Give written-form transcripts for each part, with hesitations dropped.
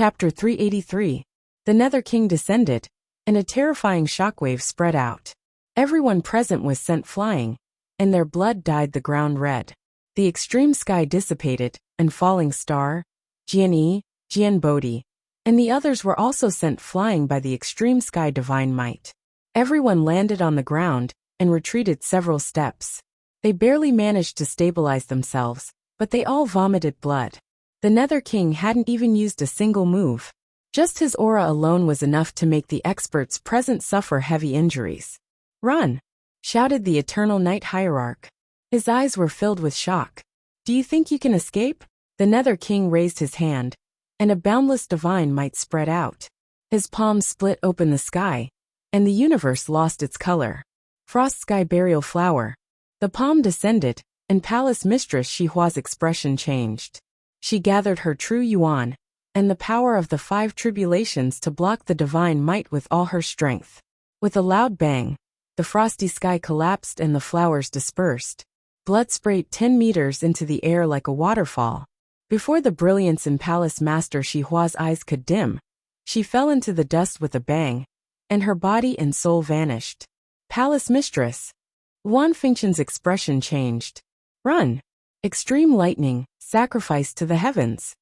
Chapter 383. The Nether King descended, and a terrifying shockwave spread out. Everyone present was sent flying, and their blood dyed the ground red. The extreme sky dissipated, and Falling Star, Jian-yi, Jian-bodhi, and the others were also sent flying by the extreme sky divine might. Everyone landed on the ground, and retreated several steps. They barely managed to stabilize themselves, but they all vomited blood. The Nether King hadn't even used a single move. Just his aura alone was enough to make the experts present suffer heavy injuries. "Run!" shouted the Eternal Night Hierarch. His eyes were filled with shock. "Do you think you can escape?" The Nether King raised his hand, and a boundless divine might spread out. His palms split open the sky, and the universe lost its color. Frost Sky Burial Flower. The palm descended, and Palace Mistress Shihua's expression changed. She gathered her true yuan, and the power of the 5 tribulations to block the divine might with all her strength. With a loud bang, the frosty sky collapsed and the flowers dispersed. Blood sprayed 10 meters into the air like a waterfall. Before the brilliance in Palace Master Shihua's eyes could dim, she fell into the dust with a bang, and her body and soul vanished. Palace Mistress Wan Fengchen's expression changed. "Run! Extreme lightning, sacrifice to the heavens!"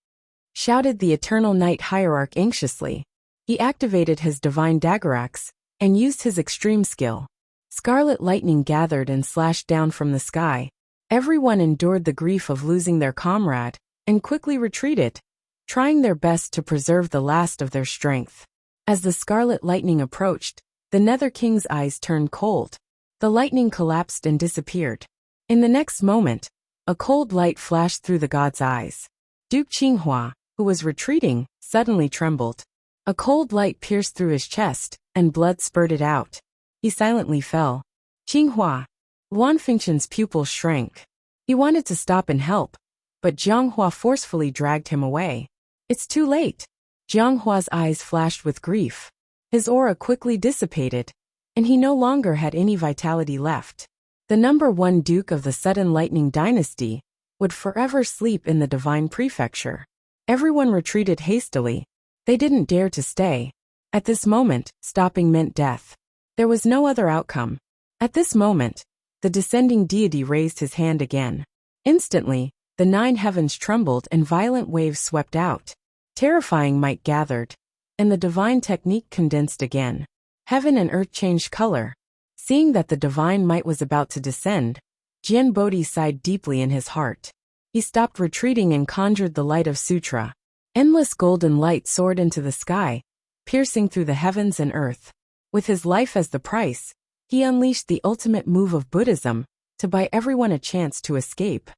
shouted the Eternal Night Hierarch anxiously. He activated his divine daggeraxe, and used his extreme skill. Scarlet lightning gathered and slashed down from the sky. Everyone endured the grief of losing their comrade, and quickly retreated, trying their best to preserve the last of their strength. As the scarlet lightning approached, the Nether King's eyes turned cold. The lightning collapsed and disappeared. In the next moment, a cold light flashed through the god's eyes. Duke Qinghua, who was retreating, suddenly trembled. A cold light pierced through his chest, and blood spurted out. He silently fell. "Qinghua!" Wan Fengchen's pupils shrank. He wanted to stop and help, but Jianghua forcefully dragged him away. "It's too late." Jianghua's eyes flashed with grief. His aura quickly dissipated, and he no longer had any vitality left. The number 1 Duke of the Sudden Lightning Dynasty would forever sleep in the Divine Prefecture. Everyone retreated hastily. They didn't dare to stay. At this moment, stopping meant death. There was no other outcome. At this moment, the descending deity raised his hand again. Instantly, the 9 heavens trembled and violent waves swept out. Terrifying might gathered, and the divine technique condensed again. Heaven and earth changed color. Seeing that the divine might was about to descend, Jian-bodhi sighed deeply in his heart. He stopped retreating and conjured the light of Sutra. Endless golden light soared into the sky, piercing through the heavens and earth. With his life as the price, he unleashed the ultimate move of Buddhism, to buy everyone a chance to escape.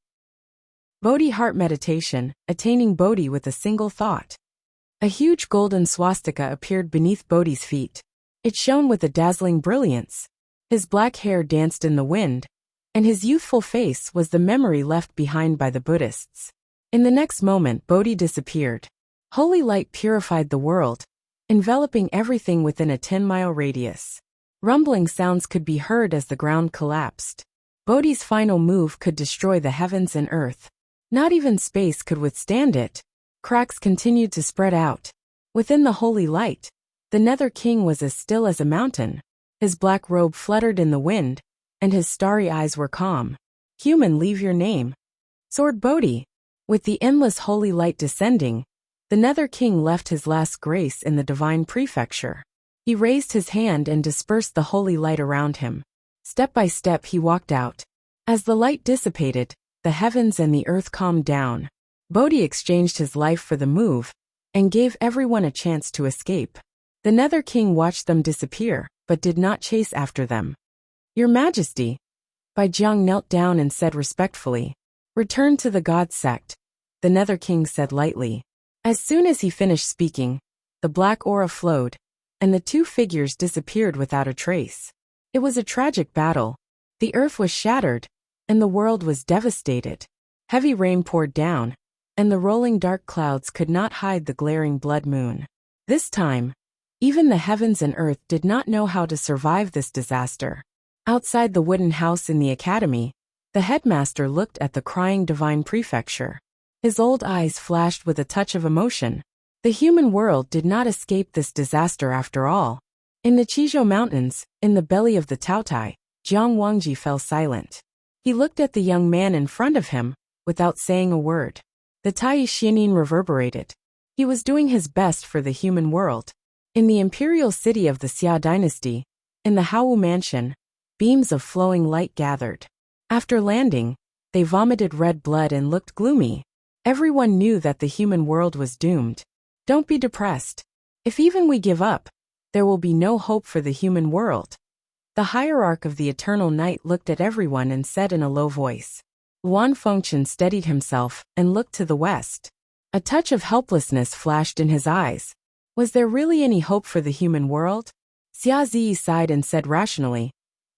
Bodhi Heart Meditation, attaining Bodhi with a single thought. A huge golden swastika appeared beneath Bodhi's feet. It shone with a dazzling brilliance. His black hair danced in the wind, and his youthful face was the memory left behind by the Buddhists. In the next moment, Bodhi disappeared. Holy light purified the world, enveloping everything within a 10-mile radius. Rumbling sounds could be heard as the ground collapsed. Bodhi's final move could destroy the heavens and earth. Not even space could withstand it. Cracks continued to spread out. Within the holy light, the Nether King was as still as a mountain. His black robe fluttered in the wind, and his starry eyes were calm. "Human, leave your name." Sword Bodhi. With the endless holy light descending, the Nether King left his last grace in the divine prefecture. He raised his hand and dispersed the holy light around him. Step by step he walked out. As the light dissipated, the heavens and the earth calmed down. Bodhi exchanged his life for the move, and gave everyone a chance to escape. The Nether King watched them disappear, but did not chase after them. "Your Majesty." Bai Jiang knelt down and said respectfully. "Return to the God sect," the Nether King said lightly. As soon as he finished speaking, the black aura flowed, and the 2 figures disappeared without a trace. It was a tragic battle. The earth was shattered, and the world was devastated. Heavy rain poured down, and the rolling dark clouds could not hide the glaring blood moon. This time, even the heavens and earth did not know how to survive this disaster. Outside the wooden house in the academy, the headmaster looked at the crying divine prefecture. His old eyes flashed with a touch of emotion. The human world did not escape this disaster after all. In the Qizhou Mountains, in the belly of the Taotai, Jiang Wangji fell silent. He looked at the young man in front of him, without saying a word. The Tai Xianin reverberated. He was doing his best for the human world. In the imperial city of the Xia dynasty, in the Haowu mansion, beams of flowing light gathered. After landing, they vomited red blood and looked gloomy. Everyone knew that the human world was doomed. Don't be depressed. If even we give up, there will be no hope for the human world. The hierarch of the eternal night looked at everyone and said in a low voice. Luan Fengchen steadied himself and looked to the west. A touch of helplessness flashed in his eyes. Was there really any hope for the human world? Xia Zi sighed and said rationally,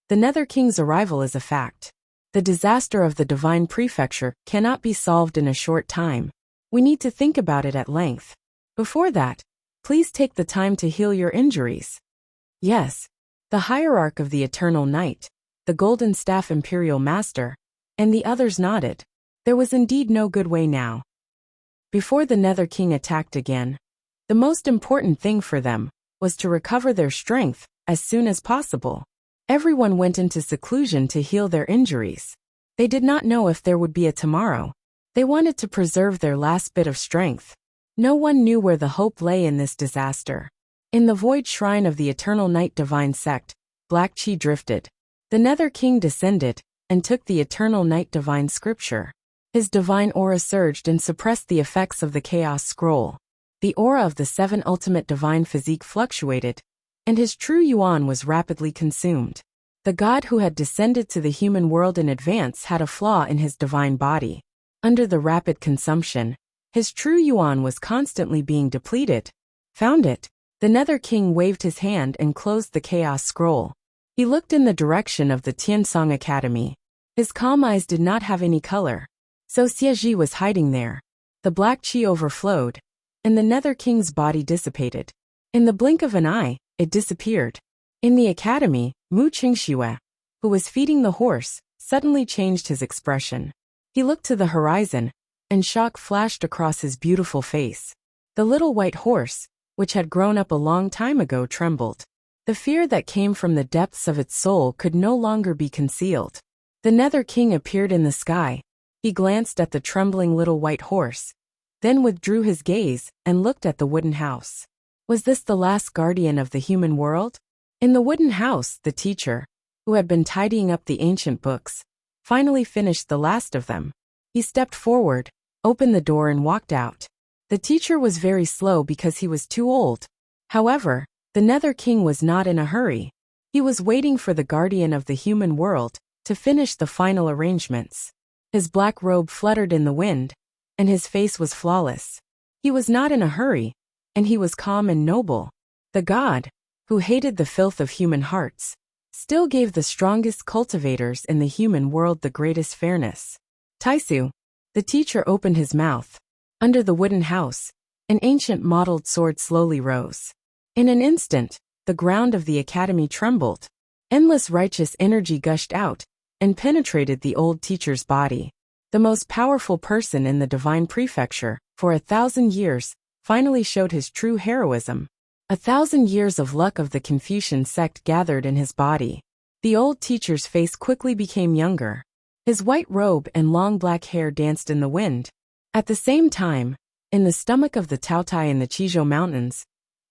the Nether King's arrival is a fact. The disaster of the divine prefecture cannot be solved in a short time. We need to think about it at length. Before that, please take the time to heal your injuries. Yes, the hierarch of the eternal night, the golden staff imperial master, and the others nodded. There was indeed no good way now. Before the Nether King attacked again, the most important thing for them was to recover their strength as soon as possible. Everyone went into seclusion to heal their injuries. They did not know if there would be a tomorrow. They wanted to preserve their last bit of strength. No one knew where the hope lay in this disaster. In the void shrine of the Eternal Night Divine Sect, black qi drifted. The Nether King descended and took the Eternal Night Divine Scripture. His divine aura surged and suppressed the effects of the Chaos Scroll. The aura of the 7 ultimate divine physique fluctuated, and his true yuan was rapidly consumed. The god who had descended to the human world in advance had a flaw in his divine body. Under the rapid consumption, his true yuan was constantly being depleted. Found it. The Nether King waved his hand and closed the Chaos Scroll. He looked in the direction of the Tiansong Academy. His calm eyes did not have any color. So Xieji was hiding there. The black qi overflowed, and the Nether King's body dissipated. In the blink of an eye, it disappeared. In the academy, Mu Qingxue, who was feeding the horse, suddenly changed his expression. He looked to the horizon, and shock flashed across his beautiful face. The little white horse, which had grown up a long time ago, trembled. The fear that came from the depths of its soul could no longer be concealed. The Nether King appeared in the sky. He glanced at the trembling little white horse, then withdrew his gaze and looked at the wooden house. Was this the last guardian of the human world? In the wooden house, the teacher, who had been tidying up the ancient books, finally finished the last of them. He stepped forward, opened the door and walked out. The teacher was very slow because he was too old. However, the Nether King was not in a hurry. He was waiting for the guardian of the human world to finish the final arrangements. His black robe fluttered in the wind, and his face was flawless. He was not in a hurry, and he was calm and noble. The god, who hated the filth of human hearts, still gave the strongest cultivators in the human world the greatest fairness. Taisu, the teacher, opened his mouth. Under the wooden house, an ancient mottled sword slowly rose. In an instant, the ground of the academy trembled. Endless righteous energy gushed out and penetrated the old teacher's body. The most powerful person in the divine prefecture, for 1,000 years, finally showed his true heroism. 1,000 years of luck of the Confucian sect gathered in his body. The old teacher's face quickly became younger. His white robe and long black hair danced in the wind. At the same time, in the stomach of the Taotai in the Qizhou Mountains,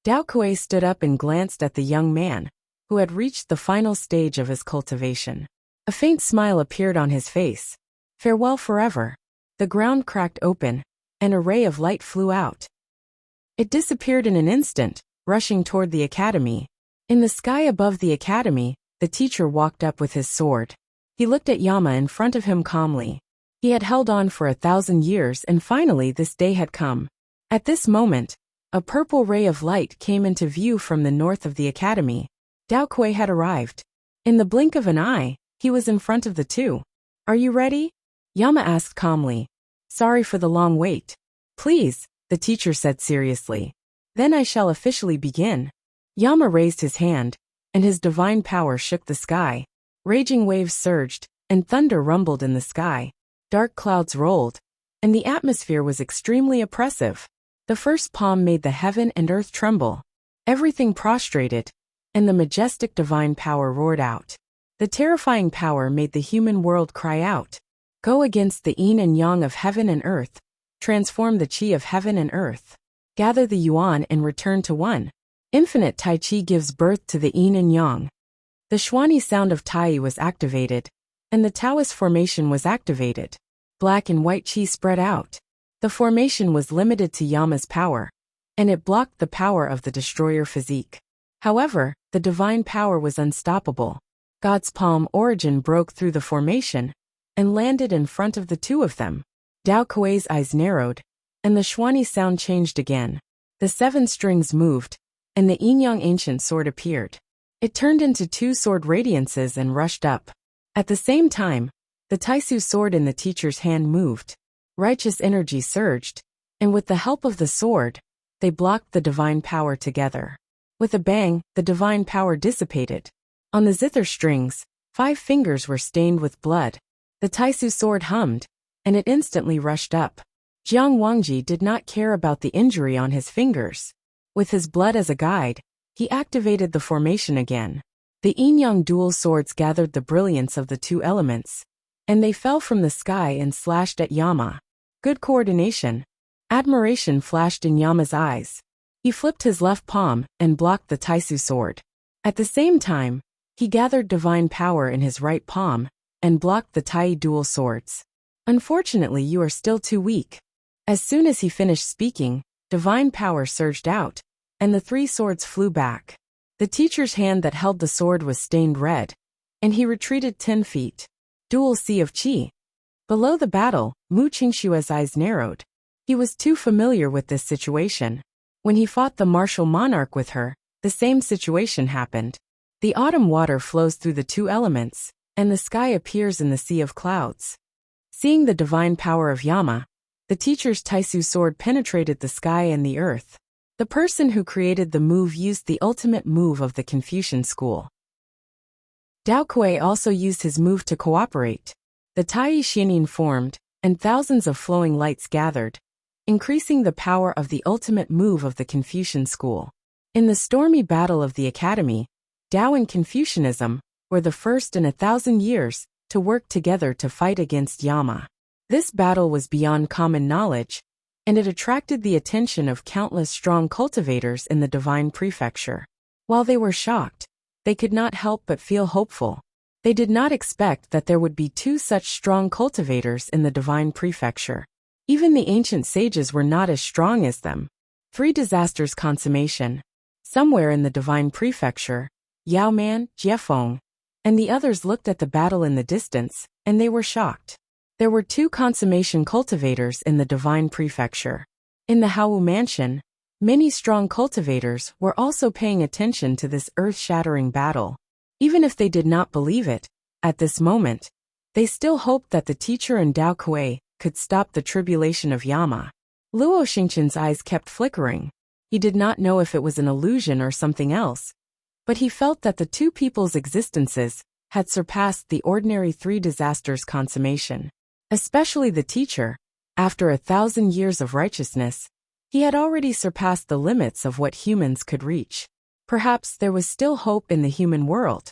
Dao Kuei stood up and glanced at the young man, who had reached the final stage of his cultivation. A faint smile appeared on his face. Farewell forever. The ground cracked open, and a ray of light flew out. It disappeared in an instant, rushing toward the academy. In the sky above the academy, the teacher walked up with his sword. He looked at Yama in front of him calmly. He had held on for 1,000 years and finally this day had come. At this moment, a purple ray of light came into view from the north of the academy. Dao Kuei had arrived. In the blink of an eye, he was in front of the two. Are you ready? Yama asked calmly. Sorry for the long wait. Please, the teacher said seriously. Then I shall officially begin. Yama raised his hand, and his divine power shook the sky. Raging waves surged, and thunder rumbled in the sky. Dark clouds rolled, and the atmosphere was extremely oppressive. The first palm made the heaven and earth tremble. Everything prostrated, and the majestic divine power roared out. The terrifying power made the human world cry out. Go against the yin and yang of heaven and earth. Transform the qi of heaven and earth. Gather the yuan and return to one. Infinite Tai Chi gives birth to the yin and yang. The Xuani sound of Tai was activated, and the Taoist formation was activated. Black and white qi spread out. The formation was limited to Yama's power, and it blocked the power of the destroyer physique. However, the divine power was unstoppable. God's palm origin broke through the formation and landed in front of the two of them. Dao Kuei's eyes narrowed, and the Xuani sound changed again. The 7 strings moved, and the yin-yang ancient sword appeared. It turned into 2 sword radiances and rushed up. At the same time, the Taisu sword in the teacher's hand moved. Righteous energy surged, and with the help of the sword, they blocked the divine power together. With a bang, the divine power dissipated. On the zither strings, 5 fingers were stained with blood. The Taisu sword hummed, and it instantly rushed up. Jiang Wangji did not care about the injury on his fingers. With his blood as a guide, he activated the formation again. The yin-yang dual swords gathered the brilliance of the 2 elements, and they fell from the sky and slashed at Yama. Good coordination. Admiration flashed in Yama's eyes. He flipped his left palm and blocked the Taisu sword. At the same time, he gathered divine power in his right palm and blocked the Tai dual swords. Unfortunately, you are still too weak. As soon as he finished speaking, divine power surged out, and the 3 swords flew back. The teacher's hand that held the sword was stained red, and he retreated 10 feet. Dual sea of qi. Below the battle, Mu Qingshue's eyes narrowed. He was too familiar with this situation. When he fought the martial monarch with her, the same situation happened. The autumn water flows through the 2 elements, and the sky appears in the sea of clouds. Seeing the divine power of Yama, the teacher's Taisu sword penetrated the sky and the earth. The person who created the move used the ultimate move of the Confucian school. Dao Kuei also used his move to cooperate. The Tai Xianin formed, and thousands of flowing lights gathered, increasing the power of the ultimate move of the Confucian school. In the stormy battle of the academy, Tao and Confucianism were the first in 1,000 years to work together to fight against Yama. This battle was beyond common knowledge, and it attracted the attention of countless strong cultivators in the divine prefecture. While they were shocked, they could not help but feel hopeful. They did not expect that there would be 2 such strong cultivators in the divine prefecture. Even the ancient sages were not as strong as them. 3 disasters consummation. Somewhere in the divine prefecture, Yao Man, Jiefeng, and the others looked at the battle in the distance, and they were shocked. There were 2 consummation cultivators in the divine prefecture. In the Hao mansion, many strong cultivators were also paying attention to this earth-shattering battle. Even if they did not believe it, at this moment, they still hoped that the teacher and Dao Kuei could stop the tribulation of Yama. Luo Xingqian's eyes kept flickering. He did not know if it was an illusion or something else, but he felt that the 2 people's existences had surpassed the ordinary 3 disasters consummation. Especially the teacher, after 1,000 years of righteousness, he had already surpassed the limits of what humans could reach. Perhaps there was still hope in the human world.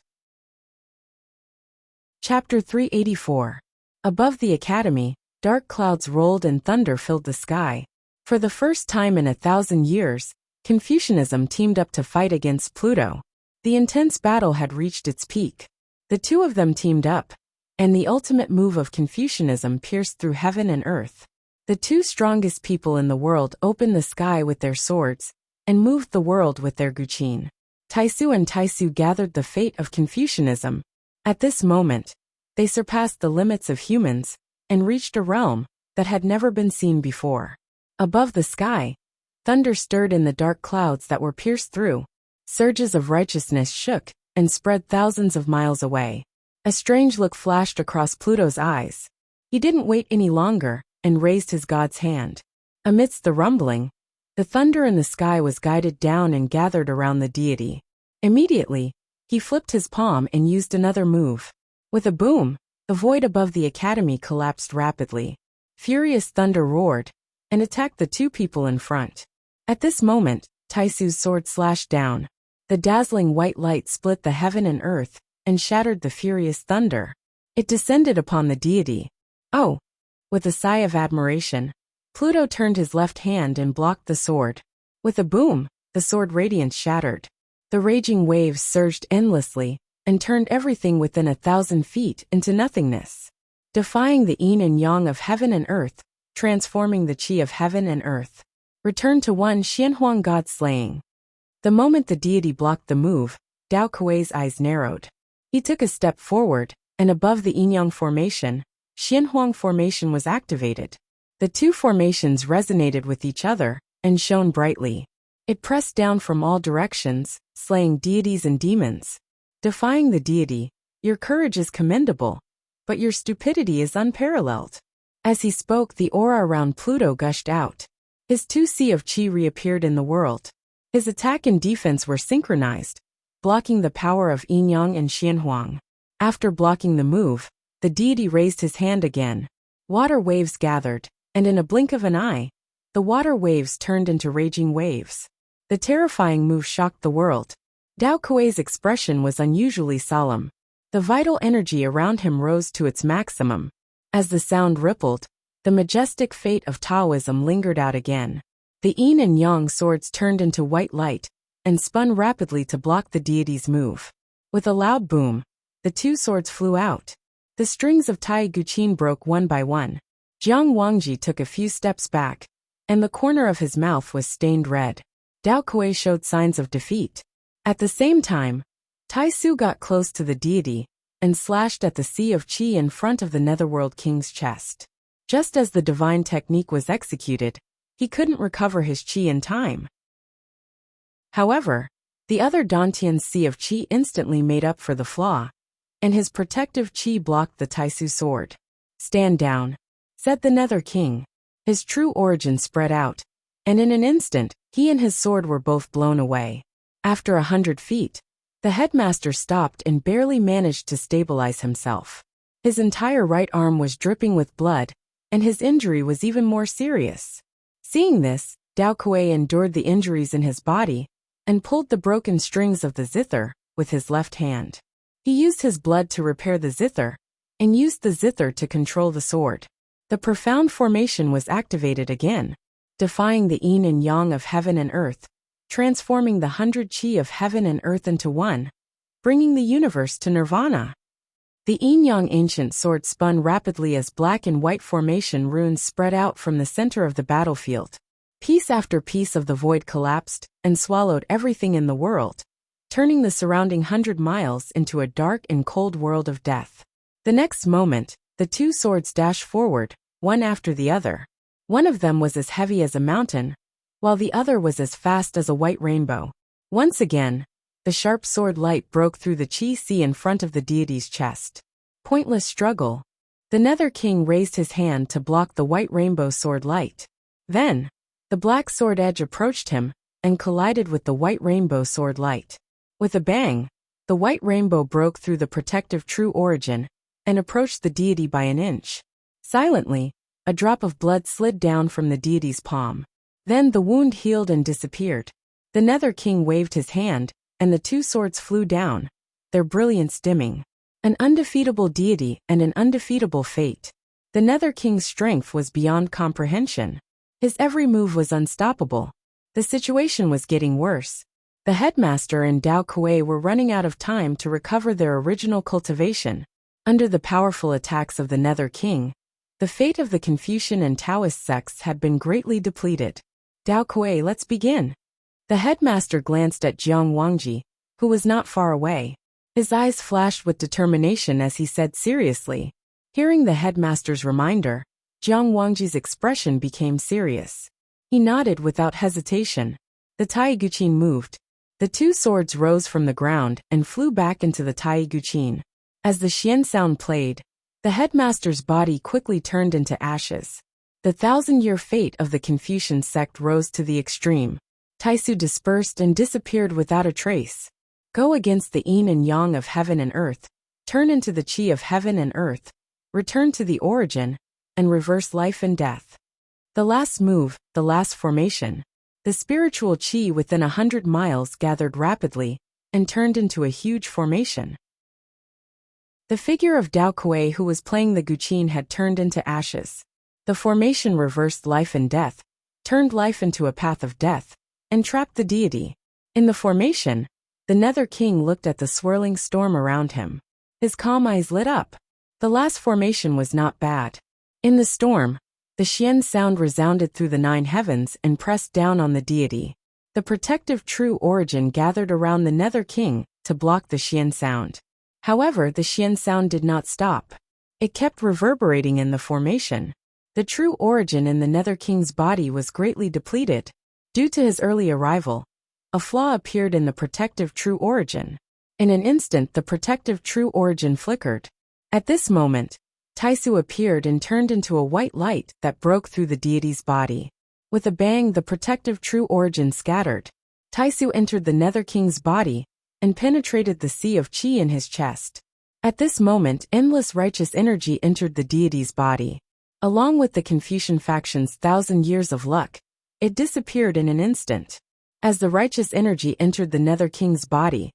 Chapter 384. Above the academy, dark clouds rolled and thunder filled the sky. For the first time in 1,000 years, Confucianism teamed up to fight against Pluto. The intense battle had reached its peak. The 2 of them teamed up, and the ultimate move of Confucianism pierced through heaven and earth. The 2 strongest people in the world opened the sky with their swords, and moved the world with their guqin. Taisu and Taisu gathered the fate of Confucianism. At this moment, they surpassed the limits of humans, and reached a realm that had never been seen before. Above the sky, thunder stirred in the dark clouds that were pierced through. Surges of righteousness shook and spread thousands of miles away. A strange look flashed across Pluto's eyes. He didn't wait any longer and raised his god's hand. Amidst the rumbling, the thunder in the sky was guided down and gathered around the deity. Immediately, he flipped his palm and used another move. With a boom, the void above the academy collapsed rapidly. Furious thunder roared, and attacked the two people in front. At this moment, Taisu's sword slashed down. The dazzling white light split the heaven and earth, and shattered the furious thunder. It descended upon the deity. Oh! With a sigh of admiration, Pluto turned his left hand and blocked the sword. With a boom, the sword radiance shattered. The raging waves surged endlessly, and turned everything within 1,000 feet into nothingness, defying the yin and yang of heaven and earth, transforming the chi of heaven and earth. Return to one Xianhuang God slaying. The moment the deity blocked the move, Dao Kuei's eyes narrowed. He took a step forward, and above the yin-yang formation, Xianhuang formation was activated. The two formations resonated with each other, and shone brightly. It pressed down from all directions, slaying deities and demons. Defying the deity, your courage is commendable, but your stupidity is unparalleled. As he spoke, the aura around Pluto gushed out. His 2C of Qi reappeared in the world. His attack and defense were synchronized, blocking the power of Yin-Yang and Xianhuang. After blocking the move, the deity raised his hand again. Water waves gathered, and in a blink of an eye, the water waves turned into raging waves. The terrifying move shocked the world. Dao Kuei's expression was unusually solemn. The vital energy around him rose to its maximum. As the sound rippled, the majestic fate of Taoism lingered out again. The yin and yang swords turned into white light, and spun rapidly to block the deity's move. With a loud boom, the two swords flew out. The strings of Tai Guqin broke one by one. Jiang Wangji took a few steps back, and the corner of his mouth was stained red. Dao Kuei showed signs of defeat. At the same time, Taisu got close to the deity, and slashed at the sea of Qi in front of the Netherworld King's chest. Just as the divine technique was executed, he couldn't recover his Qi in time. However, the other Dantian's sea of Qi instantly made up for the flaw, and his protective Qi blocked the Taisu sword. "Stand down," said the Nether King. His true origin spread out, and in an instant, he and his sword were both blown away. After 100 feet, the headmaster stopped and barely managed to stabilize himself. His entire right arm was dripping with blood, and his injury was even more serious. Seeing this, Dao Kuei endured the injuries in his body, and pulled the broken strings of the zither with his left hand. He used his blood to repair the zither, and used the zither to control the sword. The profound formation was activated again, defying the yin and yang of heaven and earth, transforming the 100 Qi of heaven and earth into one, bringing the universe to nirvana. The yin-yang ancient sword spun rapidly as black and white formation runes spread out from the center of the battlefield. Piece after piece of the void collapsed and swallowed everything in the world, turning the surrounding 100 miles into a dark and cold world of death. The next moment, the two swords dashed forward, one after the other. One of them was as heavy as a mountain, while the other was as fast as a white rainbow. Once again, the sharp sword light broke through the Qi sea in front of the deity's chest. Pointless struggle. The Nether King raised his hand to block the white rainbow sword light. Then, the black sword edge approached him, and collided with the white rainbow sword light. With a bang, the white rainbow broke through the protective true origin, and approached the deity by an inch. Silently, a drop of blood slid down from the deity's palm. Then the wound healed and disappeared. The Nether King waved his hand, and the two swords flew down, their brilliance dimming. An undefeatable deity and an undefeatable fate. The Nether King's strength was beyond comprehension. His every move was unstoppable. The situation was getting worse. The headmaster and Dao Kuei were running out of time to recover their original cultivation. Under the powerful attacks of the Nether King, the fate of the Confucian and Taoist sects had been greatly depleted. "Dao Kuei, let's begin." The headmaster glanced at Jiang Wangji, who was not far away. His eyes flashed with determination as he said seriously. Hearing the headmaster's reminder, Jiang Wangji's expression became serious. He nodded without hesitation. The Tai Guqin moved. The two swords rose from the ground and flew back into the Tai Guqin. As the xian sound played, the headmaster's body quickly turned into ashes. The 1,000-year fate of the Confucian sect rose to the extreme. Taisu dispersed and disappeared without a trace. Go against the yin and yang of heaven and earth, turn into the Qi of heaven and earth, return to the origin, and reverse life and death. The last move, the last formation. The spiritual qi within 100 miles gathered rapidly and turned into a huge formation. The figure of Dao Kuei who was playing the guqin had turned into ashes. The formation reversed life and death, turned life into a path of death, and trapped the deity. In the formation, the Nether King looked at the swirling storm around him. His calm eyes lit up. The last formation was not bad. In the storm, the Xian sound resounded through the 9 heavens and pressed down on the deity. The protective true origin gathered around the Nether King to block the Xian sound. However, the Xian sound did not stop. It kept reverberating in the formation. The true origin in the Nether King's body was greatly depleted. Due to his early arrival, a flaw appeared in the protective true origin. In an instant, the protective true origin flickered. At this moment, Taisu appeared and turned into a white light that broke through the deity's body. With a bang, the protective true origin scattered. Taisu entered the Nether King's body and penetrated the sea of qi in his chest. At this moment, endless righteous energy entered the deity's body. Along with the Confucian faction's 1,000 years of luck, it disappeared in an instant. As the righteous energy entered the Nether King's body,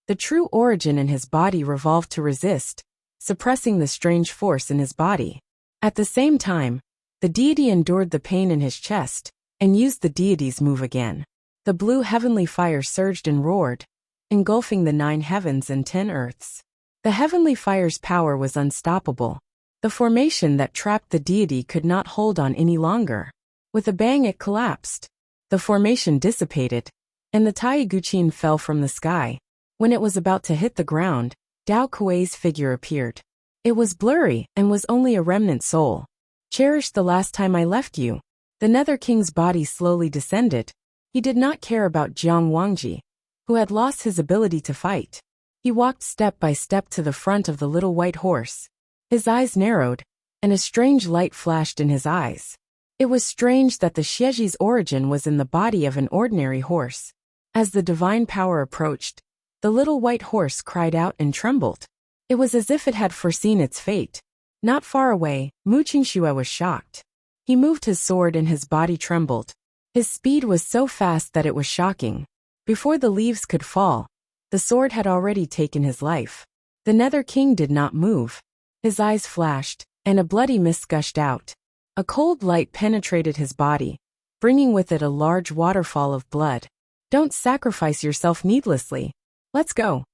the true origin in his body revolved to resist, suppressing the strange force in his body. At the same time, the deity endured the pain in his chest and used the deity's move again. The blue heavenly fire surged and roared, engulfing the 9 heavens and 10 earths. The heavenly fire's power was unstoppable. The formation that trapped the deity could not hold on any longer. With a bang, it collapsed. The formation dissipated, and the Tai Guqin fell from the sky. When it was about to hit the ground, Dao Kuei's figure appeared. It was blurry and was only a remnant soul. Cherished the last time I left you. The Nether King's body slowly descended. He did not care about Jiang Wangji, who had lost his ability to fight. He walked step by step to the front of the little white horse. His eyes narrowed, and a strange light flashed in his eyes. It was strange that the Xieji's origin was in the body of an ordinary horse. As the divine power approached, the little white horse cried out and trembled. It was as if it had foreseen its fate. Not far away, Mu Qingxue was shocked. He moved his sword and his body trembled. His speed was so fast that it was shocking. Before the leaves could fall, the sword had already taken his life. The Nether King did not move. His eyes flashed, and a bloody mist gushed out. A cold light penetrated his body, bringing with it a large waterfall of blood. Don't sacrifice yourself needlessly. Let's go.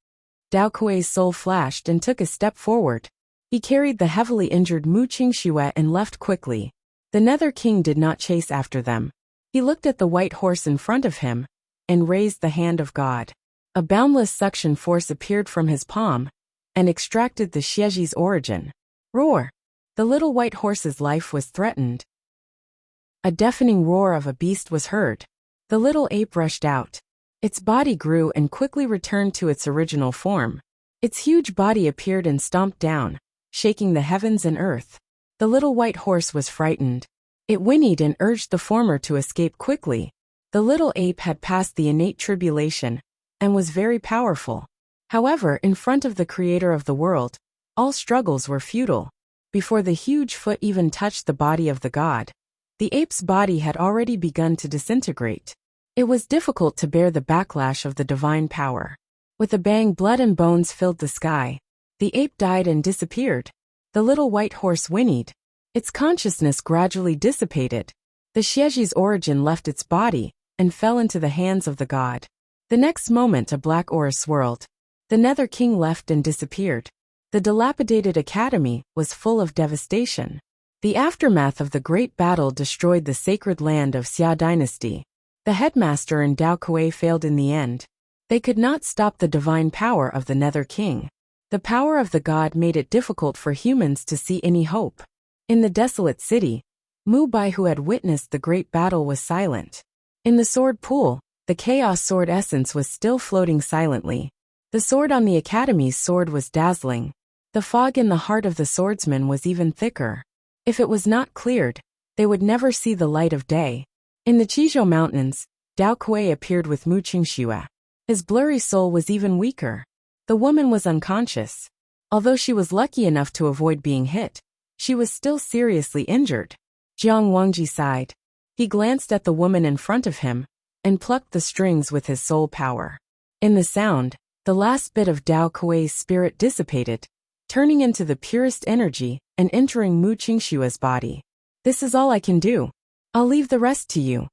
Dao Kuei's soul flashed and took a step forward. He carried the heavily injured Mu Qingxue and left quickly. The Nether King did not chase after them. He looked at the white horse in front of him and raised the hand of God. A boundless suction force appeared from his palm and extracted the Xieji's origin. Roar! The little white horse's life was threatened. A deafening roar of a beast was heard. The little ape rushed out. Its body grew and quickly returned to its original form. Its huge body appeared and stomped down, shaking the heavens and earth. The little white horse was frightened. It whinnied and urged the former to escape quickly. The little ape had passed the innate tribulation and was very powerful. However, in front of the creator of the world, all struggles were futile. Before the huge foot even touched the body of the god, the ape's body had already begun to disintegrate. It was difficult to bear the backlash of the divine power. With a bang, blood and bones filled the sky. The ape died and disappeared. The little white horse whinnied. Its consciousness gradually dissipated. The Xieji's origin left its body and fell into the hands of the god. The next moment, a black aura swirled. The Nether King left and disappeared. The dilapidated academy was full of devastation. The aftermath of the great battle destroyed the sacred land of Xia dynasty. The headmaster and Dao Kuei failed in the end. They could not stop the divine power of the Nether King. The power of the god made it difficult for humans to see any hope. In the desolate city, Mu Bai, who had witnessed the great battle, was silent. In the sword pool, the chaos sword essence was still floating silently. The sword on the academy's sword was dazzling. The fog in the heart of the swordsman was even thicker. If it was not cleared, they would never see the light of day. In the Qizhou Mountains, Dao Kuei appeared with Mu Qingxue. His blurry soul was even weaker. The woman was unconscious. Although she was lucky enough to avoid being hit, she was still seriously injured. Jiang Wangji sighed. He glanced at the woman in front of him and plucked the strings with his soul power. In the sound, the last bit of Dao Kuei's spirit dissipated, turning into the purest energy and entering Mu Qingshua's body. This is all I can do. I'll leave the rest to you.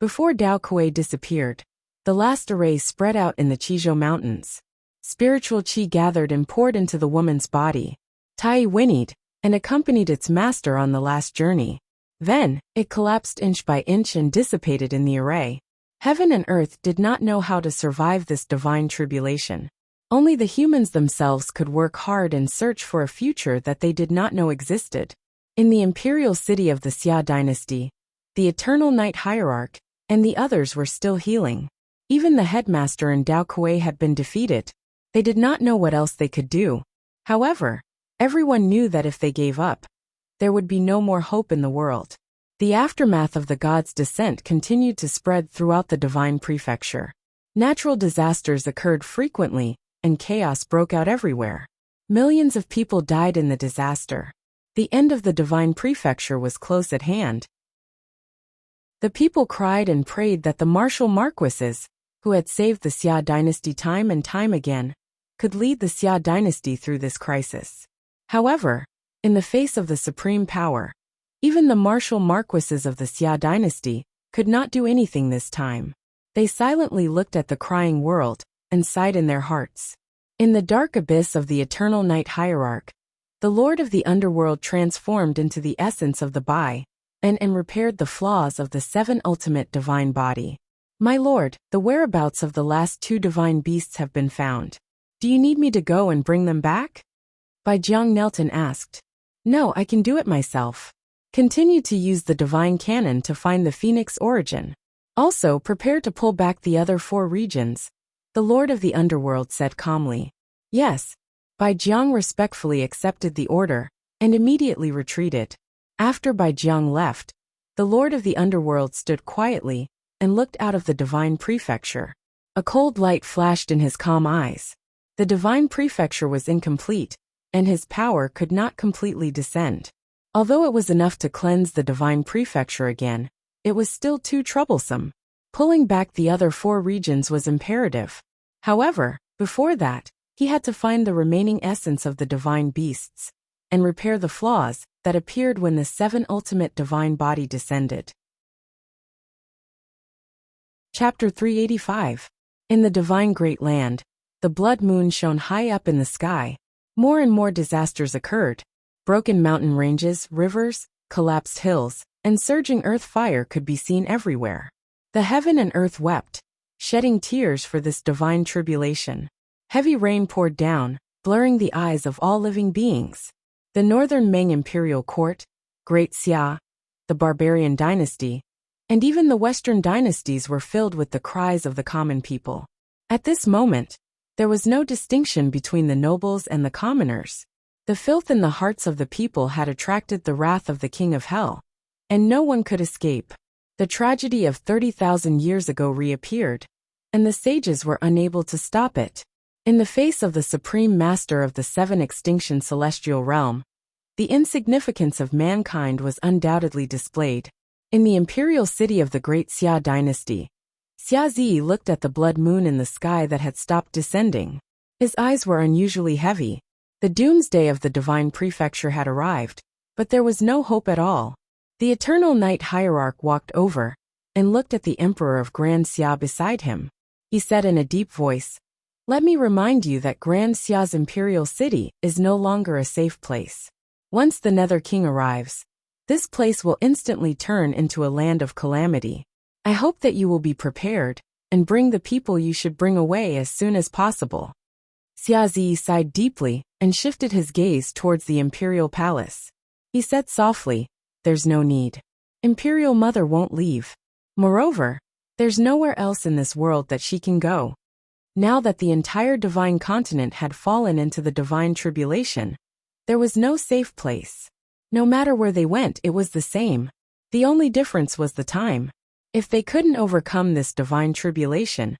Before Dao Kuei disappeared, the last array spread out in the Qizhou Mountains. Spiritual qi gathered and poured into the woman's body. Tai whinnied and accompanied its master on the last journey. Then, it collapsed inch by inch and dissipated in the array. Heaven and earth did not know how to survive this divine tribulation. Only the humans themselves could work hard and search for a future that they did not know existed. In the imperial city of the Xia dynasty, the eternal night hierarch and the others were still healing. Even the headmaster and Dao Kuei had been defeated. They did not know what else they could do. However, everyone knew that if they gave up, there would be no more hope in the world. The aftermath of the gods' descent continued to spread throughout the divine prefecture. Natural disasters occurred frequently, and chaos broke out everywhere. Millions of people died in the disaster. The end of the divine prefecture was close at hand. The people cried and prayed that the martial marquises, who had saved the Xia dynasty time and time again, could lead the Xia dynasty through this crisis. However, in the face of the supreme power, even the martial marquises of the Xia dynasty could not do anything this time. They silently looked at the crying world and sighed in their hearts. In the dark abyss of the eternal night hierarch, the Lord of the Underworld transformed into the essence of the Bai, and repaired the flaws of the seven ultimate divine body. My lord, the whereabouts of the last two divine beasts have been found. Do you need me to go and bring them back? Bai Jiang knelt and asked. No, I can do it myself. Continue to use the divine cannon to find the phoenix origin. Also, prepare to pull back the other 4 regions, the Lord of the Underworld said calmly. Yes. Bai Jiang respectfully accepted the order and immediately retreated. After Bai Jiang left, the Lord of the Underworld stood quietly and looked out of the divine prefecture. A cold light flashed in his calm eyes. The divine prefecture was incomplete, and his power could not completely descend. Although it was enough to cleanse the divine prefecture again, it was still too troublesome. Pulling back the other 4 regions was imperative. However, before that, he had to find the remaining essence of the divine beasts and repair the flaws that appeared when the 7 ultimate divine body descended. Chapter 385. In the divine great land, the blood moon shone high up in the sky. More and more disasters occurred. Broken mountain ranges, rivers, collapsed hills, and surging earth fire could be seen everywhere. The heaven and earth wept, shedding tears for this divine tribulation. Heavy rain poured down, blurring the eyes of all living beings. The northern Ming imperial court, Great Xia, the barbarian dynasty, and even the western dynasties were filled with the cries of the common people. At this moment, there was no distinction between the nobles and the commoners. The filth in the hearts of the people had attracted the wrath of the king of hell, and no one could escape. The tragedy of 30,000 years ago reappeared, and the sages were unable to stop it. In the face of the supreme master of the 7 extinction celestial realm, the insignificance of mankind was undoubtedly displayed. In the imperial city of the Great Xia dynasty, Xia Zi looked at the blood moon in the sky that had stopped descending. His eyes were unusually heavy. The doomsday of the divine prefecture had arrived, but there was no hope at all. The eternal night hierarch walked over and looked at the emperor of Grand Xia beside him. He said in a deep voice, "Let me remind you that Grand Xia's imperial city is no longer a safe place. Once the Nether King arrives, this place will instantly turn into a land of calamity. I hope that you will be prepared and bring the people you should bring away as soon as possible." Xia Zi sighed deeply and shifted his gaze towards the imperial palace. He said softly, "There's no need. Imperial Mother won't leave. Moreover, there's nowhere else in this world that she can go." Now that the entire divine continent had fallen into the divine tribulation, there was no safe place. No matter where they went, it was the same. The only difference was the time. If they couldn't overcome this divine tribulation,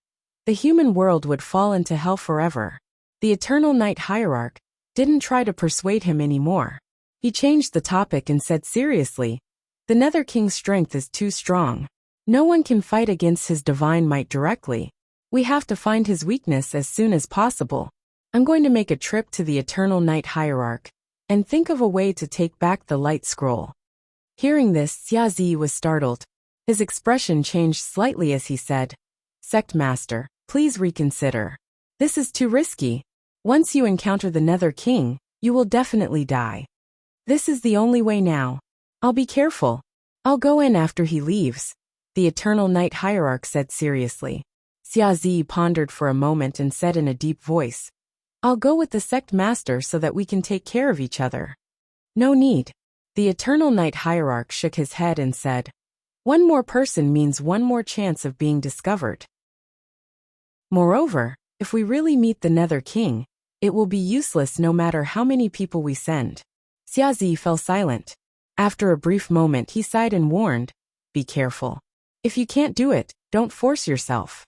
the human world would fall into hell forever. The eternal night hierarch didn't try to persuade him anymore. He changed the topic and said seriously, The Nether King's strength is too strong. No one can fight against his divine might directly. We have to find his weakness as soon as possible. I'm going to make a trip to the Eternal Night Hierarch and think of a way to take back the light scroll." Hearing this, Xiazi was startled. His expression changed slightly as he said, "Sect Master, please reconsider. This is too risky. Once you encounter the Nether King, you will definitely die. This is the only way now. I'll be careful. I'll go in after he leaves," the Eternal Night Hierarch said seriously. Xiazi pondered for a moment and said in a deep voice, "I'll go with the Sect Master so that we can take care of each other." "No need." The Eternal Night Hierarch shook his head and said, "One more person means one more chance of being discovered. Moreover, if we really meet the Nether King, it will be useless no matter how many people we send." Xiazi fell silent. After a brief moment he sighed and warned, "Be careful. If you can't do it, don't force yourself."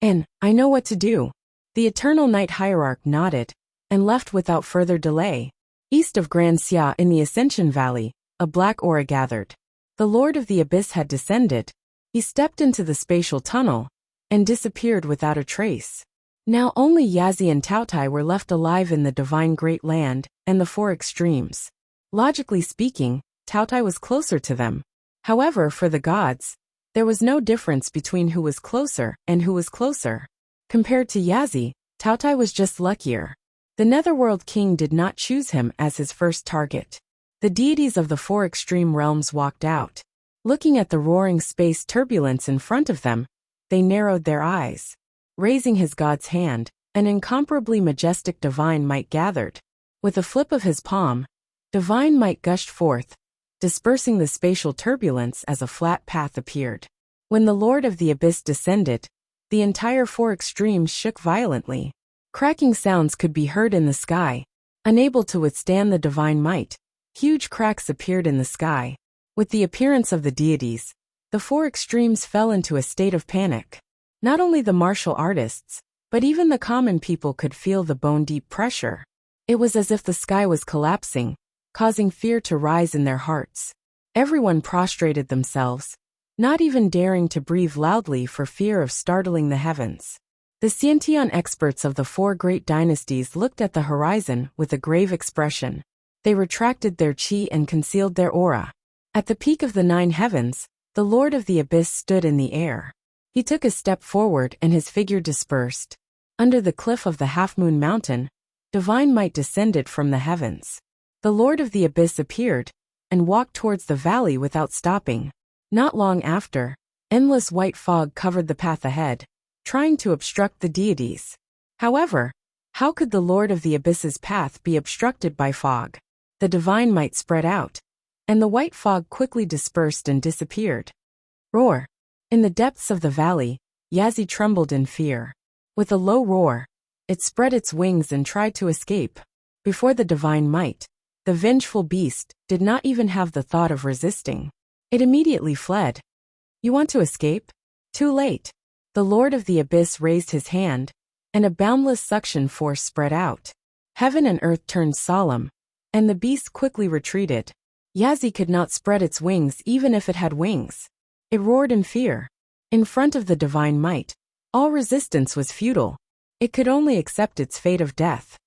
"And I know what to do." The Eternal Night Hierarch nodded and left without further delay. East of Grand Xia in the Ascension Valley, a black aura gathered. The Lord of the Abyss had descended. He stepped into the spatial tunnel and disappeared without a trace. Now only Yazi and Taotai were left alive in the Divine Great Land and the Four Extremes. Logically speaking, Taotai was closer to them. However, for the gods, there was no difference between who was closer and who was closer. Compared to Yazi, Taotai was just luckier. The Netherworld King did not choose him as his first target. The deities of the Four Extreme Realms walked out. Looking at the roaring space turbulence in front of them, they narrowed their eyes. Raising his god's hand, an incomparably majestic divine might gathered. With a flip of his palm, divine might gushed forth, dispersing the spatial turbulence as a flat path appeared. When the Lord of the Abyss descended, the entire Four Extremes shook violently. Cracking sounds could be heard in the sky. Unable to withstand the divine might, huge cracks appeared in the sky. With the appearance of the deities, the Four Extremes fell into a state of panic. Not only the martial artists, but even the common people could feel the bone-deep pressure. It was as if the sky was collapsing, causing fear to rise in their hearts. Everyone prostrated themselves, not even daring to breathe loudly for fear of startling the heavens. The Xiantian experts of the four great dynasties looked at the horizon with a grave expression. They retracted their chi and concealed their aura. At the peak of the 9 heavens, the Lord of the Abyss stood in the air. He took a step forward and his figure dispersed. Under the cliff of the Half-Moon Mountain, divine might descended from the heavens. The Lord of the Abyss appeared and walked towards the valley without stopping. Not long after, endless white fog covered the path ahead, trying to obstruct the deities. However, how could the Lord of the Abyss's path be obstructed by fog? The divine might spread out, and the white fog quickly dispersed and disappeared. Roar! In the depths of the valley, Yazi trembled in fear. With a low roar, it spread its wings and tried to escape. Before the divine might, the vengeful beast did not even have the thought of resisting. It immediately fled. "You want to escape? Too late." The Lord of the Abyss raised his hand, and a boundless suction force spread out. Heaven and earth turned solemn, and the beast quickly retreated. Yazi could not spread its wings even if it had wings. It roared in fear. In front of the divine might, all resistance was futile. It could only accept its fate of death.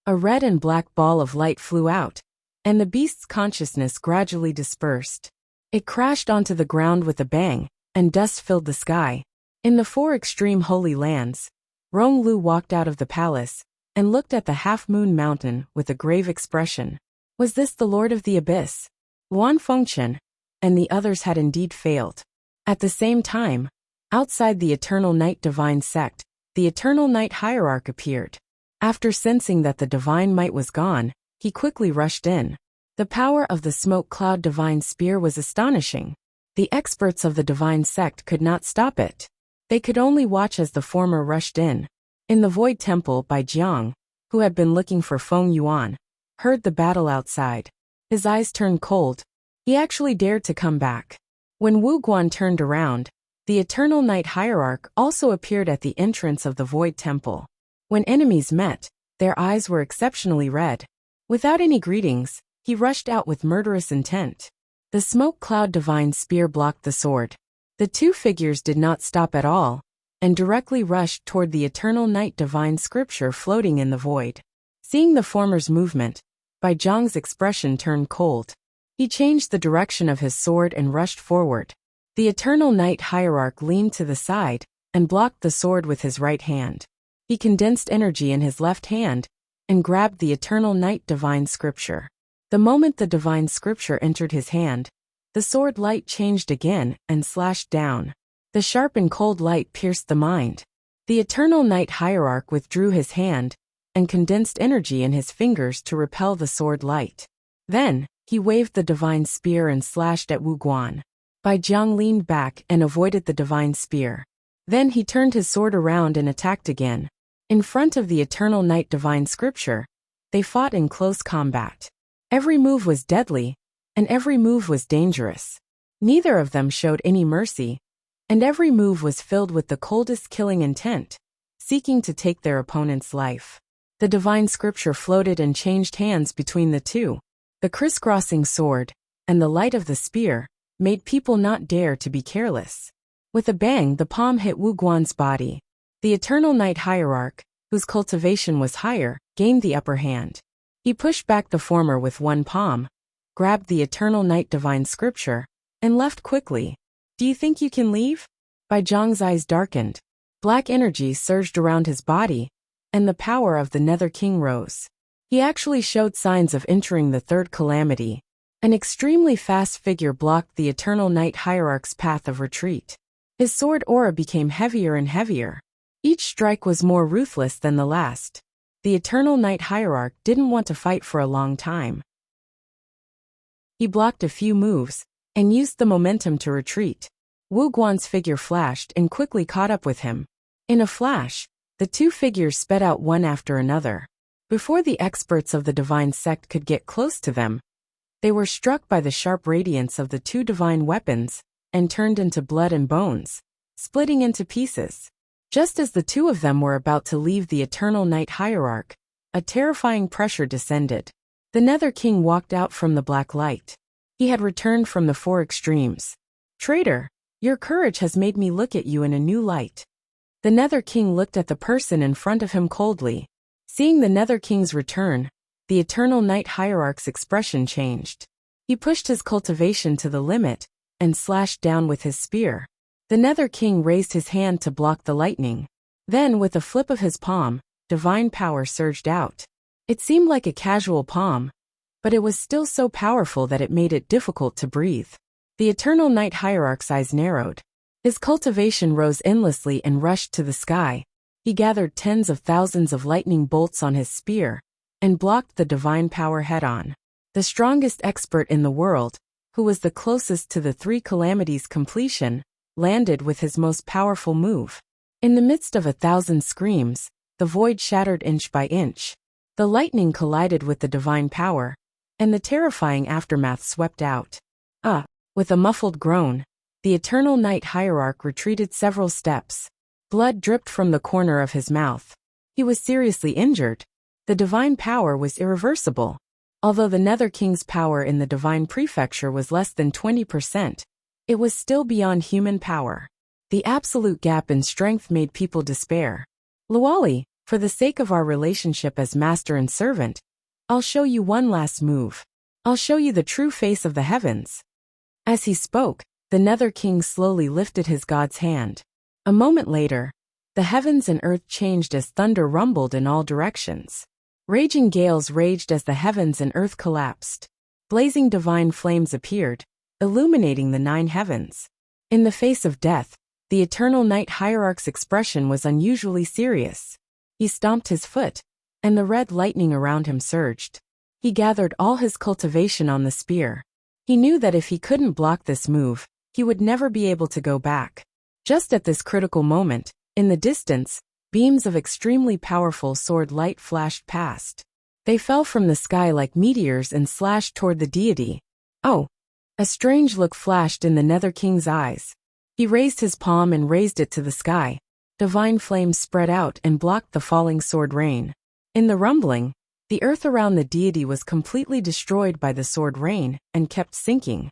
A red and black ball of light flew out, and the beast's consciousness gradually dispersed. It crashed onto the ground with a bang, and dust filled the sky. In the four extreme holy lands, Ronglu walked out of the palace and looked at the Half-Moon Mountain with a grave expression. Was this the Lord of the Abyss? Luan Fengchen and the others had indeed failed. At the same time, outside the Eternal Night Divine Sect, the Eternal Night Hierarch appeared. After sensing that the divine might was gone, he quickly rushed in. The power of the smoke cloud divine spear was astonishing. The experts of the divine sect could not stop it. They could only watch as the former rushed in. In the Void Temple by Jiang, who had been looking for Feng Yuan, heard the battle outside. His eyes turned cold. He actually dared to come back. When Wu Guan turned around, the Eternal Night Hierarch also appeared at the entrance of the Void Temple. When enemies met, their eyes were exceptionally red. Without any greetings, he rushed out with murderous intent. The smoke cloud divine spear blocked the sword. The two figures did not stop at all, and directly rushed toward the eternal night divine scripture floating in the void. Seeing the former's movement, Bai Zhang's expression turned cold. He changed the direction of his sword and rushed forward. The eternal night hierarch leaned to the side and blocked the sword with his right hand. He condensed energy in his left hand and grabbed the eternal night divine scripture. The moment the divine scripture entered his hand, the sword light changed again and slashed down. The sharp and cold light pierced the mind. The eternal night hierarch withdrew his hand and condensed energy in his fingers to repel the sword light. Then, he waved the divine spear and slashed at Wu Guan. Bai Zhang leaned back and avoided the divine spear. Then he turned his sword around and attacked again. In front of the eternal night divine scripture, they fought in close combat. Every move was deadly, and every move was dangerous. Neither of them showed any mercy, and every move was filled with the coldest killing intent, seeking to take their opponent's life. The divine scripture floated and changed hands between the two. The crisscrossing sword and the light of the spear made people not dare to be careless. With a bang, the palm hit Wu Guan's body. The eternal night hierarch, whose cultivation was higher, gained the upper hand. He pushed back the former with one palm, grabbed the eternal night divine scripture, and left quickly. Do you think you can leave? Bai Zhang's eyes darkened. Black energy surged around his body, and the power of the Nether King rose. He actually showed signs of entering the third calamity. An extremely fast figure blocked the eternal night hierarch's path of retreat. His sword aura became heavier and heavier. Each strike was more ruthless than the last. The eternal night hierarch didn't want to fight for a long time. He blocked a few moves and used the momentum to retreat. Wu Guan's figure flashed and quickly caught up with him. In a flash, the two figures sped out one after another. Before the experts of the divine sect could get close to them, they were struck by the sharp radiance of the two divine weapons and turned into blood and bones, splitting into pieces. Just as the two of them were about to leave the eternal night hierarch, a terrifying pressure descended. The Nether King walked out from the black light. He had returned from the four extremes. Traitor, your courage has made me look at you in a new light. The Nether King looked at the person in front of him coldly. Seeing the Nether King's return, the eternal night hierarch's expression changed. He pushed his cultivation to the limit and slashed down with his spear. The Nether King raised his hand to block the lightning. Then, with a flip of his palm, divine power surged out. It seemed like a casual palm, but it was still so powerful that it made it difficult to breathe. The eternal night hierarch's eyes narrowed. His cultivation rose endlessly and rushed to the sky. He gathered tens of thousands of lightning bolts on his spear and blocked the divine power head-on. The strongest expert in the world, who was the closest to the three calamities' completion, landed with his most powerful move. In the midst of 1,000 screams, the void shattered inch by inch. The lightning collided with the divine power, and the terrifying aftermath swept out. With a muffled groan, the eternal night hierarch retreated several steps. Blood dripped from the corner of his mouth. He was seriously injured. The divine power was irreversible. Although the Nether King's power in the divine prefecture was less than 20%, it was still beyond human power. The absolute gap in strength made people despair. Luali, for the sake of our relationship as master and servant, I'll show you one last move. I'll show you the true face of the heavens. As he spoke, the Nether King slowly lifted his god's hand. A moment later, the heavens and earth changed as thunder rumbled in all directions. Raging gales raged as the heavens and earth collapsed. Blazing divine flames appeared, illuminating the 9 heavens. In the face of death, the eternal night hierarch's expression was unusually serious. He stomped his foot, and the red lightning around him surged. He gathered all his cultivation on the spear. He knew that if he couldn't block this move, he would never be able to go back. Just at this critical moment, in the distance, beams of extremely powerful sword light flashed past. They fell from the sky like meteors and slashed toward the deity. Oh! A strange look flashed in the Nether King's eyes. He raised his palm and raised it to the sky. Divine flames spread out and blocked the falling sword rain. In the rumbling, the earth around the deity was completely destroyed by the sword rain and kept sinking.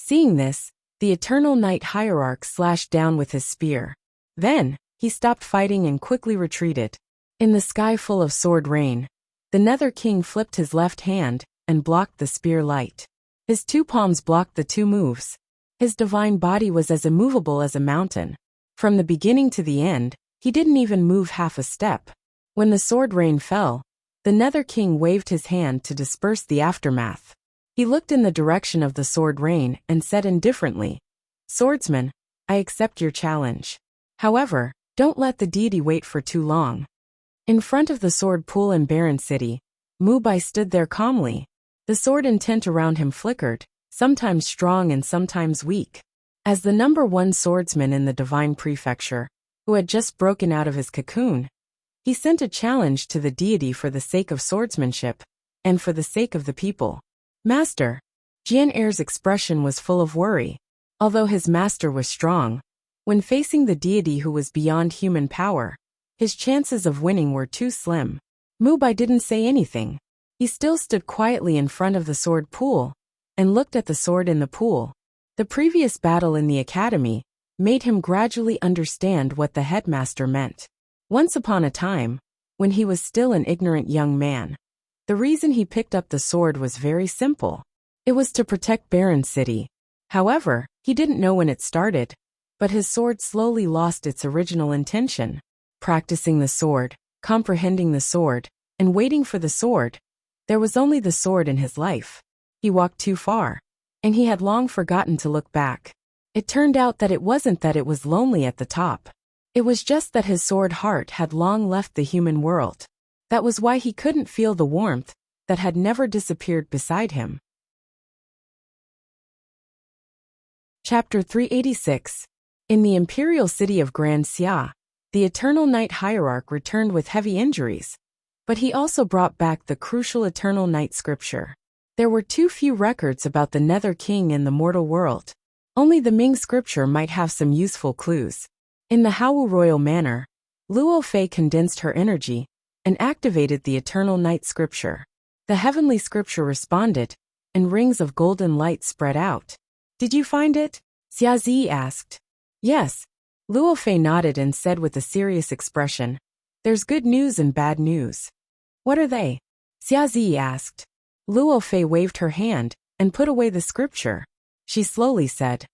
Seeing this, the Eternal Knight Hierarch slashed down with his spear. Then, he stopped fighting and quickly retreated. In the sky full of sword rain, the Nether King flipped his left hand and blocked the spear light. His two palms blocked the two moves. His divine body was as immovable as a mountain. From the beginning to the end, he didn't even move half a step. When the sword rain fell, the Nether King waved his hand to disperse the aftermath. He looked in the direction of the sword rain and said indifferently, "Swordsman, I accept your challenge. However, don't let the deity wait for too long." In front of the sword pool in Barren City, Mubai stood there calmly. The sword intent around him flickered, sometimes strong and sometimes weak. As the #1 swordsman in the Divine Prefecture, who had just broken out of his cocoon, he sent a challenge to the deity for the sake of swordsmanship, and for the sake of the people. "Master." Jian Er's expression was full of worry. Although his master was strong, when facing the deity who was beyond human power, his chances of winning were too slim. Mubai didn't say anything. He still stood quietly in front of the sword pool, and looked at the sword in the pool. The previous battle in the academy made him gradually understand what the headmaster meant. Once upon a time, when he was still an ignorant young man, the reason he picked up the sword was very simple. It was to protect Barren City. However, he didn't know when it started, but his sword slowly lost its original intention. Practicing the sword, comprehending the sword, and waiting for the sword, there was only the sword in his life. He walked too far, and he had long forgotten to look back. It turned out that it wasn't that it was lonely at the top. It was just that his sword heart had long left the human world. That was why he couldn't feel the warmth that had never disappeared beside him. Chapter 386. In the imperial city of Grand Xia, the Eternal Knight Hierarch returned with heavy injuries, but he also brought back the crucial Eternal Knight scripture. There were too few records about the Nether King in the mortal world. Only the Ming scripture might have some useful clues. In the Hawu royal manor, Luo Fei condensed her energy and activated the Eternal Knight scripture. The heavenly scripture responded, and rings of golden light spread out. "Did you find it?" Xia Zi asked. "Yes." Luo Fei nodded and said with a serious expression, "There's good news and bad news." "What are they?" Xia Zi asked. Luo Fei waved her hand and put away the scripture. She slowly said,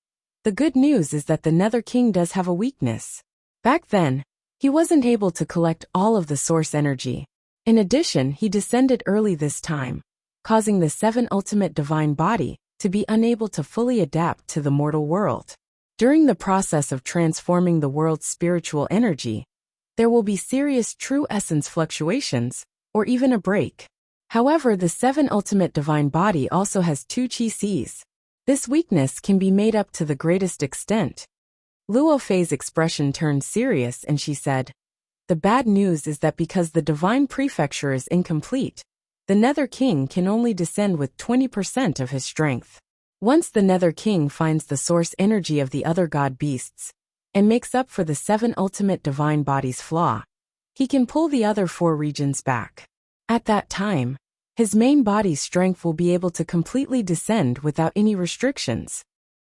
"The good news is that the Nether King does have a weakness. Back then, he wasn't able to collect all of the source energy. In addition, he descended early this time, causing the 7 ultimate divine body to be unable to fully adapt to the mortal world. During the process of transforming the world's spiritual energy, there will be serious true essence fluctuations, or even a break. However, the 7 ultimate divine body also has 2 chi Cs. This weakness can be made up to the greatest extent." Luo Fei's expression turned serious and she said, "The bad news is that because the divine prefecture is incomplete, the Nether King can only descend with 20% of his strength. Once the Nether King finds the source energy of the other god beasts, and makes up for the 7 ultimate divine bodies' flaw, he can pull the other 4 regions back. At that time, his main body's strength will be able to completely descend without any restrictions."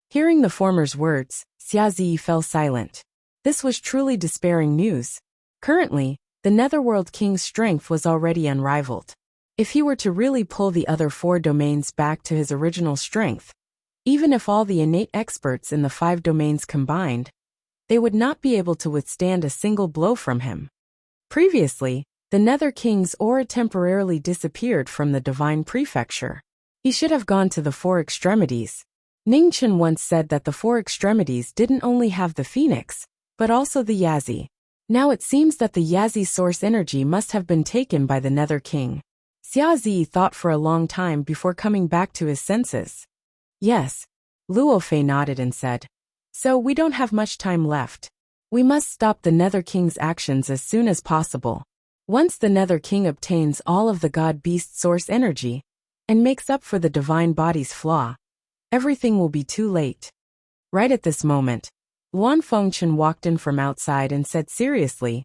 Hearing the former's words, Xia Zi fell silent. This was truly despairing news. Currently, the Netherworld King's strength was already unrivaled. If he were to really pull the other 4 domains back to his original strength, even if all the innate experts in the 5 domains combined, they would not be able to withstand a single blow from him. Previously, the Nether King's aura temporarily disappeared from the Divine Prefecture. He should have gone to the 4 extremities. Ning Chen once said that the 4 extremities didn't only have the Phoenix, but also the Yazi. Now it seems that the Yazi source energy must have been taken by the Nether King. Xia Zi thought for a long time before coming back to his senses. "Yes." Luo Fei nodded and said, "So we don't have much time left. We must stop the Nether King's actions as soon as possible. Once the Nether King obtains all of the God Beast source energy, and makes up for the divine body's flaw, everything will be too late." Right at this moment, Luan Fengchen walked in from outside and said seriously,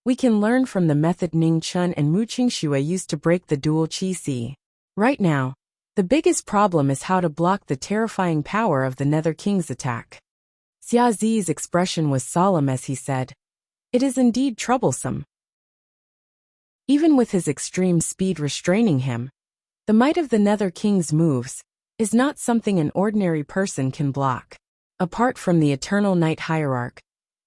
"We can learn from the method Ning Chen and Mu Qingxue used to break the dual Qi Si. Right now, The biggest problem is how to block the terrifying power of the Nether King's attack. Xia Zi's expression was solemn as he said, "It is indeed troublesome." Even with his extreme speed restraining him, the might of the Nether King's moves is not something an ordinary person can block. Apart from the Eternal Night Hierarch,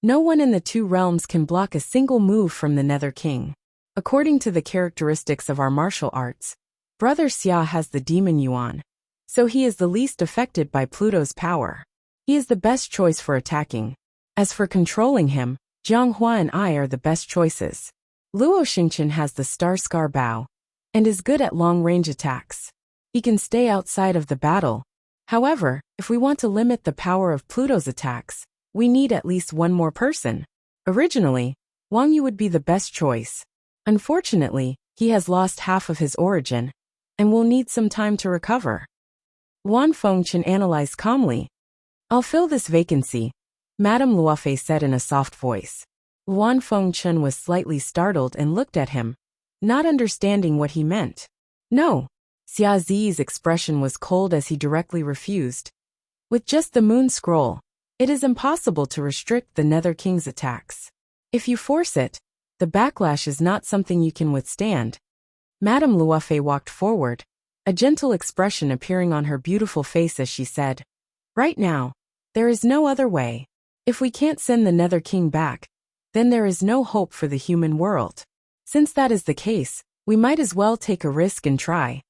no one in the two realms can block a single move from the Nether King. According to the characteristics of our martial arts, Brother Xia has the demon Yuan, so he is the least affected by Pluto's power. He is the best choice for attacking. As for controlling him, Jianghua and I are the best choices. Luo Xingqian has the Star Scar Bow, and is good at long-range attacks. He can stay outside of the battle. However, if we want to limit the power of Pluto's attacks, we need at least one more person. Originally, Wang Yu would be the best choice. Unfortunately, he has lost half of his origin, and will need some time to recover. Wan Fengchen analyzed calmly. "I'll fill this vacancy," Madame Luofei said in a soft voice. Wan Fengchen was slightly startled and looked at him, not understanding what he meant. "No." Xia Zi's expression was cold as he directly refused. "With just the moon scroll, it is impossible to restrict the Nether King's attacks. If you force it, the backlash is not something you can withstand." Madame Luofei walked forward, a gentle expression appearing on her beautiful face as she said, "Right now, there is no other way. If we can't send the Nether King back, then there is no hope for the human world. Since that is the case, we might as well take a risk and try."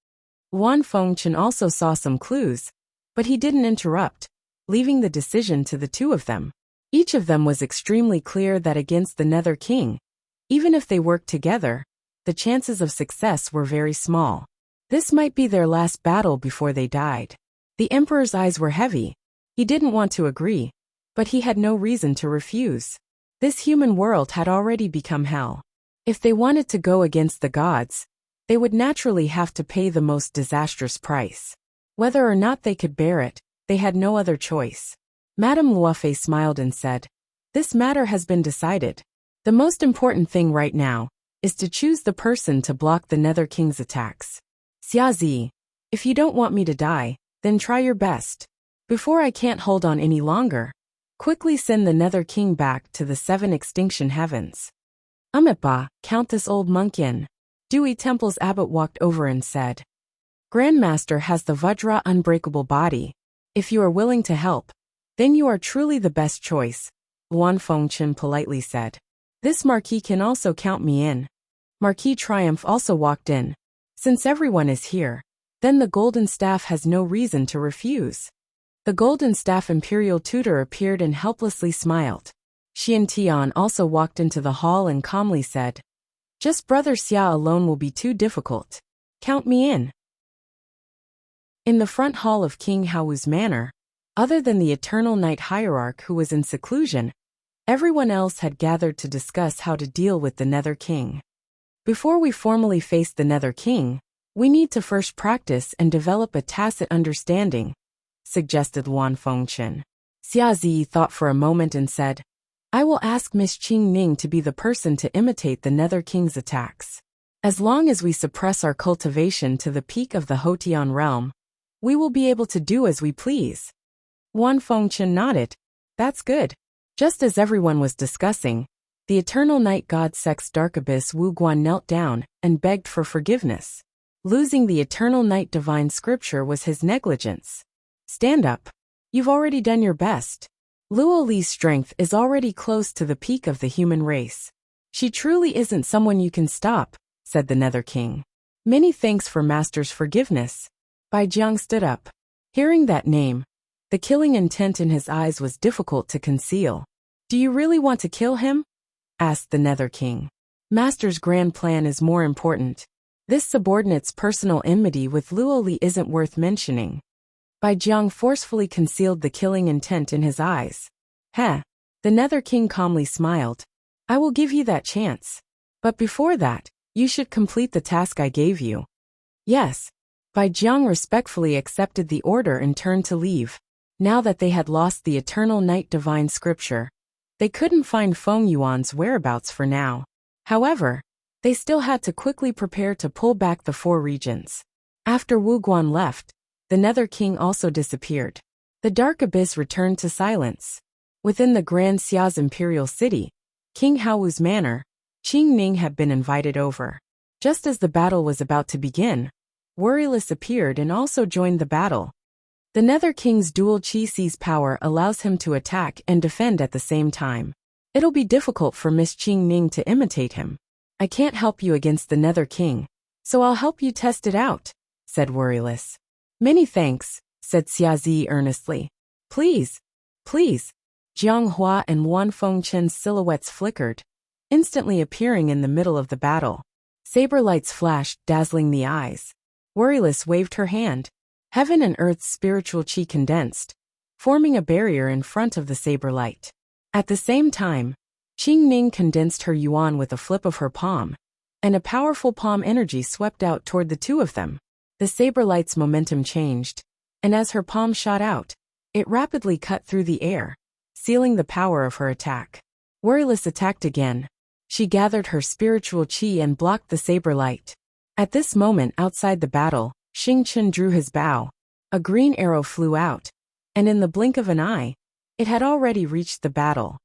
Wan Fengchen also saw some clues, but he didn't interrupt, leaving the decision to the two of them. Each of them was extremely clear that against the Nether King, even if they worked together, the chances of success were very small. This might be their last battle before they died. The Emperor's eyes were heavy. He didn't want to agree, but he had no reason to refuse. This human world had already become hell. If they wanted to go against the gods, they would naturally have to pay the most disastrous price. Whether or not they could bear it, they had no other choice. Madame Luofei smiled and said, "This matter has been decided. The most important thing right now is to choose the person to block the Nether King's attacks. Xia Zi, if you don't want me to die, then try your best. Before I can't hold on any longer, quickly send the Nether King back to the 7 extinction heavens." "Amitba, count this old monk in." Dewey Temple's abbot walked over and said, "Grandmaster has the Vajra unbreakable body. If you are willing to help, then you are truly the best choice," Wan Fengchen politely said. "This Marquis can also count me in." Marquis Triumph also walked in. "Since everyone is here, then the Golden Staff has no reason to refuse." The Golden Staff Imperial Tutor appeared and helplessly smiled. Xian Tian also walked into the hall and calmly said, "Just Brother Xia alone will be too difficult. Count me in." In the front hall of King Hao's manor, other than the Eternal Night Hierarch who was in seclusion, everyone else had gathered to discuss how to deal with the Nether King. "Before we formally face the Nether King, we need to first practice and develop a tacit understanding," suggested Wan Fengchen. Xia Zi thought for a moment and said, "I will ask Miss Qing Ning to be the person to imitate the Nether King's attacks. As long as we suppress our cultivation to the peak of the Hotian realm, we will be able to do as we please." Wan Fengchen nodded. "That's good." Just as everyone was discussing, the Eternal Night God Sect's Dark Abyss Wu Guan knelt down and begged for forgiveness. Losing the Eternal Night Divine Scripture was his negligence. "Stand up. You've already done your best. Luo Li's strength is already close to the peak of the human race. She truly isn't someone you can stop," said the Nether King. "Many thanks for Master's forgiveness." Bai Jiang stood up. Hearing that name, the killing intent in his eyes was difficult to conceal. "Do you really want to kill him?" asked the Nether King. "Master's grand plan is more important. This subordinate's personal enmity with Luo Li isn't worth mentioning." Bai Jiang forcefully concealed the killing intent in his eyes. "Heh." The Nether King calmly smiled. "I will give you that chance. But before that, you should complete the task I gave you." "Yes." Bai Jiang respectfully accepted the order and turned to leave. Now that they had lost the Eternal Night Divine Scripture, they couldn't find Feng Yuan's whereabouts for now. However, they still had to quickly prepare to pull back the 4 regions. After Wu Guan left, the Nether King also disappeared. The dark abyss returned to silence. Within the Grand Xia's imperial city, King Haowu's manor, Qing Ning had been invited over. Just as the battle was about to begin, Worryless appeared and also joined the battle. The Nether King's dual Qi Si's power allows him to attack and defend at the same time. It'll be difficult for Miss Qing Ning to imitate him. I can't help you against the Nether King, so I'll help you test it out, said Worryless. Many thanks, said Xiazi earnestly. Please, please. Jiang Hua and Wan Fengchen's silhouettes flickered, instantly appearing in the middle of the battle. Saber lights flashed, dazzling the eyes. Worryless waved her hand. Heaven and earth's spiritual qi condensed, forming a barrier in front of the saber light. At the same time, Qing Ning condensed her yuan with a flip of her palm, and a powerful palm energy swept out toward the two of them. The saber light's momentum changed, and as her palm shot out, it rapidly cut through the air, sealing the power of her attack. Worryless attacked again. She gathered her spiritual qi and blocked the saber light. At this moment outside the battle, Xing Chen drew his bow. A green arrow flew out, and in the blink of an eye, it had already reached the battle.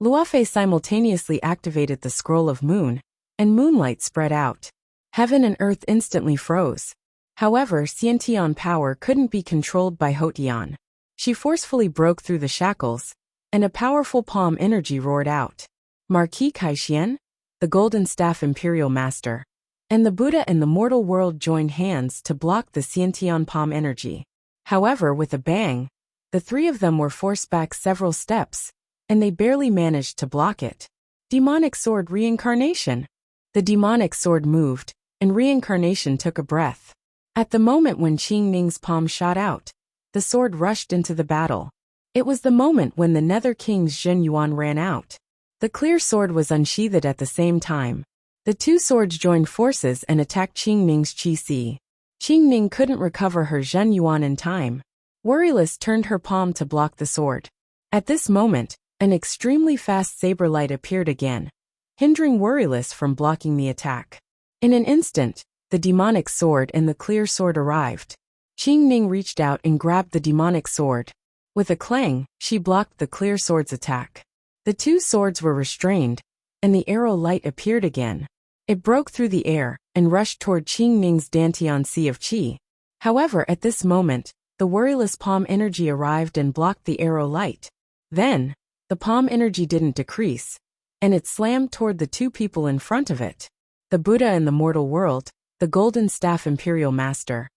Luofei simultaneously activated the scroll of moon, and moonlight spread out. Heaven and earth instantly froze. However, Xiantian power couldn't be controlled by Houtian. She forcefully broke through the shackles, and a powerful palm energy roared out. Marquis Kaixian, the Golden Staff Imperial Master, and the Buddha in the mortal world joined hands to block the Xiantian palm energy. However, with a bang, the three of them were forced back several steps, and they barely managed to block it. Demonic Sword Reincarnation. The demonic sword moved, and Reincarnation took a breath. At the moment when Qing Ning's palm shot out, the sword rushed into the battle. It was the moment when the Nether King's Zhen Yuan ran out. The clear sword was unsheathed at the same time. The two swords joined forces and attacked Qing Ning's Qi Si. Qing Ning couldn't recover her Zhen Yuan in time. Worryless turned her palm to block the sword. At this moment, an extremely fast saber light appeared again, hindering Worryless from blocking the attack. In an instant, the demonic sword and the clear sword arrived. Qing Ning reached out and grabbed the demonic sword. With a clang, she blocked the clear sword's attack. The two swords were restrained, and the arrow light appeared again. It broke through the air and rushed toward Qing Ning's Dantian Sea of Qi. However, at this moment, the Worryless palm energy arrived and blocked the arrow light. Then, the palm energy didn't decrease, and it slammed toward the two people in front of it. The Buddha in the mortal world, the Golden Staff Imperial Master,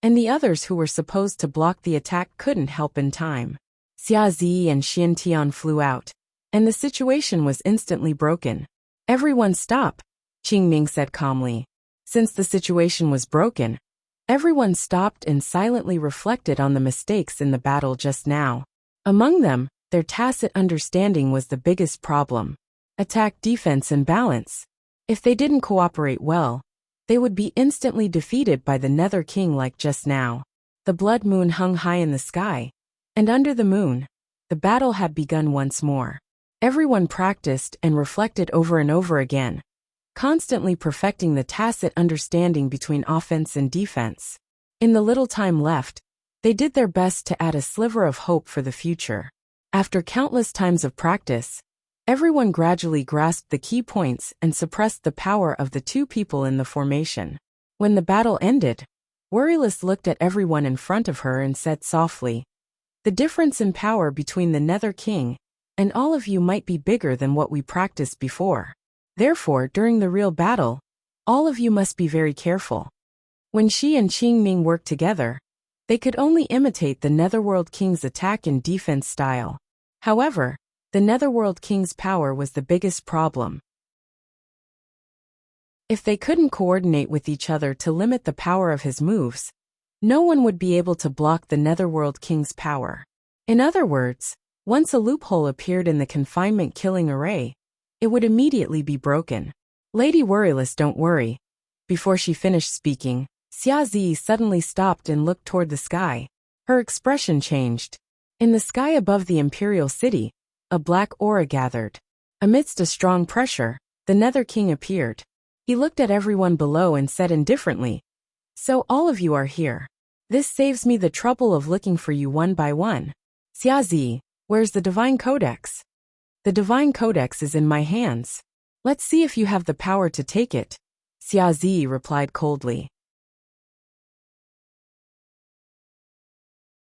and the others who were supposed to block the attack couldn't help in time. Xia Zi and Xian Tian flew out, and the situation was instantly broken. Everyone stop, Qing Ning said calmly. Since the situation was broken, everyone stopped and silently reflected on the mistakes in the battle just now. Among them, their tacit understanding was the biggest problem. Attack, defense, and balance. If they didn't cooperate well, they would be instantly defeated by the Nether King like just now. The blood moon hung high in the sky, and under the moon, the battle had begun once more. Everyone practiced and reflected over and over again, constantly perfecting the tacit understanding between offense and defense. In the little time left, they did their best to add a sliver of hope for the future. After countless times of practice, everyone gradually grasped the key points and suppressed the power of the two people in the formation. When the battle ended, Worryless looked at everyone in front of her and said softly, "The difference in power between the Nether King and all of you might be bigger than what we practiced before. Therefore, during the real battle, all of you must be very careful." When she and Qing Ning worked together, they could only imitate the Netherworld King's attack and defense style. However, the Netherworld King's power was the biggest problem. If they couldn't coordinate with each other to limit the power of his moves, no one would be able to block the Netherworld King's power. In other words, once a loophole appeared in the confinement killing array, it would immediately be broken. Lady Worryless, don't worry. Before she finished speaking, Xia Zi suddenly stopped and looked toward the sky. Her expression changed. In the sky above the Imperial City, a black aura gathered. Amidst a strong pressure, the Nether King appeared. He looked at everyone below and said indifferently, So all of you are here. This saves me the trouble of looking for you one by one. Xiazi, where's the Divine Codex? The Divine Codex is in my hands. Let's see if you have the power to take it, Xiazi replied coldly.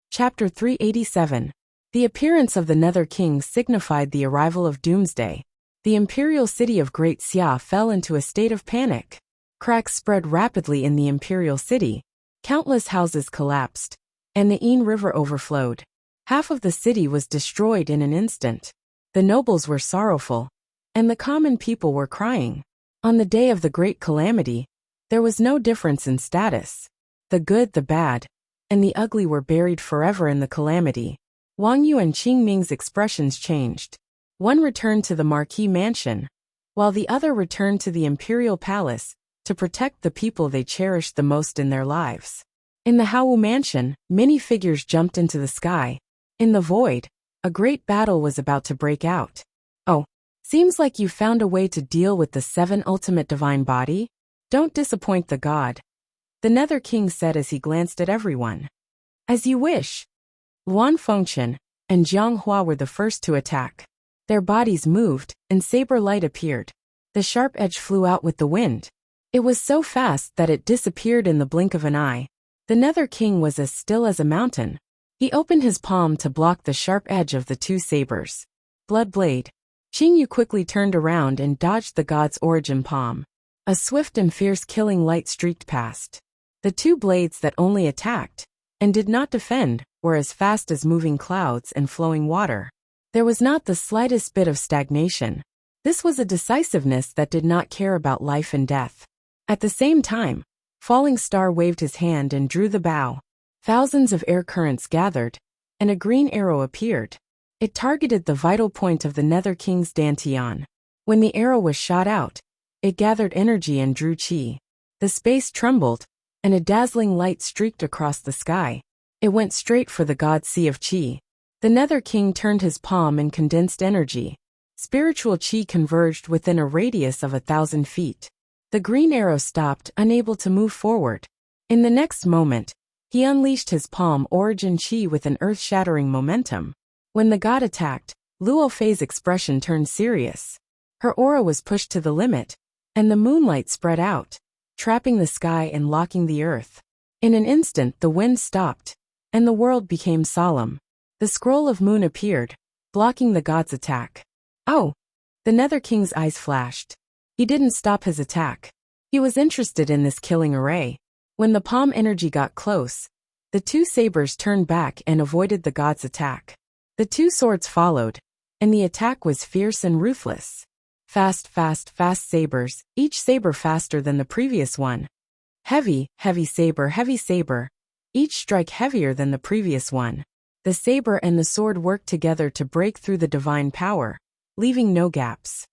Chapter 387. The appearance of the Nether King signified the arrival of doomsday. The imperial city of Great Xia fell into a state of panic. Cracks spread rapidly in the imperial city. Countless houses collapsed, and the Ain River overflowed. Half of the city was destroyed in an instant. The nobles were sorrowful, and the common people were crying. On the day of the great calamity, there was no difference in status. The good, the bad, and the ugly were buried forever in the calamity. Wang Yu and Qing Ming's expressions changed. One returned to the Marquis mansion, while the other returned to the imperial palace to protect the people they cherished the most in their lives. In the Hao mansion, many figures jumped into the sky. In the void, a great battle was about to break out. Oh, seems like you found a way to deal with the 7 ultimate divine body? Don't disappoint the god, the Nether King said as he glanced at everyone. As you wish. Luan Fengchen and Jiang Hua were the first to attack. Their bodies moved, and saber light appeared. The sharp edge flew out with the wind. It was so fast that it disappeared in the blink of an eye. The Nether King was as still as a mountain. He opened his palm to block the sharp edge of the 2 sabers. Blood blade. Qing Yu quickly turned around and dodged the god's origin palm. A swift and fierce killing light streaked past. The 2 blades that only attacked, and did not defend, were as fast as moving clouds and flowing water. There was not the slightest bit of stagnation. This was a decisiveness that did not care about life and death. At the same time, Falling Star waved his hand and drew the bow. Thousands of air currents gathered, and a green arrow appeared. It targeted the vital point of the Nether King's Dantian. When the arrow was shot out, it gathered energy and drew qi. The space trembled, and a dazzling light streaked across the sky. It went straight for the god Sea of Qi. The Nether King turned his palm and condensed energy. Spiritual qi converged within a radius of 1,000 feet. The green arrow stopped, unable to move forward. In the next moment, he unleashed his palm origin qi with an earth-shattering momentum. When the god attacked, Luo Fei's expression turned serious. Her aura was pushed to the limit, and the moonlight spread out, trapping the sky and locking the earth. In an instant the wind stopped, and the world became solemn. The scroll of moon appeared, blocking the god's attack. Oh! The Nether King's eyes flashed. He didn't stop his attack. He was interested in this killing array. When the palm energy got close, the 2 sabers turned back and avoided the god's attack. The 2 swords followed, and the attack was fierce and ruthless. Fast, fast, fast sabers, each saber faster than the previous one. Heavy, heavy saber, each strike heavier than the previous one. The saber and the sword worked together to break through the divine power, leaving no gaps.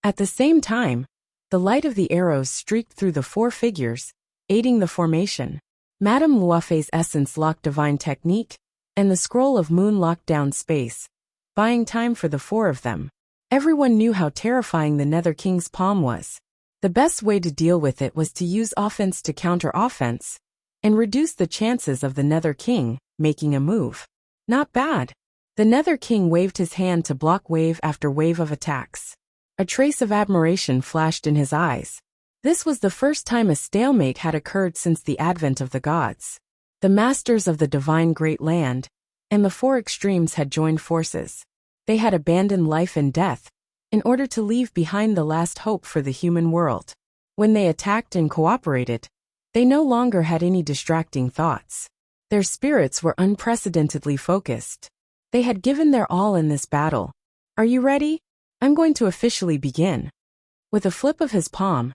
At the same time, the light of the arrows streaked through the 4 figures, aiding the formation. Madame Luofei's essence locked divine technique, and the scroll of moon locked down space, buying time for the 4 of them. Everyone knew how terrifying the Nether King's palm was. The best way to deal with it was to use offense to counter offense, and reduce the chances of the Nether King making a move. Not bad. The Nether King waved his hand to block wave after wave of attacks. A trace of admiration flashed in his eyes. This was the first time a stalemate had occurred since the advent of the gods. The masters of the divine great land, and the 4 extremes had joined forces. They had abandoned life and death, in order to leave behind the last hope for the human world. When they attacked and cooperated, they no longer had any distracting thoughts. Their spirits were unprecedentedly focused. They had given their all in this battle. Are you ready? I'm going to officially begin. With a flip of his palm,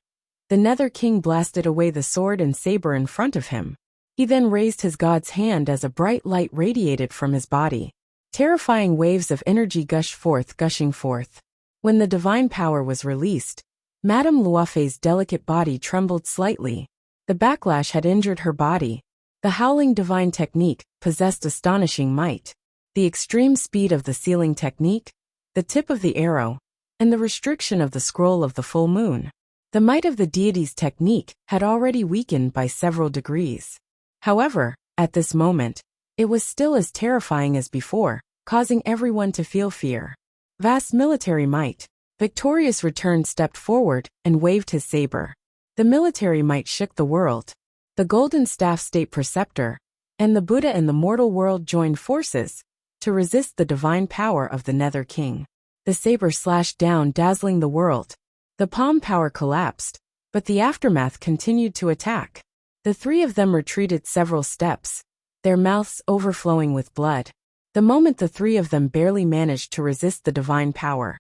the Nether King blasted away the sword and saber in front of him. He then raised his god's hand as a bright light radiated from his body. Terrifying waves of energy gushing forth. When the divine power was released, Madame Luofei's delicate body trembled slightly. The backlash had injured her body. The howling divine technique possessed astonishing might. The extreme speed of the sealing technique, the tip of the arrow, and the restriction of the scroll of the full moon. The might of the deity's technique had already weakened by several degrees. However, at this moment, it was still as terrifying as before, causing everyone to feel fear. Vast military might. Victorious Return stepped forward and waved his saber. The military might shook the world. The Golden Staff State Preceptor and the Buddha in the mortal world joined forces to resist the divine power of the Nether King. The saber slashed down, dazzling the world. The palm power collapsed, but the aftermath continued to attack. The three of them retreated several steps, their mouths overflowing with blood. The moment the three of them barely managed to resist the divine power,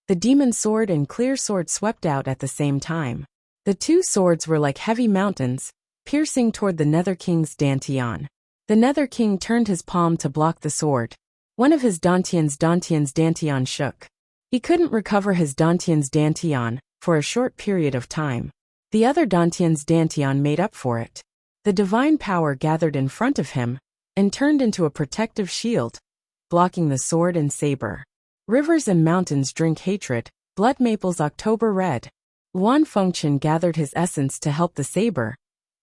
the demon sword and clear sword swept out at the same time. The two swords were like heavy mountains, piercing toward the Nether King's dantian. The Nether King turned his palm to block the sword. One of his dantian's dantian shook. He couldn't recover his dantian's dantian for a short period of time. The other dantian's dantian made up for it. The divine power gathered in front of him and turned into a protective shield, blocking the sword and saber. Rivers and mountains drink hatred, blood maples October red. Luan Fengchen gathered his essence to help the saber,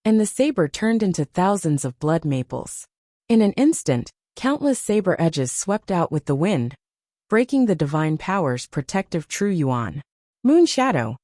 and the saber turned into thousands of blood maples. In an instant, countless saber edges swept out with the wind, breaking the divine power's protective true yuan. Moon Shadow.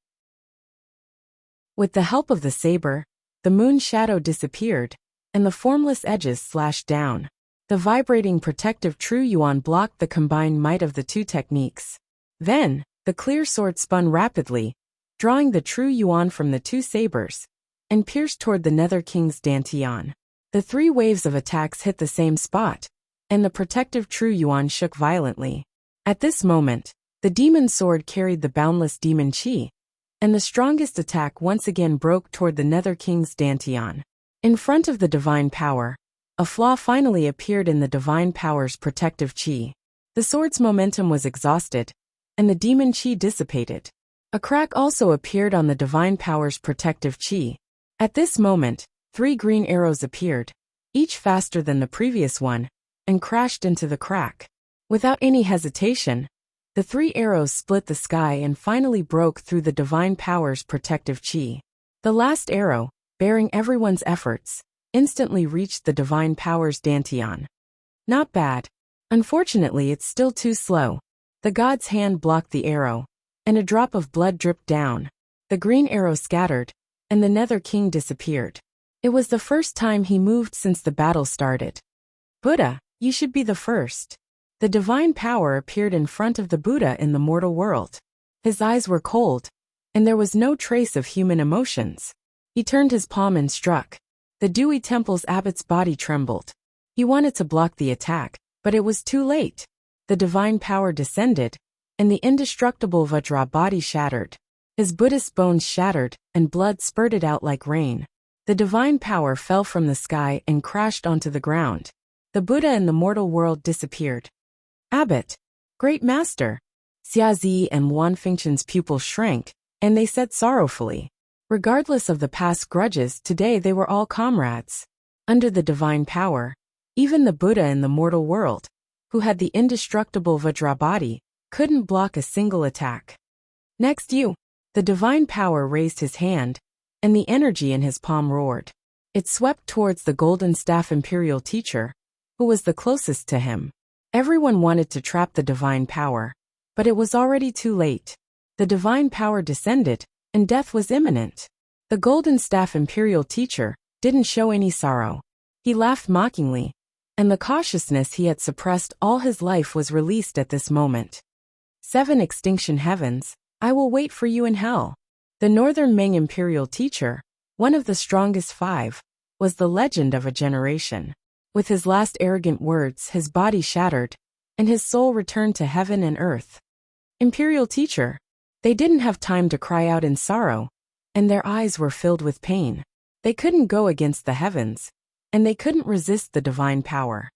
With the help of the saber, the moon shadow disappeared, and the formless edges slashed down. The vibrating protective true yuan blocked the combined might of the two techniques. Then, the clear sword spun rapidly, drawing the true yuan from the two sabers, and pierced toward the Nether King's dantian. The three waves of attacks hit the same spot, and the protective true yuan shook violently. At this moment, the demon sword carried the boundless demon chi, and the strongest attack once again broke toward the Nether King's dantian. In front of the divine power, a flaw finally appeared in the divine power's protective chi. The sword's momentum was exhausted, and the demon chi dissipated. A crack also appeared on the divine power's protective chi. At this moment, 3 green arrows appeared, each faster than the previous one, and crashed into the crack. Without any hesitation, the 3 arrows split the sky and finally broke through the divine power's protective chi. The last arrow, bearing everyone's efforts, instantly reached the divine power's dantian. Not bad. Unfortunately, it's still too slow. The god's hand blocked the arrow, and a drop of blood dripped down. The green arrow scattered, and the Nether King disappeared. It was the first time he moved since the battle started. Buddha, you should be the first. The divine power appeared in front of the Buddha in the mortal world. His eyes were cold, and there was no trace of human emotions. He turned his palm and struck. The Dewey Temple's abbot's body trembled. He wanted to block the attack, but it was too late. The divine power descended, and the indestructible Vajra body shattered. His Buddhist bones shattered, and blood spurted out like rain. The divine power fell from the sky and crashed onto the ground. The Buddha in the mortal world disappeared. Abbot, Great Master. Xiazi and Luan Fengchen's pupils shrank, and they said sorrowfully. Regardless of the past grudges, today they were all comrades. Under the divine power, even the Buddha in the mortal world, who had the indestructible Vajra body, couldn't block a single attack. Next you. The divine power raised his hand, and the energy in his palm roared. It swept towards the golden staff imperial teacher, who was the closest to him. Everyone wanted to trap the divine power, but it was already too late. The divine power descended, and death was imminent. The golden staff imperial teacher didn't show any sorrow. He laughed mockingly, and the cautiousness he had suppressed all his life was released at this moment. 7 extinction heavens, I will wait for you in hell. The northern Ming imperial teacher, one of the strongest 5, was the legend of a generation. With his last arrogant words, his body shattered, and his soul returned to heaven and earth. Imperial teacher. They didn't have time to cry out in sorrow, and their eyes were filled with pain. They couldn't go against the heavens, and they couldn't resist the divine power.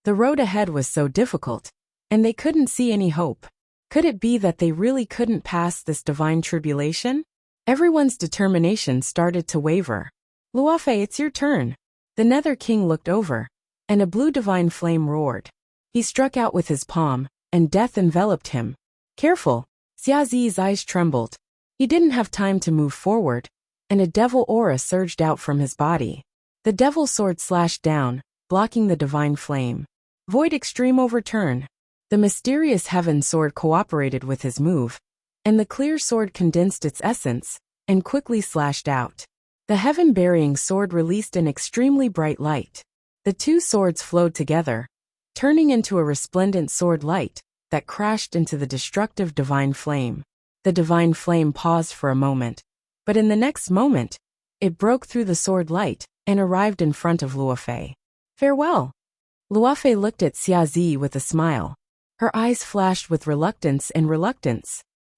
The road ahead was so difficult, and they couldn't see any hope. Could it be that they really couldn't pass this divine tribulation? Everyone's determination started to waver. Luofei, it's your turn. The Nether King looked over, and a blue divine flame roared. He struck out with his palm, and death enveloped him. Careful! Xiazi's eyes trembled, He didn't have time to move forward, and a devil aura surged out from his body. The devil sword slashed down, blocking the divine flame. Void extreme overturn. The mysterious heaven sword cooperated with his move, and the clear sword condensed its essence and quickly slashed out. The heaven-burying sword released an extremely bright light. The two swords flowed together, turning into a resplendent sword light that crashed into the destructive divine flame. The divine flame paused for a moment, but in the next moment, it broke through the sword light and arrived in front of Luofei. Farewell. Luofei looked at Xiazi with a smile. Her eyes flashed with reluctance.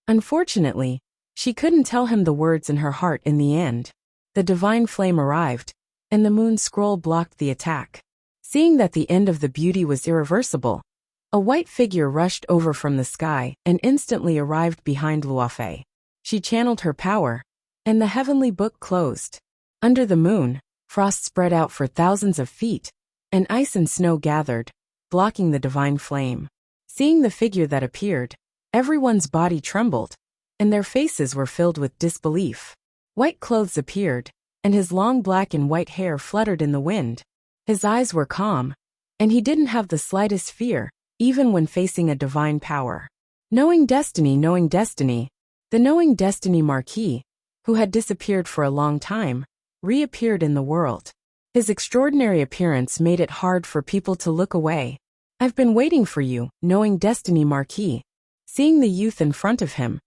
Unfortunately, she couldn't tell him the words in her heart in the end. The divine flame arrived, and the moon scroll blocked the attack. Seeing that the end of the beauty was irreversible, a white figure rushed over from the sky and instantly arrived behind Luofei. She channeled her power, and the heavenly book closed. Under the moon, frost spread out for thousands of feet, and ice and snow gathered, blocking the divine flame. Seeing the figure that appeared, everyone's body trembled, and their faces were filled with disbelief. White clothes appeared, and his long black and white hair fluttered in the wind. His eyes were calm, and he didn't have the slightest fear, even when facing a divine power. Knowing destiny, the knowing destiny Marquis, who had disappeared for a long time, reappeared in the world. His extraordinary appearance made it hard for people to look away. I've been waiting for you, knowing destiny Marquis. Seeing the youth in front of him,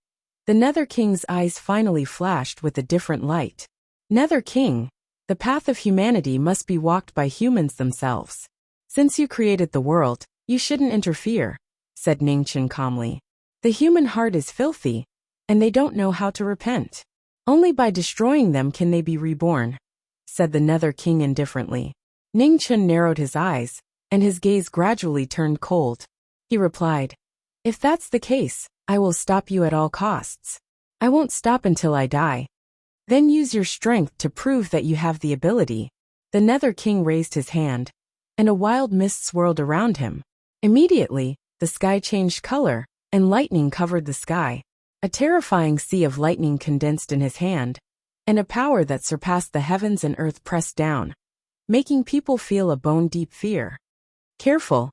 the Nether King's eyes finally flashed with a different light. Nether King, the path of humanity must be walked by humans themselves. Since you created the world, you shouldn't interfere, said Ningchen calmly. The human heart is filthy, and they don't know how to repent. Only by destroying them can they be reborn, said the Nether King indifferently. Ningchen narrowed his eyes, and his gaze gradually turned cold. He replied, if that's the case, I will stop you at all costs. I won't stop until I die. Then use your strength to prove that you have the ability. The Nether King raised his hand, and a wild mist swirled around him. Immediately, the sky changed color, and lightning covered the sky. A terrifying sea of lightning condensed in his hand, and a power that surpassed the heavens and earth pressed down, making people feel a bone-deep fear. Careful!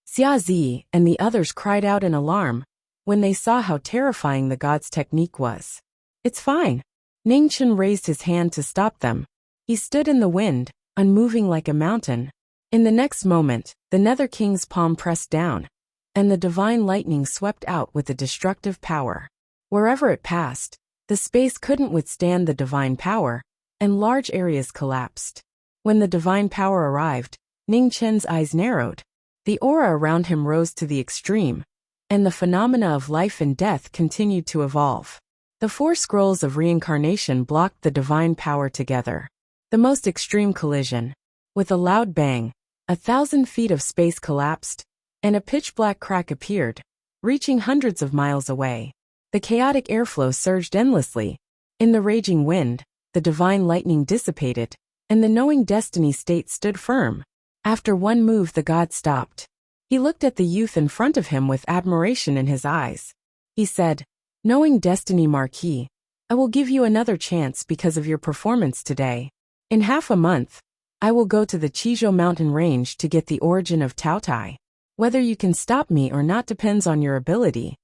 Xiazi and the others cried out in alarm when they saw how terrifying the god's technique was. It's fine. Ningchen raised his hand to stop them. He stood in the wind, unmoving like a mountain. In the next moment, the Nether King's palm pressed down, and the divine lightning swept out with a destructive power. Wherever it passed, the space couldn't withstand the divine power, and large areas collapsed. When the divine power arrived, Ningchen's eyes narrowed. The aura around him rose to the extreme, and the phenomena of life and death continued to evolve. The 4 scrolls of reincarnation blocked the divine power together. The most extreme collision. With a loud bang, 1,000 feet of space collapsed, and a pitch-black crack appeared, reaching hundreds of miles away. The chaotic airflow surged endlessly. In the raging wind, the divine lightning dissipated, and the knowing destiny state stood firm. After one move, the god stopped. He looked at the youth in front of him with admiration in his eyes. He said, knowing destiny Marquis, I will give you another chance because of your performance today. In half a month, I will go to the Chizhou mountain range to get the origin of Taotai. Whether you can stop me or not depends on your ability.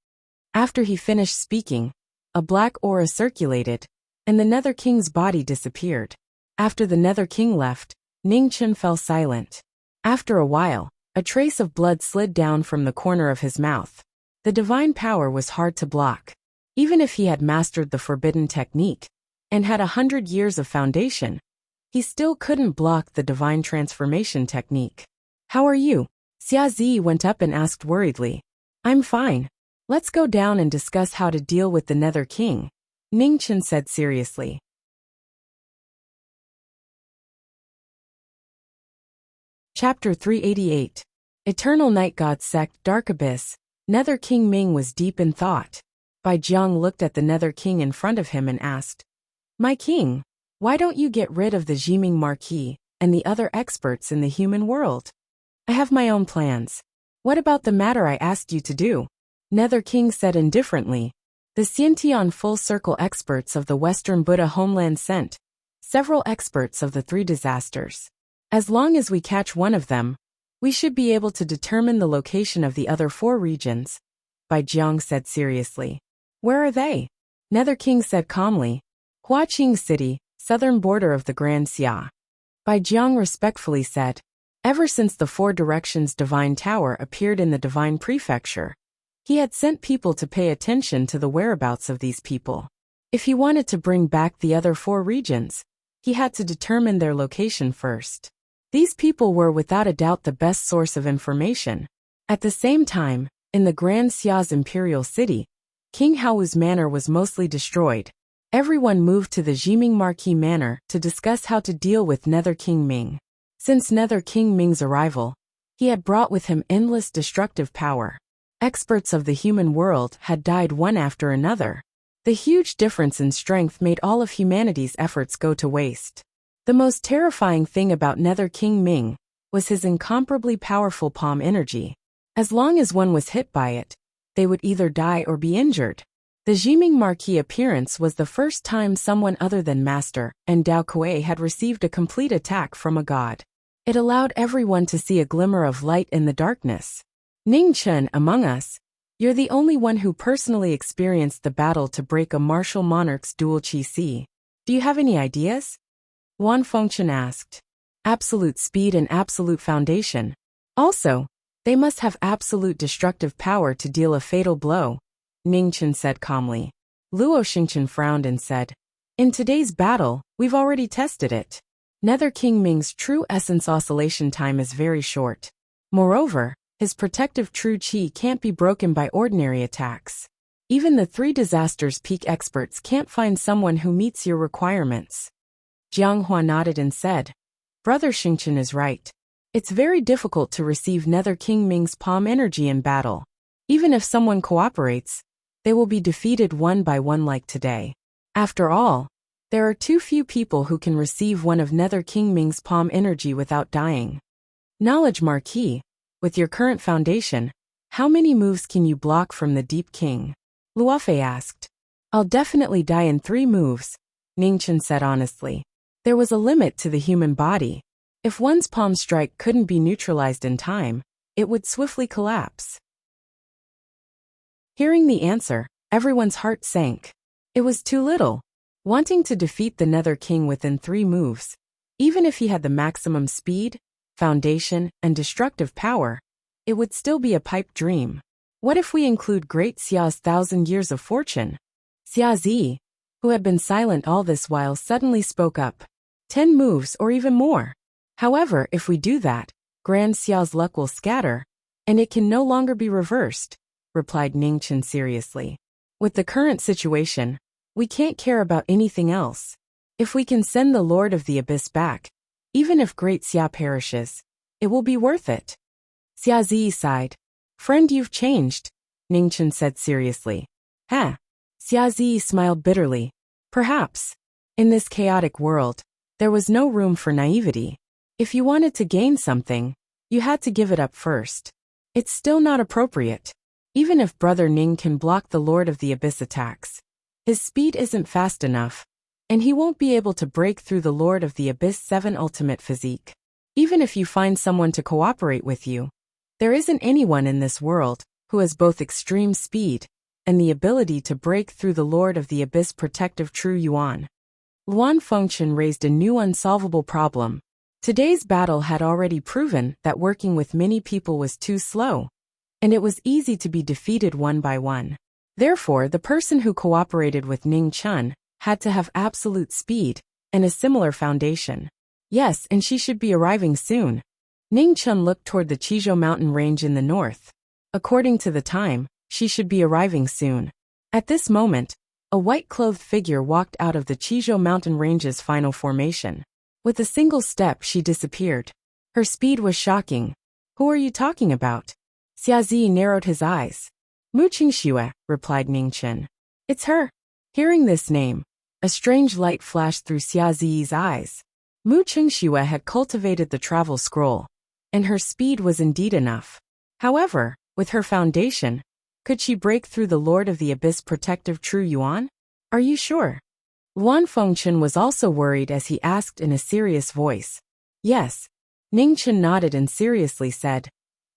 After he finished speaking, a black aura circulated, and the Nether King's body disappeared. After the Nether King left, Ningchen fell silent. After a while, a trace of blood slid down from the corner of his mouth. The divine power was hard to block. Even if he had mastered the forbidden technique and had 100 years of foundation, he still couldn't block the divine transformation technique. How are you? Xiazi went up and asked worriedly. I'm fine. Let's go down and discuss how to deal with the Nether King, Ningchen said seriously. Chapter 388. Eternal Night God Sect Dark Abyss. Nether King Ming was deep in thought. Bai Jiang looked at the Nether King in front of him and asked, My king, why don't you get rid of the Jiming Marquis and the other experts in the human world? I have my own plans. What about the matter I asked you to do? Nether King said indifferently, The Xiantian full circle experts of the Western Buddha homeland sent several experts of the three disasters. As long as we catch one of them, we should be able to determine the location of the other 4 regions, Bai Jiang said seriously. Where are they? Nether King said calmly. Huaqing City, southern border of the Grand Xia. Bai Jiang respectfully said. Ever since the 4 Directions Divine Tower appeared in the Divine Prefecture, he had sent people to pay attention to the whereabouts of these people. If he wanted to bring back the other 4 regions, he had to determine their location first. These people were without a doubt the best source of information. At the same time, in the Grand Xia's imperial city, King Hao's manor was mostly destroyed. Everyone moved to the Jiming Marquis manor to discuss how to deal with Nether King Ming. Since Nether King Ming's arrival, he had brought with him endless destructive power. Experts of the human world had died one after another. The huge difference in strength made all of humanity's efforts go to waste. The most terrifying thing about Nether King Ming was his incomparably powerful palm energy. As long as one was hit by it, they would either die or be injured. The Jiming Marquis appearance was the first time someone other than Master and Dao Kuei had received a complete attack from a god. It allowed everyone to see a glimmer of light in the darkness. Ning Chen, among us, you're the only one who personally experienced the battle to break a martial monarch's dual qi. Do you have any ideas? Wan Fengchen asked. Absolute speed and absolute foundation. Also, they must have absolute destructive power to deal a fatal blow, Ning Chen said calmly. Luo Xingchen frowned and said, in today's battle, we've already tested it. Nether King Ming's true essence oscillation time is very short. Moreover, his protective true qi can't be broken by ordinary attacks. Even the 3 disasters peak experts can't find someone who meets your requirements. Jiang Hua nodded and said, Brother Xingchen is right. It's very difficult to receive Nether King Ming's palm energy in battle. Even if someone cooperates, they will be defeated one by one like today. After all, there are too few people who can receive one of Nether King Ming's palm energy without dying. Knowledge Marquis, with your current foundation, how many moves can you block from the Deep King? Luofei asked. I'll definitely die in 3 moves, Ningchen said honestly. There was a limit to the human body. If one's palm strike couldn't be neutralized in time, it would swiftly collapse. Hearing the answer, everyone's heart sank. It was too little. Wanting to defeat the Nether King within 3 moves, even if he had the maximum speed, foundation, and destructive power, it would still be a pipe dream. What if we include Great Xia's 1,000 years of fortune? Xia Zi, who had been silent all this while, suddenly spoke up. 10 moves or even more. However, if we do that, Grand Xia's luck will scatter, and it can no longer be reversed, replied Ningchen seriously. With the current situation, we can't care about anything else. If we can send the Lord of the Abyss back, even if Great Xia perishes, it will be worth it. Xia Zi sighed. Friend, you've changed, Ningchen said seriously. Huh? Xia Zi smiled bitterly. Perhaps. In this chaotic world, there was no room for naivety. If you wanted to gain something, you had to give it up first. It's still not appropriate. Even if Brother Ning can block the Lord of the Abyss attacks, his speed isn't fast enough, and he won't be able to break through the Lord of the Abyss 7 ultimate physique. Even if you find someone to cooperate with you, there isn't anyone in this world who has both extreme speed and the ability to break through the Lord of the Abyss protective True Yuan. Luan Fengchen raised a new unsolvable problem. Today's battle had already proven that working with many people was too slow, and it was easy to be defeated one by one. Therefore, the person who cooperated with Ning Chen had to have absolute speed and a similar foundation. Yes, and she should be arriving soon. Ning Chen looked toward the Qizhou mountain range in the north. According to the time, she should be arriving soon. At this moment, a white-clothed figure walked out of the Qizhou mountain range's final formation. With a single step, she disappeared. Her speed was shocking. Who are you talking about? Xia Zi narrowed his eyes. Mu Qingxue, replied Ningchen. It's her. Hearing this name, a strange light flashed through Xia Zi's eyes. Mu Qingxue had cultivated the travel scroll, and her speed was indeed enough. However, with her foundation, Could she break through the Lord of the Abyss protective True Yuan? Are you sure? Luan Fengchen was also worried as he asked in a serious voice. Yes. Ningchen nodded and seriously said,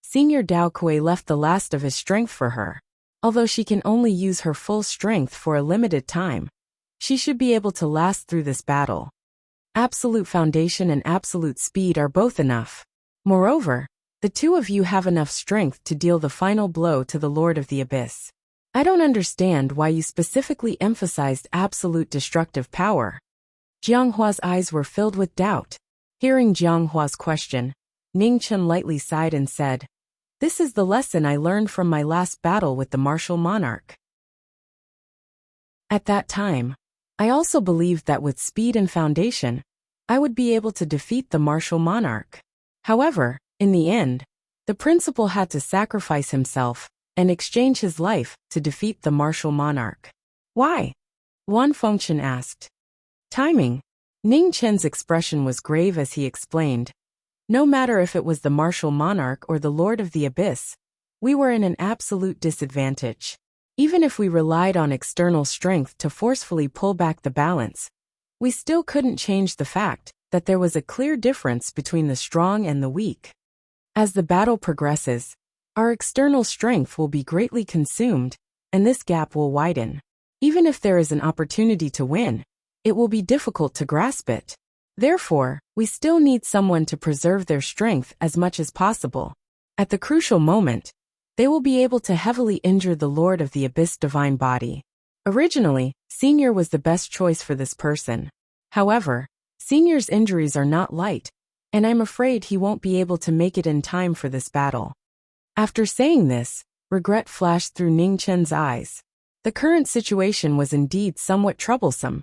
Senior Dao Kuei left the last of his strength for her. Although she can only use her full strength for a limited time, she should be able to last through this battle. Absolute foundation and absolute speed are both enough. Moreover, the two of you have enough strength to deal the final blow to the Lord of the Abyss. I don't understand why you specifically emphasized absolute destructive power. Jianghua's eyes were filled with doubt. Hearing Jianghua's question, Ningchen lightly sighed and said, This is the lesson I learned from my last battle with the martial monarch. At that time, I also believed that with speed and foundation, I would be able to defeat the martial monarch. However, in the end, the principal had to sacrifice himself and exchange his life to defeat the martial monarch. Why? Luan Fengchen asked. Timing. Ning Chen's expression was grave as he explained. No matter if it was the martial monarch or the Lord of the Abyss, we were in an absolute disadvantage. Even if we relied on external strength to forcefully pull back the balance, we still couldn't change the fact that there was a clear difference between the strong and the weak. As the battle progresses, our external strength will be greatly consumed, and this gap will widen. Even if there is an opportunity to win, it will be difficult to grasp it. Therefore, we still need someone to preserve their strength as much as possible. At the crucial moment, they will be able to heavily injure the Lord of the Abyss divine body. Originally, Senior was the best choice for this person. However, Senior's injuries are not light, and I'm afraid he won't be able to make it in time for this battle. After saying this, regret flashed through Ning Chen's eyes. The current situation was indeed somewhat troublesome.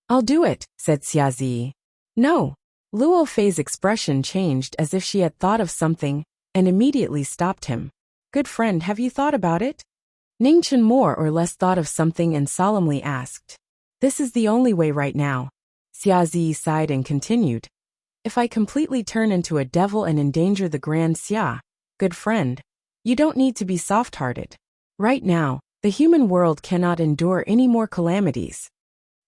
I'll do it, said Xiazi. No. Luo Fei's expression changed as if she had thought of something, and immediately stopped him. Good friend, have you thought about it? Ning Chen more or less thought of something and solemnly asked. This is the only way right now. Xiazi sighed and continued. If I completely turn into a devil and endanger the Grand Xia, good friend, you don't need to be soft-hearted. Right now, the human world cannot endure any more calamities.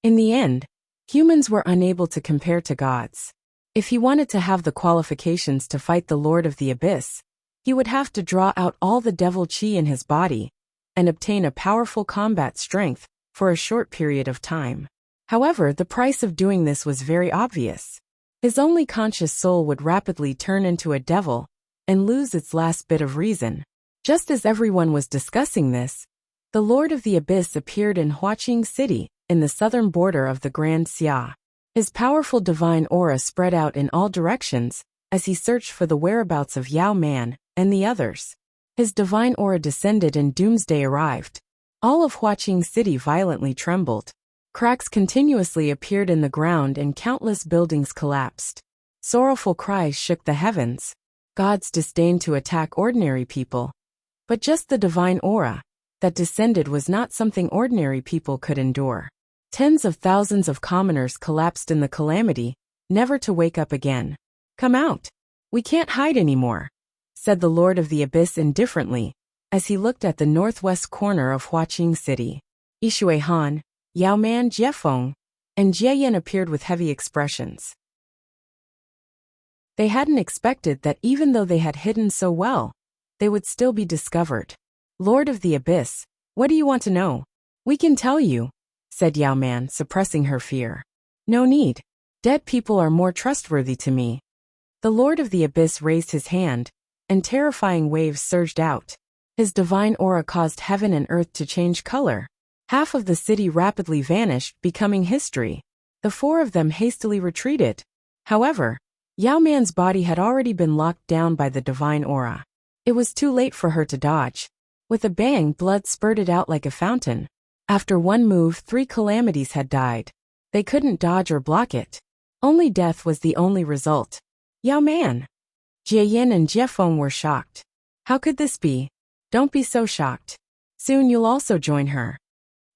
In the end, humans were unable to compare to gods. If he wanted to have the qualifications to fight the Lord of the Abyss, he would have to draw out all the devil chi in his body and obtain a powerful combat strength for a short period of time. However, the price of doing this was very obvious. His only conscious soul would rapidly turn into a devil and lose its last bit of reason. Just as everyone was discussing this, the Lord of the Abyss appeared in Huaqing City, in the southern border of the Grand Xia. His powerful divine aura spread out in all directions as he searched for the whereabouts of Yao Man and the others. His divine aura descended and doomsday arrived. All of Huaqing City violently trembled. Cracks continuously appeared in the ground and countless buildings collapsed. Sorrowful cries shook the heavens. Gods disdained to attack ordinary people. But just the divine aura that descended was not something ordinary people could endure. Tens of thousands of commoners collapsed in the calamity, never to wake up again. Come out. We can't hide anymore, said the Lord of the Abyss indifferently, as he looked at the northwest corner of Huaqing City. Yishui Han, Yao Man Jiefeng, and Jieyan appeared with heavy expressions. They hadn't expected that even though they had hidden so well, they would still be discovered. Lord of the Abyss, what do you want to know? We can tell you, said Yao Man, suppressing her fear. No need. Dead people are more trustworthy to me. The Lord of the Abyss raised his hand, and terrifying waves surged out. His divine aura caused heaven and earth to change color. Half of the city rapidly vanished, becoming history. The four of them hastily retreated. However, Yao Man's body had already been locked down by the divine aura. It was too late for her to dodge. With a bang, blood spurted out like a fountain. After one move, 3 calamities had died. They couldn't dodge or block it. Only death was the only result. Yao Man! Jieyan and Jiefeng were shocked. How could this be? Don't be so shocked. Soon you'll also join her.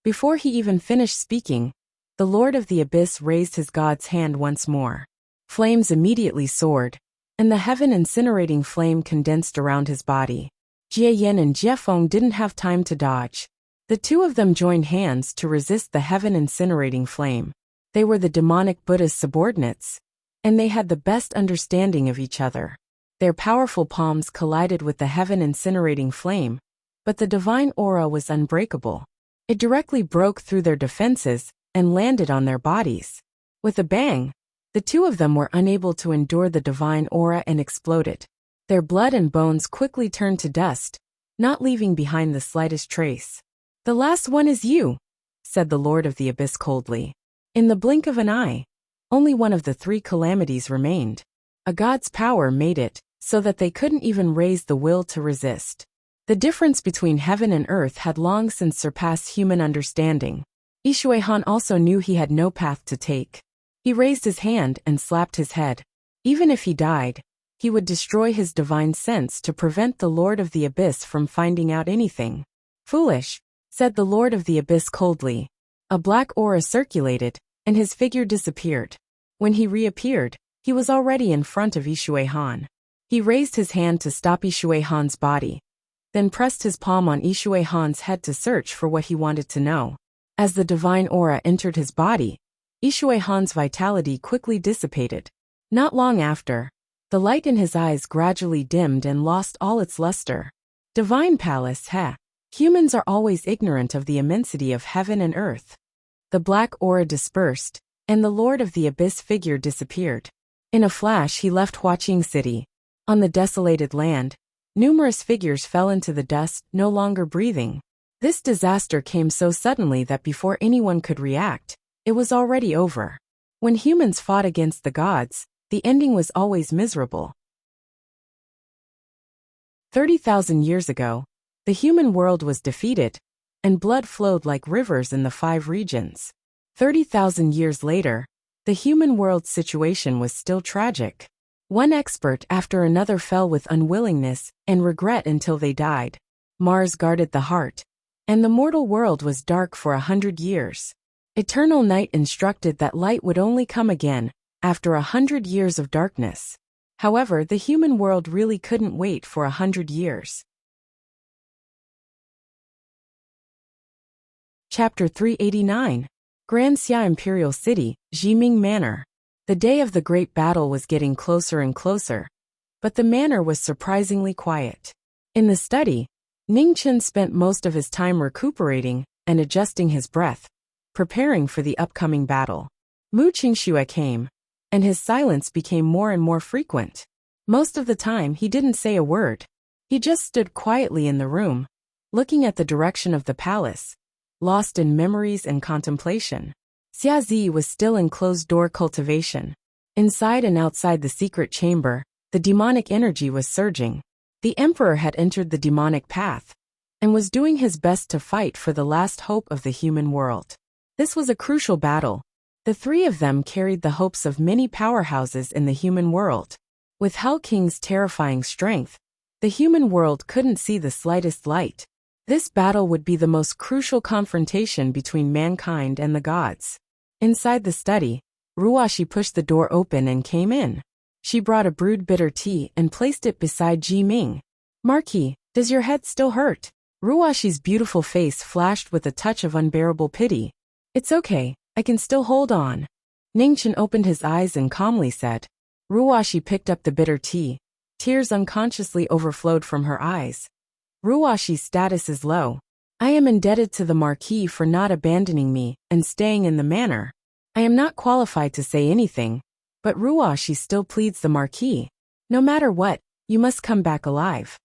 Before he even finished speaking, the Lord of the Abyss raised his god's hand once more. Flames immediately soared, and the heaven incinerating flame condensed around his body. Jie Yen and Jie Feng didn't have time to dodge. The two of them joined hands to resist the heaven-incinerating flame. They were the demonic Buddha's subordinates, and they had the best understanding of each other. Their powerful palms collided with the heaven-incinerating flame, but the divine aura was unbreakable. It directly broke through their defenses and landed on their bodies. With a bang, the two of them were unable to endure the divine aura and exploded. Their blood and bones quickly turned to dust, not leaving behind the slightest trace. "The last one is you," said the Lord of the Abyss coldly. In the blink of an eye, only one of the three calamities remained. A god's power made it so that they couldn't even raise the will to resist. The difference between heaven and earth had long since surpassed human understanding. Yishui Han also knew he had no path to take. He raised his hand and slapped his head. Even if he died, he would destroy his divine sense to prevent the Lord of the Abyss from finding out anything. "Foolish," said the Lord of the Abyss coldly. A black aura circulated, and his figure disappeared. When he reappeared, he was already in front of Yishui Han. He raised his hand to stop Yishui Han's body, then pressed his palm on Yishui Han's head to search for what he wanted to know. As the divine aura entered his body, Yishui Han's vitality quickly dissipated. Not long after, the light in his eyes gradually dimmed and lost all its luster. Divine Palace, heh. Humans are always ignorant of the immensity of heaven and earth. The black aura dispersed, and the Lord of the Abyss figure disappeared. In a flash he left Huaqing City. On the desolated land, numerous figures fell into the dust, no longer breathing. This disaster came so suddenly that before anyone could react, it was already over. When humans fought against the gods, the ending was always miserable. 30,000 years ago, the human world was defeated, and blood flowed like rivers in the 5 regions. 30,000 years later, the human world's situation was still tragic. One expert after another fell with unwillingness and regret until they died. Mars guarded the heart, and the mortal world was dark for 100 years. Eternal night instructed that light would only come again after 100 years of darkness. However, the human world really couldn't wait for 100 years. Chapter 389. Grand Xia Imperial City, Jiming Manor. The day of the great battle was getting closer and closer, but the manor was surprisingly quiet. In the study, Ningchen spent most of his time recuperating and adjusting his breath, preparing for the upcoming battle. Mu Qingxue came, and his silence became more and more frequent. Most of the time he didn't say a word. He just stood quietly in the room, looking at the direction of the palace, lost in memories and contemplation. Xia Zi was still in closed-door cultivation. Inside and outside the secret chamber, the demonic energy was surging. The emperor had entered the demonic path, and was doing his best to fight for the last hope of the human world. This was a crucial battle. The three of them carried the hopes of many powerhouses in the human world. With Hell King's terrifying strength, the human world couldn't see the slightest light. This battle would be the most crucial confrontation between mankind and the gods. Inside the study, Ruashi pushed the door open and came in. She brought a brewed bitter tea and placed it beside Ji Ming. "Marquis, does your head still hurt?" Ruashi's beautiful face flashed with a touch of unbearable pity. "It's okay, I can still hold on." Ningchen opened his eyes and calmly said. Ruashi picked up the bitter tea. Tears unconsciously overflowed from her eyes. "Ruashi's status is low. I am indebted to the Marquis for not abandoning me and staying in the manor. I am not qualified to say anything, but Ruashi still pleads the Marquis. No matter what, you must come back alive."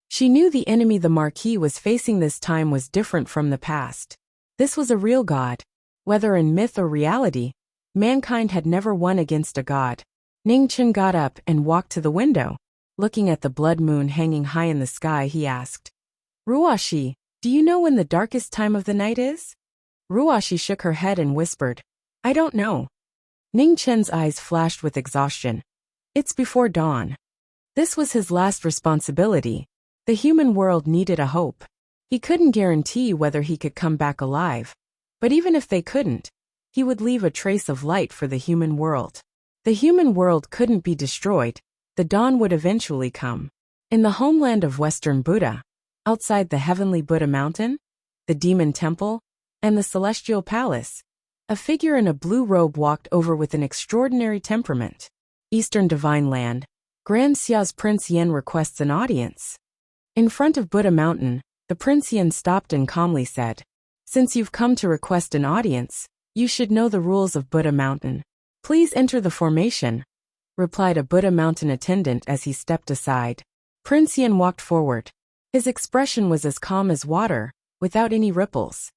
She knew the enemy the Marquis was facing this time was different from the past. This was a real god. Whether in myth or reality, mankind had never won against a god. Ningchen got up and walked to the window. Looking at the blood moon hanging high in the sky, he asked, "Ruashi, do you know when the darkest time of the night is?" Ruashi shook her head and whispered, "I don't know." Ningchen's eyes flashed with exhaustion. "It's before dawn." This was his last responsibility. The human world needed a hope. He couldn't guarantee whether he could come back alive, but even if they couldn't, he would leave a trace of light for the human world. The human world couldn't be destroyed. The dawn would eventually come. In the homeland of Western Buddha, Outside the heavenly Buddha mountain, the demon temple, and the celestial palace, a figure in a blue robe walked over with an extraordinary temperament. Eastern Divine Land, Grand Xia's Prince Yen requests an audience. In front of Buddha Mountain, the Prince Yen stopped and calmly said, "Since you've come to request an audience, you should know the rules of Buddha Mountain. Please enter the formation," replied a Buddha Mountain attendant as he stepped aside. Prince Yen walked forward. His expression was as calm as water, without any ripples.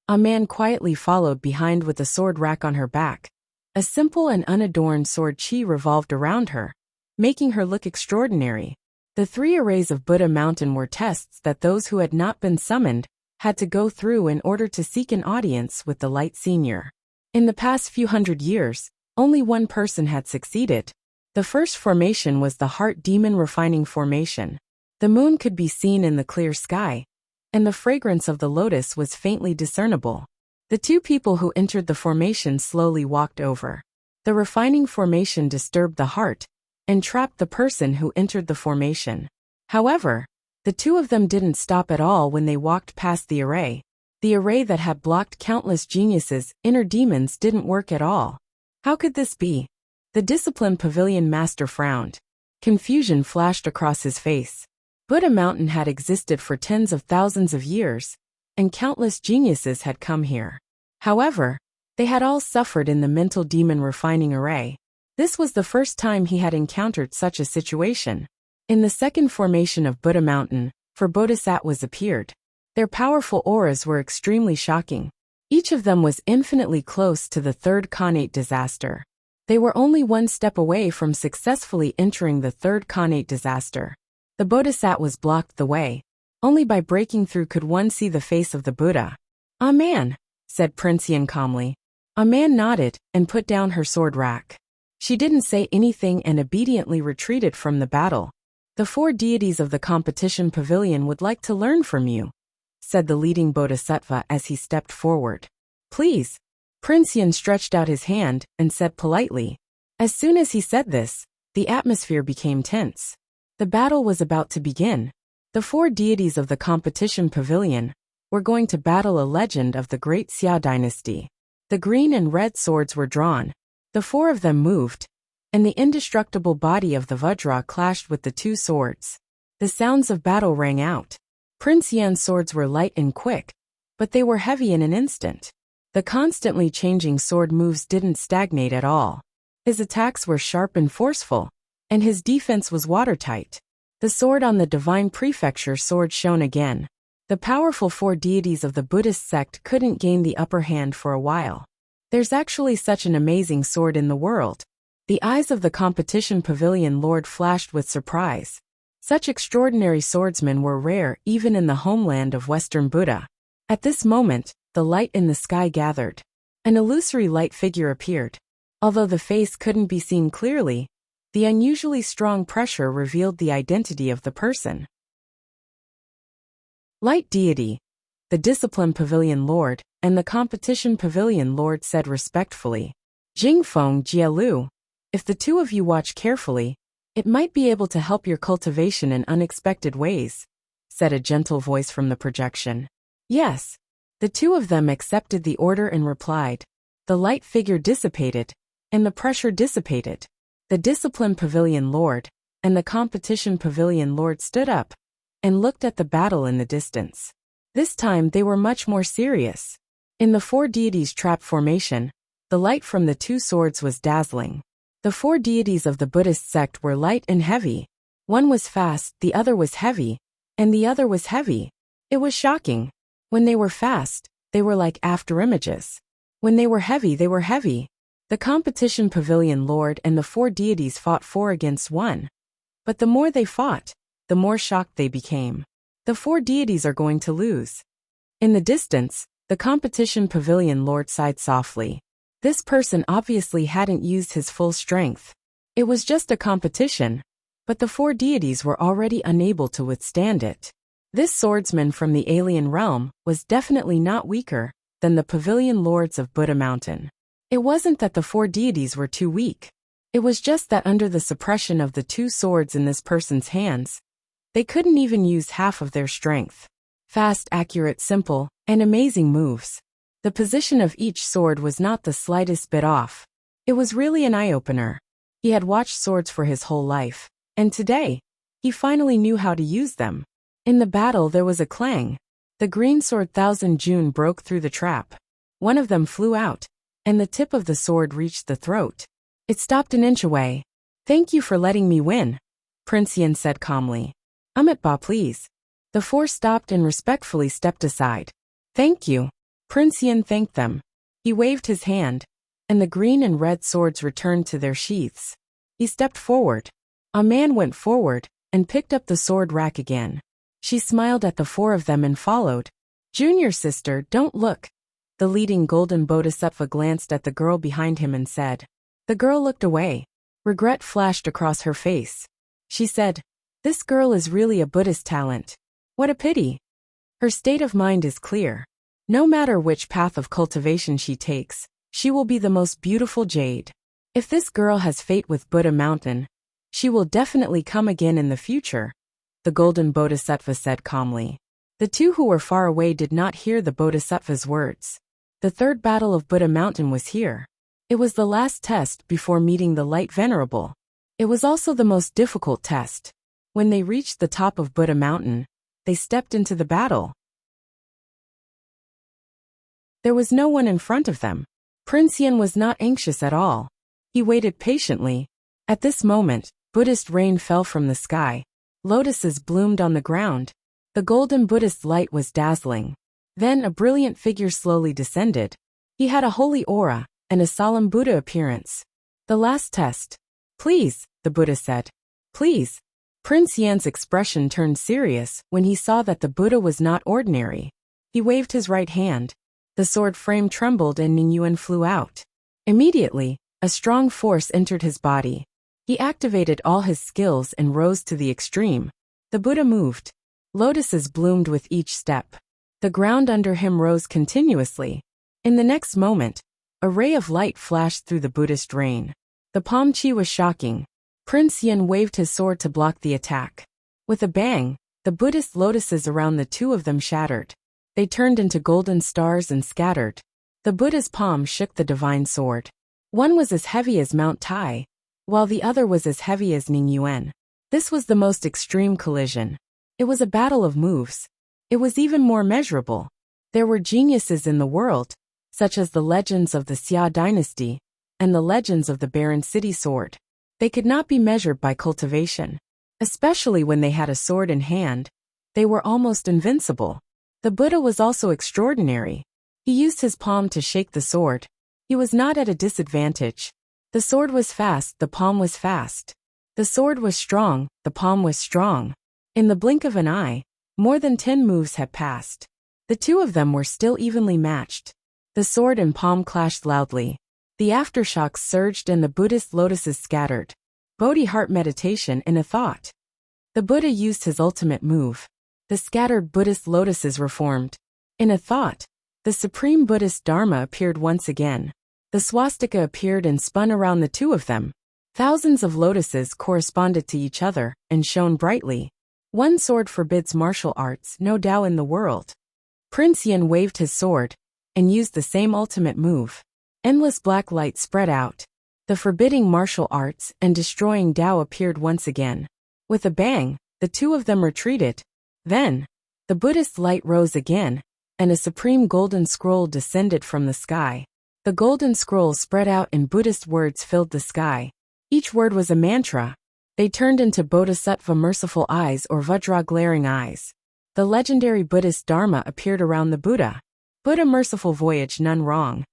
A man quietly followed behind with a sword rack on her back. A simple and unadorned sword chi revolved around her, making her look extraordinary. The 3 arrays of Buddha Mountain were tests that those who had not been summoned had to go through in order to seek an audience with the Light Senior. In the past few hundred years, only one person had succeeded. The first formation was the Heart Demon Refining Formation. The moon could be seen in the clear sky, and the fragrance of the lotus was faintly discernible. The 2 people who entered the formation slowly walked over. The refining formation disturbed the heart and trapped the person who entered the formation. However, the 2 of them didn't stop at all when they walked past the array. The array that had blocked countless geniuses' inner demons didn't work at all. How could this be? The Discipline Pavilion Master frowned. Confusion flashed across his face. Buddha Mountain had existed for tens of thousands of years, and countless geniuses had come here. However, they had all suffered in the mental demon refining array. This was the first time he had encountered such a situation. In the second formation of Buddha Mountain, 4 bodhisattvas appeared. Their powerful auras were extremely shocking. Each of them was infinitely close to the 3rd Khanate disaster. They were only 1 step away from successfully entering the 3rd Khanate disaster. The bodhisattvas blocked the way. Only by breaking through could one see the face of the Buddha. "Ah man," said Prince Yen calmly. A man nodded and put down her sword rack. She didn't say anything and obediently retreated from the battle. "The 4 deities of the competition pavilion would like to learn from you," said the leading bodhisattva as he stepped forward. "Please." Prince Yen stretched out his hand and said politely. As soon as he said this, the atmosphere became tense. The battle was about to begin. The 4 deities of the competition pavilion were going to battle a legend of the Great Xia dynasty. The green and red swords were drawn. The 4 of them moved, and the indestructible body of the Vajra clashed with the 2 swords. The sounds of battle rang out. Prince Yan's swords were light and quick, but they were heavy in an instant. The constantly changing sword moves didn't stagnate at all. His attacks were sharp and forceful, and his defense was watertight. The sword on the divine prefecture sword shone again. The powerful 4 deities of the Buddhist sect couldn't gain the upper hand for a while. There's actually such an amazing sword in the world. The eyes of the competition pavilion lord flashed with surprise. Such extraordinary swordsmen were rare even in the homeland of Western Buddha. At this moment, the light in the sky gathered. An illusory light figure appeared. Although the face couldn't be seen clearly, the unusually strong pressure revealed the identity of the person. Light deity, the Discipline Pavilion Lord, and the Competition Pavilion Lord said respectfully, "Jingfeng Jialu, if the 2 of you watch carefully, it might be able to help your cultivation in unexpected ways," said a gentle voice from the projection. Yes. The 2 of them accepted the order and replied. The light figure dissipated, and the pressure dissipated. The Discipline Pavilion Lord and the Competition Pavilion Lord stood up and looked at the battle in the distance. This time they were much more serious. In the 4 deities trap formation, the light from the 2 swords was dazzling. The 4 deities of the Buddhist sect were light and heavy. One was fast, the other was heavy, and the other was heavy. It was shocking. When they were fast, they were like afterimages. When they were heavy, they were heavy. The Competition Pavilion Lord and the 4 deities fought 4 against 1. But the more they fought, the more shocked they became. The 4 deities are going to lose. In the distance, the Competition Pavilion Lord sighed softly. This person obviously hadn't used his full strength. It was just a competition, but the 4 deities were already unable to withstand it. This swordsman from the alien realm was definitely not weaker than the Pavilion Lords of Buddha Mountain. It wasn't that the 4 deities were too weak. It was just that under the suppression of the 2 swords in this person's hands, They couldn't even use half of their strength. Fast, accurate, simple, and amazing moves. The position of each sword was not the slightest bit off. It was really an eye-opener. He had watched swords for his whole life, and today, he finally knew how to use them. In the battle there was a clang. The green sword Thousand June broke through the trap. One of them flew out, and the tip of the sword reached the throat. It stopped an inch away. "Thank you for letting me win," Prince Yin said calmly. "Ba, please." The four stopped and respectfully stepped aside. "Thank you." Prince Yin thanked them. He waved his hand, and the green and red swords returned to their sheaths. He stepped forward. A man went forward and picked up the sword rack again. She smiled at the four of them and followed. "Junior sister, don't look." The leading golden bodhisattva glanced at the girl behind him and said. The girl looked away. Regret flashed across her face. She said, "This girl is really a Buddhist talent. What a pity." Her state of mind is clear. No matter which path of cultivation she takes, she will be the most beautiful jade. If this girl has fate with Buddha Mountain, she will definitely come again in the future, the golden bodhisattva said calmly. The two who were far away did not hear the bodhisattva's words. The third battle of Buddha Mountain was here. It was the last test before meeting the Light Venerable. It was also the most difficult test. When they reached the top of Buddha Mountain, they stepped into the battle. There was no one in front of them. Prince Yin was not anxious at all. He waited patiently. At this moment, Buddhist rain fell from the sky. Lotuses bloomed on the ground. The golden Buddhist light was dazzling. Then a brilliant figure slowly descended. He had a holy aura and a solemn Buddha appearance. "The last test. Please," the Buddha said. "Please." Prince Yan's expression turned serious when he saw that the Buddha was not ordinary. He waved his right hand. The sword frame trembled and Ningyuan flew out. Immediately, a strong force entered his body. He activated all his skills and rose to the extreme. The Buddha moved. Lotuses bloomed with each step. The ground under him rose continuously. In the next moment, a ray of light flashed through the Buddhist rain. The palm chi was shocking. Prince Yin waved his sword to block the attack. With a bang, the Buddhist lotuses around the two of them shattered. They turned into golden stars and scattered. The Buddha's palm shook the divine sword. One was as heavy as Mount Tai, while the other was as heavy as Ningyuan. This was the most extreme collision. It was a battle of moves. It was even more measurable. There were geniuses in the world, such as the legends of the Xia dynasty and the legends of the Barren City sword. They could not be measured by cultivation. Especially when they had a sword in hand, they were almost invincible. The Buddha was also extraordinary. He used his palm to shake the sword. He was not at a disadvantage. The sword was fast, the palm was fast. The sword was strong, the palm was strong. In the blink of an eye, more than 10 moves had passed. The two of them were still evenly matched. The sword and palm clashed loudly. The aftershocks surged and the Buddhist lotuses scattered. Bodhi heart meditation in a thought. The Buddha used his ultimate move. The scattered Buddhist lotuses reformed. In a thought, the Supreme Buddhist Dharma appeared once again. The swastika appeared and spun around the two of them. Thousands of lotuses corresponded to each other and shone brightly. One sword forbids martial arts, no Tao in the world. Prince Yin waved his sword and used the same ultimate move. Endless black light spread out. The forbidding martial arts and destroying Tao appeared once again. With a bang, the two of them retreated. Then, the Buddhist light rose again, and a supreme golden scroll descended from the sky. The golden scroll spread out and Buddhist words filled the sky. Each word was a mantra. They turned into Bodhisattva merciful eyes or Vajra glaring eyes. The legendary Buddhist Dharma appeared around the Buddha. Buddha merciful voyage none wrong.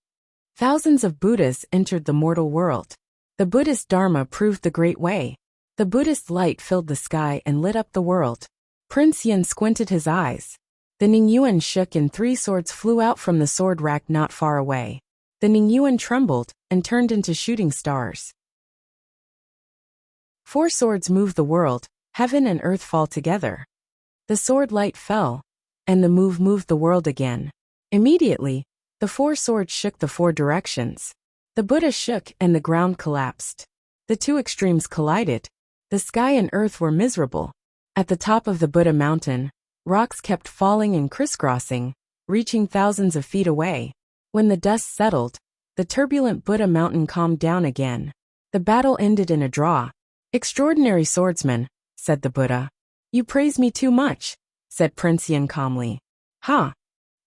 Thousands of Buddhas entered the mortal world. The Buddhist Dharma proved the great way. The Buddhist light filled the sky and lit up the world. Prince Yin squinted his eyes. The Ningyuan shook and 3 swords flew out from the sword rack not far away. The Ningyuan trembled and turned into shooting stars. 4 swords moved the world, heaven and earth fall together. The sword light fell, and the move moved the world again. Immediately, the 4 swords shook the 4 directions. The Buddha shook and the ground collapsed. The 2 extremes collided. The sky and earth were miserable. At the top of the Buddha mountain, rocks kept falling and crisscrossing, reaching thousands of feet away. When the dust settled, the turbulent Buddha mountain calmed down again. The battle ended in a draw. "Extraordinary swordsman," said the Buddha. "You praise me too much," said Prince Yin calmly. "Ha!"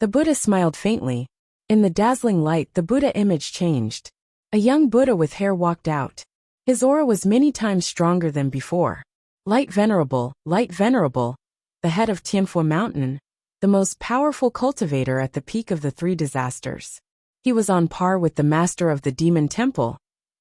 The Buddha smiled faintly. In the dazzling light, the Buddha image changed. A young Buddha with hair walked out. His aura was many times stronger than before. Light Venerable, the head of Tianfu Mountain, the most powerful cultivator at the peak of the three disasters. He was on par with the master of the demon temple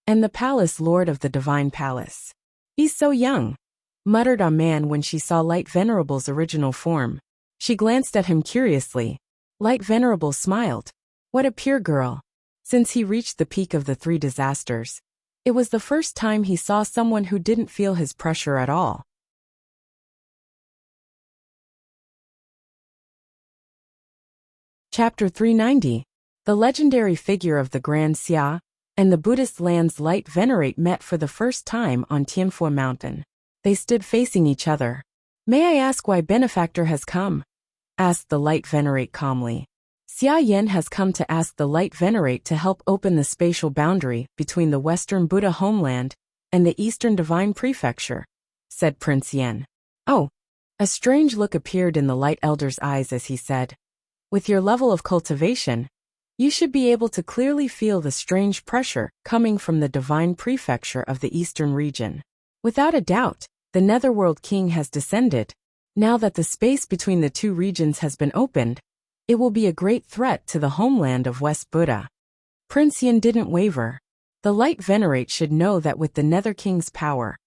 and the palace lord of the divine palace. "He's so young," muttered a man when she saw Light Venerable's original form. She glanced at him curiously. Light Venerable smiled. What a pure girl. Since he reached the peak of the three disasters, it was the first time he saw someone who didn't feel his pressure at all. Chapter 390. The legendary figure of the Grand Xia and the Buddhist lands Light Venerate met for the first time on Tianfu Mountain. They stood facing each other. "May I ask why Benefactor has come?" asked the Light Venerate calmly. "Xia Yen has come to ask the Light Venerate to help open the spatial boundary between the Western Buddha homeland and the Eastern Divine Prefecture," said Prince Yen. "Oh." A strange look appeared in the Light Elder's eyes as he said, "With your level of cultivation, you should be able to clearly feel the strange pressure coming from the Divine Prefecture of the Eastern region. Without a doubt, the Netherworld King has descended. Now that the space between the two regions has been opened, it will be a great threat to the homeland of West Buddha." Prince Yin didn't waver. The Light Venerate should know that with the Nether King's power,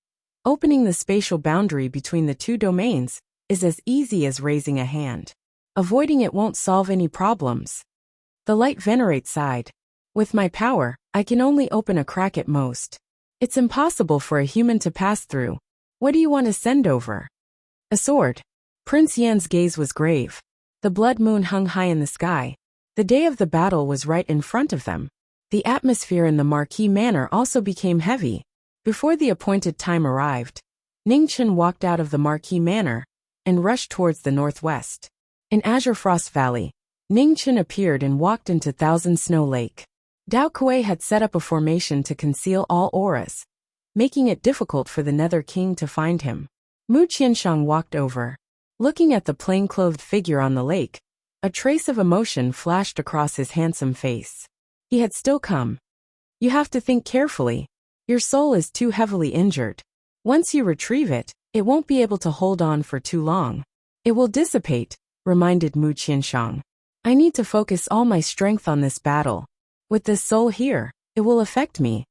opening the spatial boundary between the two domains is as easy as raising a hand. Avoiding it won't solve any problems. The Light Venerate sighed. "With my power, I can only open a crack at most. It's impossible for a human to pass through. What do you want to send over?" "A sword." Prince Yan's gaze was grave. The blood moon hung high in the sky. The day of the battle was right in front of them. The atmosphere in the Marquis Manor also became heavy. Before the appointed time arrived, Ningchen walked out of the Marquis Manor and rushed towards the northwest. In Azure Frost Valley, Ningchen appeared and walked into Thousand Snow Lake. Dao Kuei had set up a formation to conceal all auras, making it difficult for the Nether King to find him. Mu Qianshang walked over. Looking at the plain-clothed figure on the lake, a trace of emotion flashed across his handsome face. He had still come. "You have to think carefully. Your soul is too heavily injured. Once you retrieve it, it won't be able to hold on for too long. It will dissipate," reminded Mu Qianshang. "I need to focus all my strength on this battle. With this soul here, it will affect me."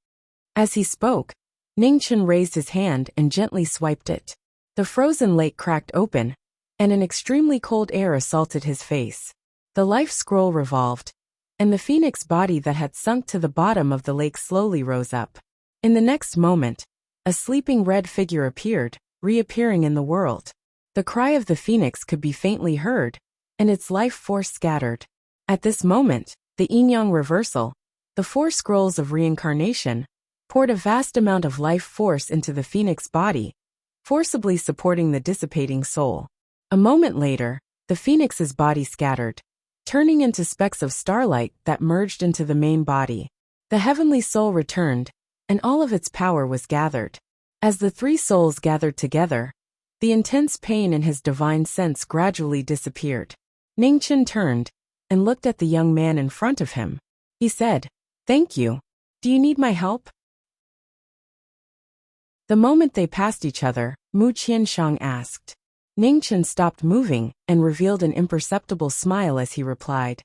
As he spoke, Ningchen raised his hand and gently swiped it. The frozen lake cracked open, and an extremely cold air assaulted his face. The life scroll revolved, and the phoenix body that had sunk to the bottom of the lake slowly rose up. In the next moment, a sleeping red figure appeared, reappearing in the world. The cry of the phoenix could be faintly heard, and its life force scattered. At this moment, the yin-yang reversal, the four scrolls of reincarnation, poured a vast amount of life force into the phoenix body, forcibly supporting the dissipating soul. A moment later, the phoenix's body scattered, turning into specks of starlight that merged into the main body. The heavenly soul returned, and all of its power was gathered. As the three souls gathered together, the intense pain in his divine sense gradually disappeared. Ningchen turned and looked at the young man in front of him. He said, "Thank you. Do you need my help?" The moment they passed each other, Mu Qianshang asked. Ningchen stopped moving and revealed an imperceptible smile as he replied,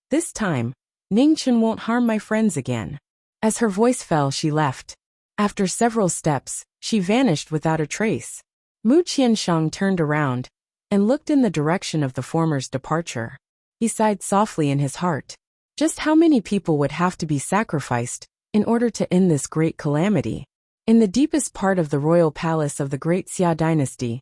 "This time, Ningchen won't harm my friends again." As her voice fell, she left. After several steps, she vanished without a trace. Mu Qianshang turned around and looked in the direction of the former's departure. He sighed softly in his heart. Just how many people would have to be sacrificed in order to end this great calamity? In the deepest part of the royal palace of the Great Xia dynasty,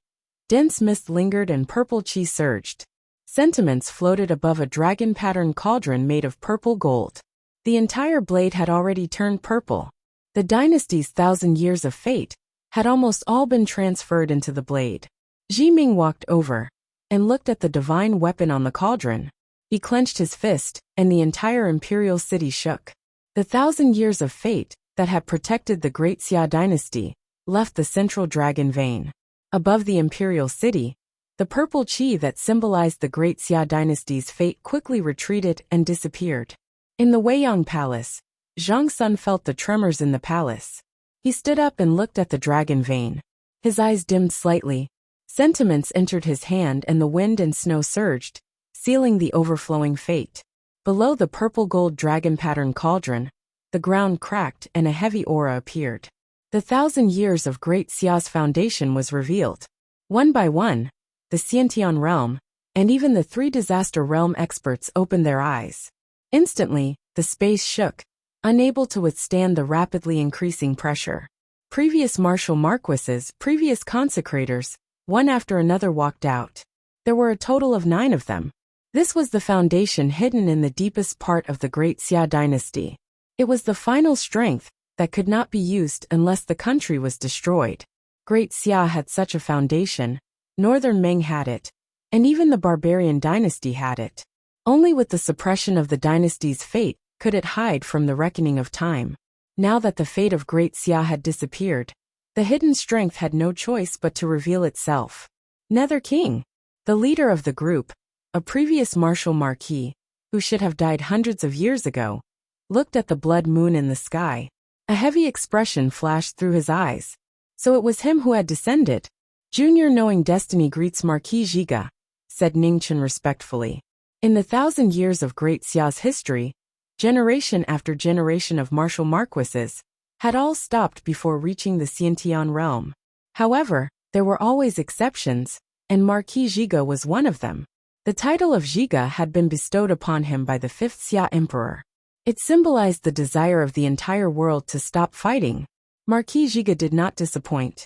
dense mist lingered and purple qi surged. Sentiments floated above a dragon-patterned cauldron made of purple gold. The entire blade had already turned purple. The dynasty's 1,000 years of fate had almost all been transferred into the blade. Ji Ming walked over and looked at the divine weapon on the cauldron. He clenched his fist, and the entire imperial city shook. The 1,000 years of fate that had protected the great Xia dynasty left the central dragon vein. Above the imperial city, the purple qi that symbolized the great Xia dynasty's fate quickly retreated and disappeared. In the Weiyang Palace, Zhang Sun felt the tremors in the palace. He stood up and looked at the dragon vein. His eyes dimmed slightly. Sentiments entered his hand and the wind and snow surged, sealing the overflowing fate. Below the purple-gold dragon-pattern cauldron, the ground cracked and a heavy aura appeared. The 1,000 years of Great Xia's foundation was revealed. One by one, the Xiantian realm, and even the 3 disaster realm experts opened their eyes. Instantly, the space shook, unable to withstand the rapidly increasing pressure. Previous martial marquises, previous consecrators, one after another walked out. There were a total of 9 of them. This was the foundation hidden in the deepest part of the Great Xia dynasty. It was the final strength that could not be used unless the country was destroyed. Great Xia had such a foundation, Northern Ming had it, and even the barbarian dynasty had it. Only with the suppression of the dynasty's fate could it hide from the reckoning of time. Now that the fate of Great Xia had disappeared, the hidden strength had no choice but to reveal itself. Nether King, the leader of the group, a previous martial Marquis, who should have died hundreds of years ago, looked at the blood moon in the sky. A heavy expression flashed through his eyes. So it was him who had descended. Junior knowing destiny greets Marquis Zhiga, said Ningchen respectfully. In the 1,000 years of Great Xia's history, generation after generation of martial marquises had all stopped before reaching the Xiantian realm. However, there were always exceptions, and Marquis Zhiga was one of them. The title of Zhiga had been bestowed upon him by the 5th Xia Emperor. It symbolized the desire of the entire world to stop fighting. Marquis Zhiga did not disappoint.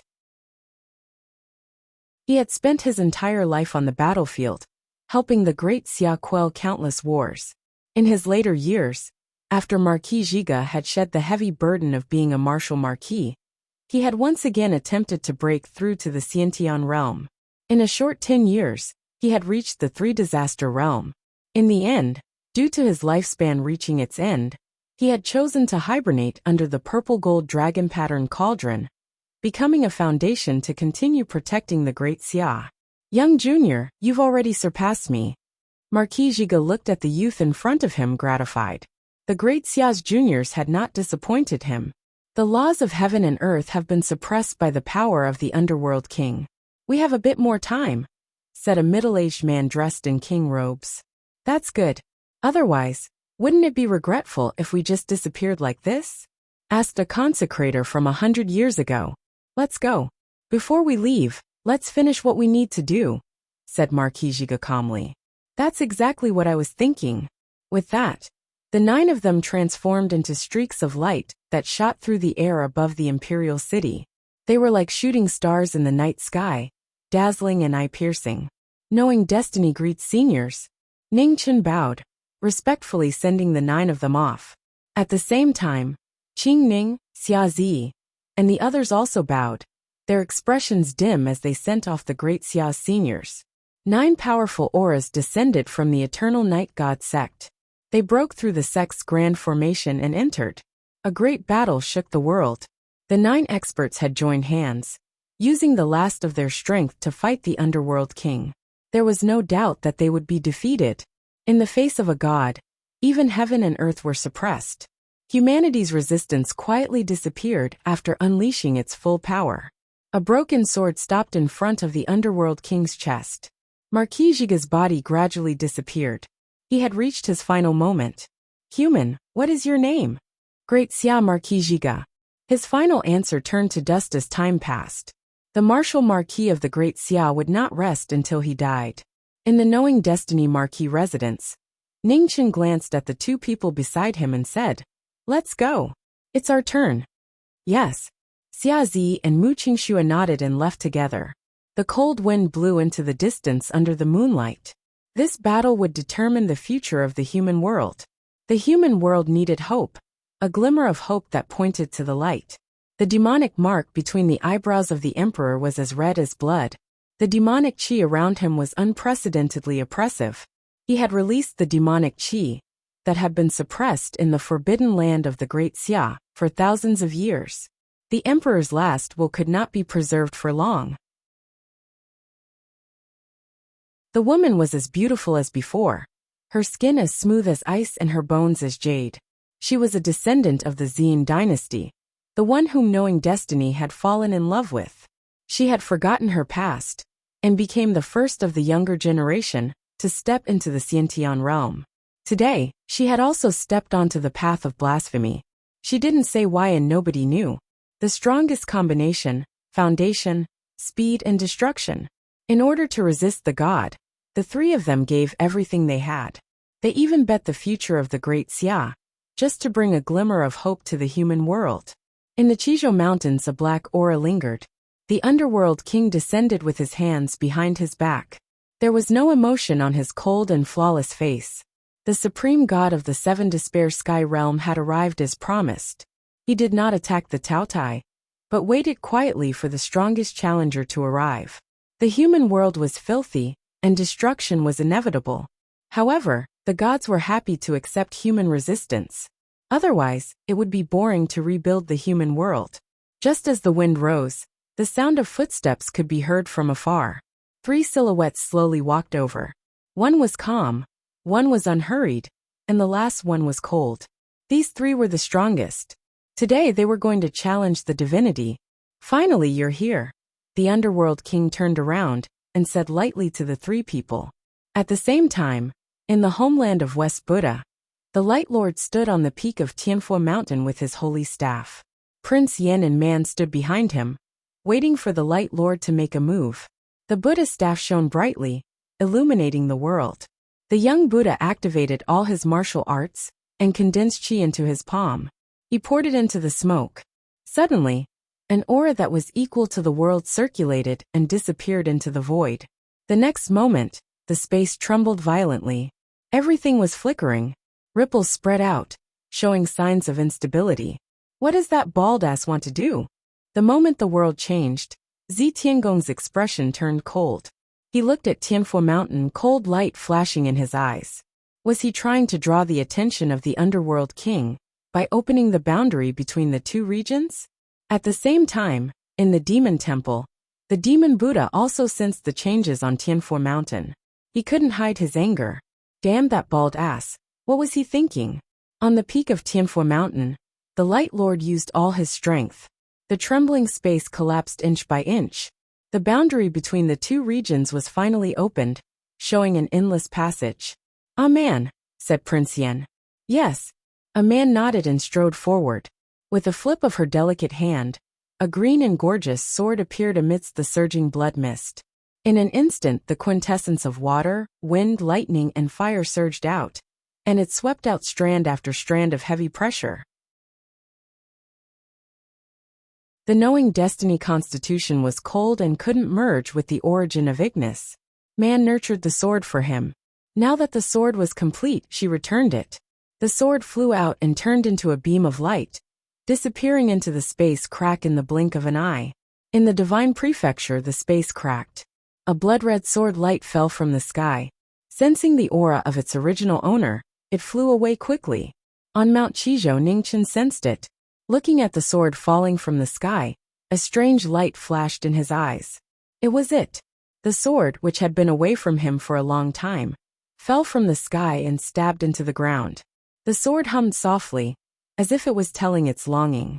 He had spent his entire life on the battlefield, helping the Great Xia quell countless wars. In his later years, after Marquis Zhiga had shed the heavy burden of being a martial marquis, he had once again attempted to break through to the Xiantian realm. In a short 10 years, he had reached the 3 disaster realm. In the end, due to his lifespan reaching its end, he had chosen to hibernate under the purple-gold dragon-pattern cauldron, becoming a foundation to continue protecting the Great Xia. Young Junior, you've already surpassed me. Marquis Zhiga looked at the youth in front of him gratified. The Great Xia's juniors had not disappointed him. The laws of heaven and earth have been suppressed by the power of the underworld king. We have a bit more time, said a middle-aged man dressed in king robes. That's good. Otherwise, wouldn't it be regretful if we just disappeared like this? Asked a consecrator from 100 years ago. Let's go. Before we leave, let's finish what we need to do, said Marquis Zhiga calmly. That's exactly what I was thinking. With that, the 9 of them transformed into streaks of light that shot through the air above the imperial city. They were like shooting stars in the night sky, dazzling and eye-piercing. Knowing destiny greets seniors, Ningchen bowed, respectfully sending the 9 of them off. At the same time, Qing Ning, Xia Zi, and the others also bowed, their expressions dim as they sent off the Great Xia's seniors. 9 powerful auras descended from the Eternal Night God sect. They broke through the sect's grand formation and entered. A great battle shook the world. The 9 experts had joined hands, using the last of their strength to fight the underworld king. There was no doubt that they would be defeated. In the face of a god, even heaven and earth were suppressed. Humanity's resistance quietly disappeared after unleashing its full power. A broken sword stopped in front of the underworld king's chest. Marquis Zhiga's body gradually disappeared. He had reached his final moment. Human, what is your name? Great Xia Marquis Zhiga. His final answer turned to dust as time passed. The martial Marquis of the Great Xia would not rest until he died. In the Knowing Destiny Marquis residence, Ningchen glanced at the 2 people beside him and said, Let's go. It's our turn. Yes. Xia Zi and Mu Qingxue nodded and left together. The cold wind blew into the distance under the moonlight. This battle would determine the future of the human world. The human world needed hope, a glimmer of hope that pointed to the light. The demonic mark between the eyebrows of the emperor was as red as blood. The demonic qi around him was unprecedentedly oppressive. He had released the demonic qi that had been suppressed in the forbidden land of the Great Xia for thousands of years. The emperor's last will could not be preserved for long. The woman was as beautiful as before, her skin as smooth as ice and her bones as jade. She was a descendant of the Xian dynasty, the one whom knowing destiny had fallen in love with. She had forgotten her past, and became the first of the younger generation to step into the Xiantian realm. Today, she had also stepped onto the path of blasphemy. She didn't say why and nobody knew. The strongest combination, foundation, speed and destruction. In order to resist the god, the three of them gave everything they had. They even bet the future of the Great Xia, just to bring a glimmer of hope to the human world. In the Qizhou Mountains a black aura lingered. The underworld king descended with his hands behind his back. There was no emotion on his cold and flawless face. The supreme god of the seven despair sky realm had arrived as promised. He did not attack the Taotai, but waited quietly for the strongest challenger to arrive. The human world was filthy, and destruction was inevitable. However, the gods were happy to accept human resistance. Otherwise, it would be boring to rebuild the human world. Just as the wind rose, the sound of footsteps could be heard from afar. Three silhouettes slowly walked over. One was calm, one was unhurried, and the last one was cold. These three were the strongest. Today they were going to challenge the divinity. Finally, you're here. The underworld king turned around and said lightly to the three people. At the same time, in the homeland of West Buddha, the Light Lord stood on the peak of Tianfu Mountain with his holy staff. Prince Yan and Man stood behind him, waiting for the Light Lord to make a move. The Buddha staff shone brightly, illuminating the world. The young Buddha activated all his martial arts and condensed qi into his palm. He poured it into the smoke. Suddenly, an aura that was equal to the world circulated and disappeared into the void. The next moment, the space trembled violently. Everything was flickering. Ripples spread out, showing signs of instability. What does that bald ass want to do? The moment the world changed, Zi Tiangong's expression turned cold. He looked at Tianfu Mountain, cold light flashing in his eyes. Was he trying to draw the attention of the underworld king by opening the boundary between the two regions? At the same time, in the demon temple, the demon Buddha also sensed the changes on Tianfu Mountain. He couldn't hide his anger. Damn that bald ass. What was he thinking? On the peak of Tianfu Mountain, the Light Lord used all his strength. The trembling space collapsed inch by inch. The boundary between the two regions was finally opened, showing an endless passage. "Ah man," said Prince Yan. "Yes." A man nodded and strode forward. With a flip of her delicate hand, a green and gorgeous sword appeared amidst the surging blood mist. In an instant the quintessence of water, wind, lightning, and fire surged out, and it swept out strand after strand of heavy pressure. The knowing destiny constitution was cold and couldn't merge with the origin of Ignis. Man nurtured the sword for him. Now that the sword was complete, she returned it. The sword flew out and turned into a beam of light, disappearing into the space crack in the blink of an eye. In the divine prefecture the space cracked. A blood-red sword light fell from the sky. Sensing the aura of its original owner, it flew away quickly. On Mount Qizhou, Ningchen sensed it. Looking at the sword falling from the sky, a strange light flashed in his eyes. It was it. The sword, which had been away from him for a long time, fell from the sky and stabbed into the ground. The sword hummed softly, as if it was telling its longing.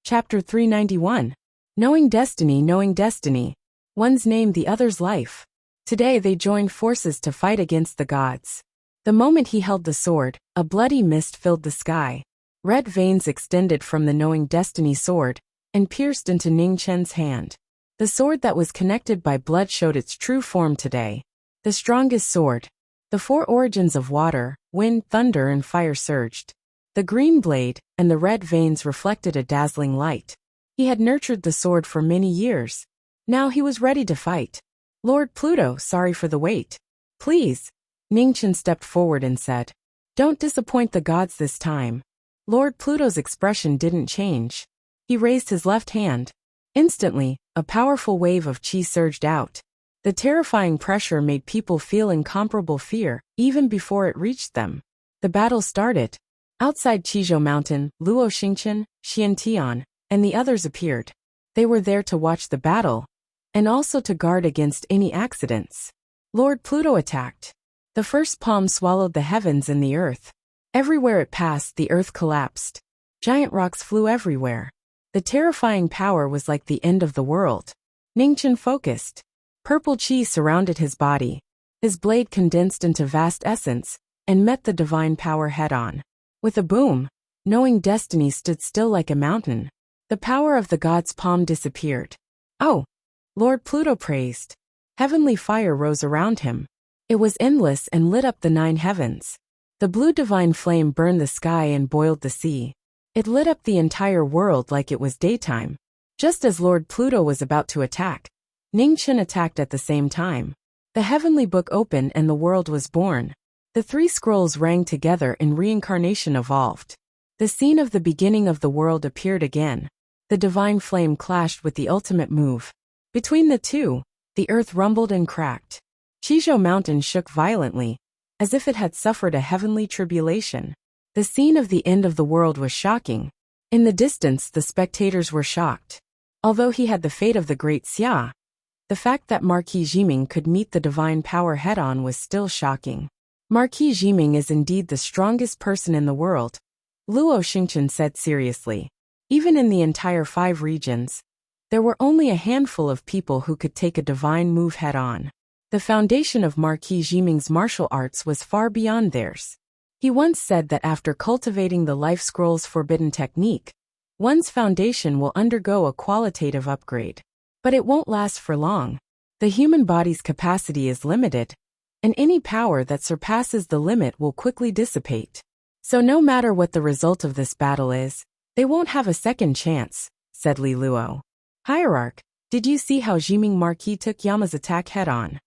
Chapter 391. Knowing destiny, knowing destiny. One's name, the other's life. Today they joined forces to fight against the gods. The moment he held the sword, a bloody mist filled the sky. Red veins extended from the knowing destiny sword and pierced into Ning Chen's hand. The sword that was connected by blood showed its true form today. The strongest sword. The four origins of water, wind, thunder, and fire surged. The green blade and the red veins reflected a dazzling light. He had nurtured the sword for many years. Now he was ready to fight. "Lord Pluto, sorry for the wait." "Please." Ningchen stepped forward and said. "Don't disappoint the gods this time." Lord Pluto's expression didn't change. He raised his left hand. Instantly, a powerful wave of qi surged out. The terrifying pressure made people feel incomparable fear, even before it reached them. The battle started. Outside Qizhou Mountain, Luo Xingqian, Xian Tian, and the others appeared. They were there to watch the battle, and also to guard against any accidents. Lord Pluto attacked. The first palm swallowed the heavens and the earth. Everywhere it passed, the earth collapsed. Giant rocks flew everywhere. The terrifying power was like the end of the world. Ningqian focused. Purple qi surrounded his body. His blade condensed into vast essence, and met the divine power head-on. With a boom, knowing destiny stood still like a mountain. The power of the god's palm disappeared. Oh! Lord Pluto praised. Heavenly fire rose around him. It was endless and lit up the 9 heavens. The blue divine flame burned the sky and boiled the sea. It lit up the entire world like it was daytime. Just as Lord Pluto was about to attack, Ningqian attacked at the same time. The heavenly book opened and the world was born. The 3 scrolls rang together and reincarnation evolved. The scene of the beginning of the world appeared again. The divine flame clashed with the ultimate move. Between the two, the earth rumbled and cracked. Qizhou Mountain shook violently, as if it had suffered a heavenly tribulation. The scene of the end of the world was shocking. In the distance, the spectators were shocked. Although he had the fate of the great Xia, the fact that Marquis Jiming could meet the divine power head-on was still shocking. Marquis Jiming is indeed the strongest person in the world, Luo Xingqian said seriously. Even in the entire 5 regions, there were only a handful of people who could take a divine move head-on. The foundation of Marquis Jiming's martial arts was far beyond theirs. He once said that after cultivating the Life Scroll's forbidden technique, one's foundation will undergo a qualitative upgrade. But it won't last for long. The human body's capacity is limited, and any power that surpasses the limit will quickly dissipate. So no matter what the result of this battle is, they won't have a second chance, said Li Luo. Hierarch, did you see how Jiming Marquis took Yama's attack head-on?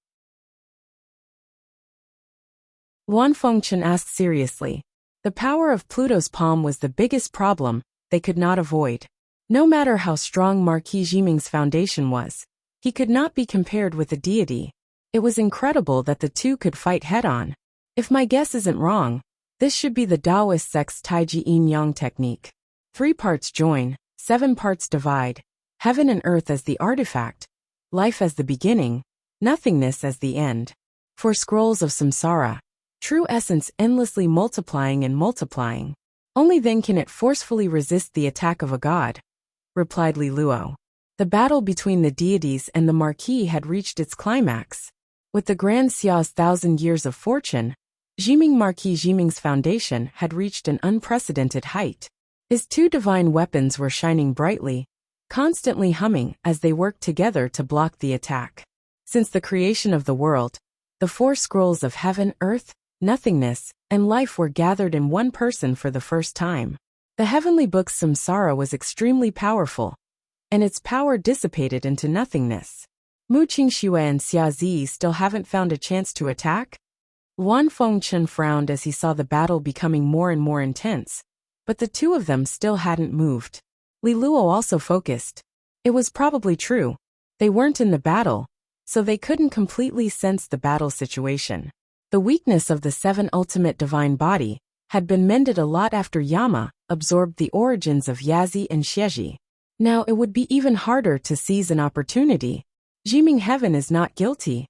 Luan Fengchen asked seriously. The power of Pluto's palm was the biggest problem they could not avoid. No matter how strong Marquis Jiming's foundation was, he could not be compared with a deity. It was incredible that the two could fight head-on. If my guess isn't wrong, this should be the Taoist sect's Taiji Yin-Yang technique. 3 parts join, 7 parts divide, heaven and earth as the artifact, life as the beginning, nothingness as the end. 4 scrolls of samsara, true essence endlessly multiplying and multiplying. Only then can it forcefully resist the attack of a god, replied Li Luo. The battle between the deities and the Marquis had reached its climax. With the Grand Xia's 1,000 years of fortune, Jiming Marquis Jiming's foundation had reached an unprecedented height. His 2 divine weapons were shining brightly, constantly humming as they worked together to block the attack. Since the creation of the world, the 4 scrolls of heaven, earth, nothingness, and life were gathered in one person for the first time. The heavenly book's samsara was extremely powerful, and its power dissipated into nothingness. Mu Qingxue and Xia Zi still haven't found a chance to attack? Luan Fengchen frowned as he saw the battle becoming more and more intense, but the 2 of them still hadn't moved. Li Luo also focused. It was probably true. They weren't in the battle, so they couldn't completely sense the battle situation. The weakness of the 7 ultimate divine body had been mended a lot after Yama absorbed the origins of Yazi and Xieji. Now it would be even harder to seize an opportunity. Jiming Heaven is not guilty.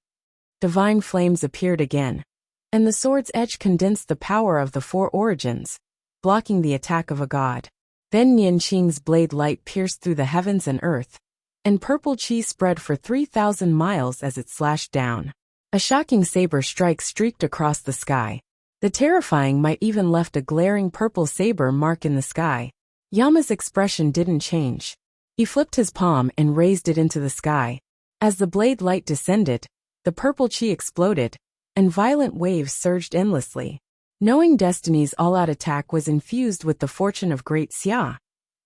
Divine flames appeared again, and the sword's edge condensed the power of the 4 origins, blocking the attack of a god. Then Nianqing's blade light pierced through the heavens and earth, and purple qi spread for 3,000 miles as it slashed down. A shocking saber strike streaked across the sky. The terrifying might even left a glaring purple saber mark in the sky. Yama's expression didn't change. He flipped his palm and raised it into the sky. As the blade light descended, the purple qi exploded, and violent waves surged endlessly. Knowing destiny's all-out attack was infused with the fortune of great Xia,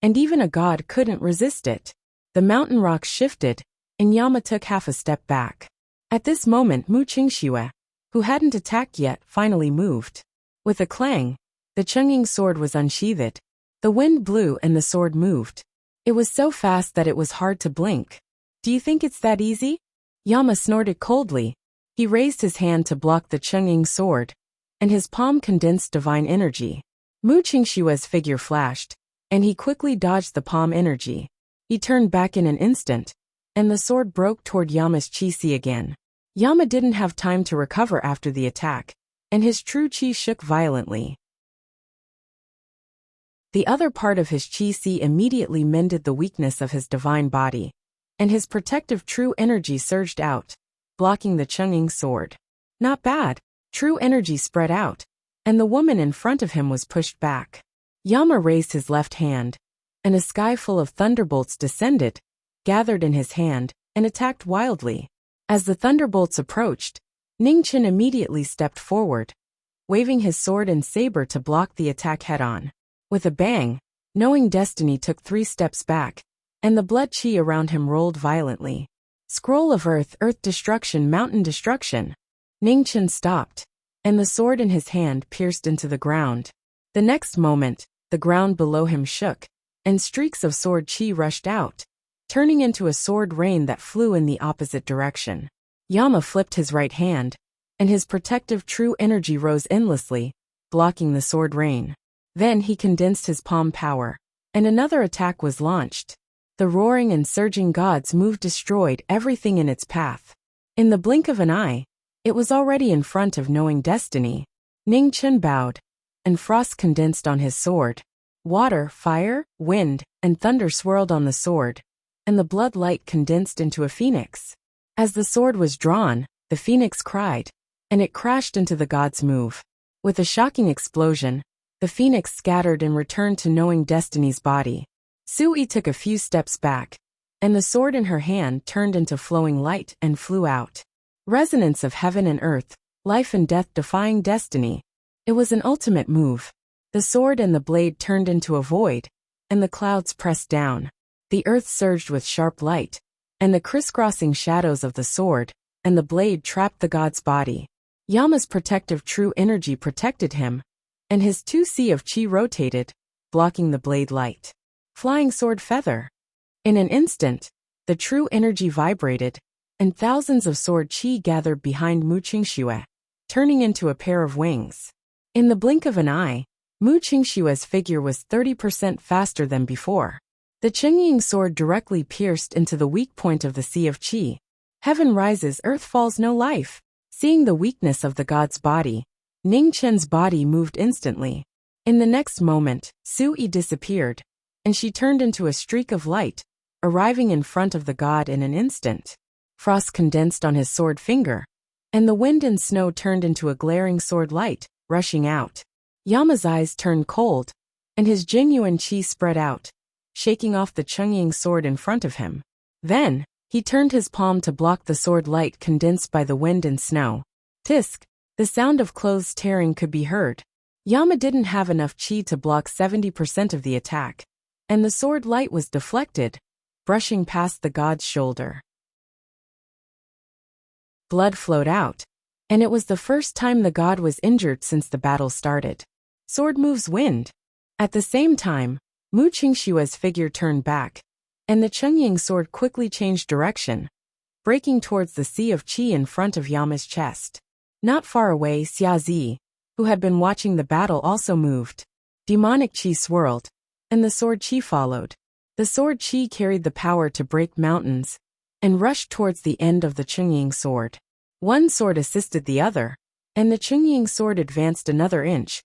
and even a god couldn't resist it. The mountain rocks shifted, and Yama took half a step back. At this moment Mu Qingxue, who hadn't attacked yet, finally moved. With a clang, the Chungying sword was unsheathed, The wind blew and the sword moved. It was so fast that it was hard to blink. Do you think it's that easy? Yama snorted coldly. He raised his hand to block the Chungying sword, and his palm condensed divine energy. Mu Qingshua's figure flashed, and he quickly dodged the palm energy. He turned back in an instant, and the sword broke toward Yama's chi again. Yama didn't have time to recover after the attack, and his true chi shook violently. The other part of his chi immediately mended the weakness of his divine body, and his protective true energy surged out, blocking the Chungying sword. Not bad. True energy spread out, and the woman in front of him was pushed back. Yama raised his left hand, and a sky full of thunderbolts descended, gathered in his hand, and attacked wildly. As the thunderbolts approached, Ningchen immediately stepped forward, waving his sword and saber to block the attack head-on. With a bang, Knowing Destiny took 3 steps back, and the blood chi around him rolled violently. Scroll of Earth, Earth Destruction, Mountain Destruction. Ningchen stopped, and the sword in his hand pierced into the ground. The next moment, the ground below him shook, and streaks of sword chi rushed out, turning into a sword rain that flew in the opposite direction. Yama flipped his right hand, and his protective true energy rose endlessly, blocking the sword rain. Then he condensed his palm power, and another attack was launched. The roaring and surging gods moved destroyed everything in its path. In the blink of an eye, it was already in front of Knowing Destiny. Ningchen bowed, and frost condensed on his sword. Water, fire, wind, and thunder swirled on the sword, and the blood light condensed into a phoenix. As the sword was drawn, the phoenix cried, and it crashed into the god's move. With a shocking explosion, the phoenix scattered and returned to Knowing Destiny's body. Sui took a few steps back, and the sword in her hand turned into flowing light and flew out. Resonance of heaven and earth, life and death defying destiny. It was an ultimate move. The sword and the blade turned into a void, and the clouds pressed down. The earth surged with sharp light, and the crisscrossing shadows of the sword and the blade trapped the god's body. Yama's protective true energy protected him, and his 2C of chi rotated, blocking the blade light. Flying sword feather. In an instant, the true energy vibrated, and thousands of sword chi gathered behind Mu Qingxue, turning into a pair of wings. In the blink of an eye, Mu Qingshua's figure was 30% faster than before. The Chungying sword directly pierced into the weak point of the sea of chi. Heaven rises, earth falls, no life. Seeing the weakness of the god's body, Ningchen's body moved instantly. In the next moment, Sui disappeared, and she turned into a streak of light, arriving in front of the god in an instant. Frost condensed on his sword finger, and the wind and snow turned into a glaring sword light, rushing out. Yama's eyes turned cold, and his genuine chi spread out, shaking off the Chungying sword in front of him. Then, he turned his palm to block the sword light condensed by the wind and snow. Tisk! The sound of clothes tearing could be heard. Yama didn't have enough chi to block 70% of the attack, and the sword light was deflected, brushing past the god's shoulder. Blood flowed out, and it was the first time the god was injured since the battle started. Sword moves wind. At the same time, Mu Qingshua's figure turned back, and the Chungying sword quickly changed direction, breaking towards the sea of chi in front of Yama's chest. Not far away, Xiazi, who had been watching the battle, also moved. Demonic chi swirled, and the sword chi followed. The sword chi carried the power to break mountains, and rushed towards the end of the Chungying sword. One sword assisted the other, and the Chungying sword advanced another inch,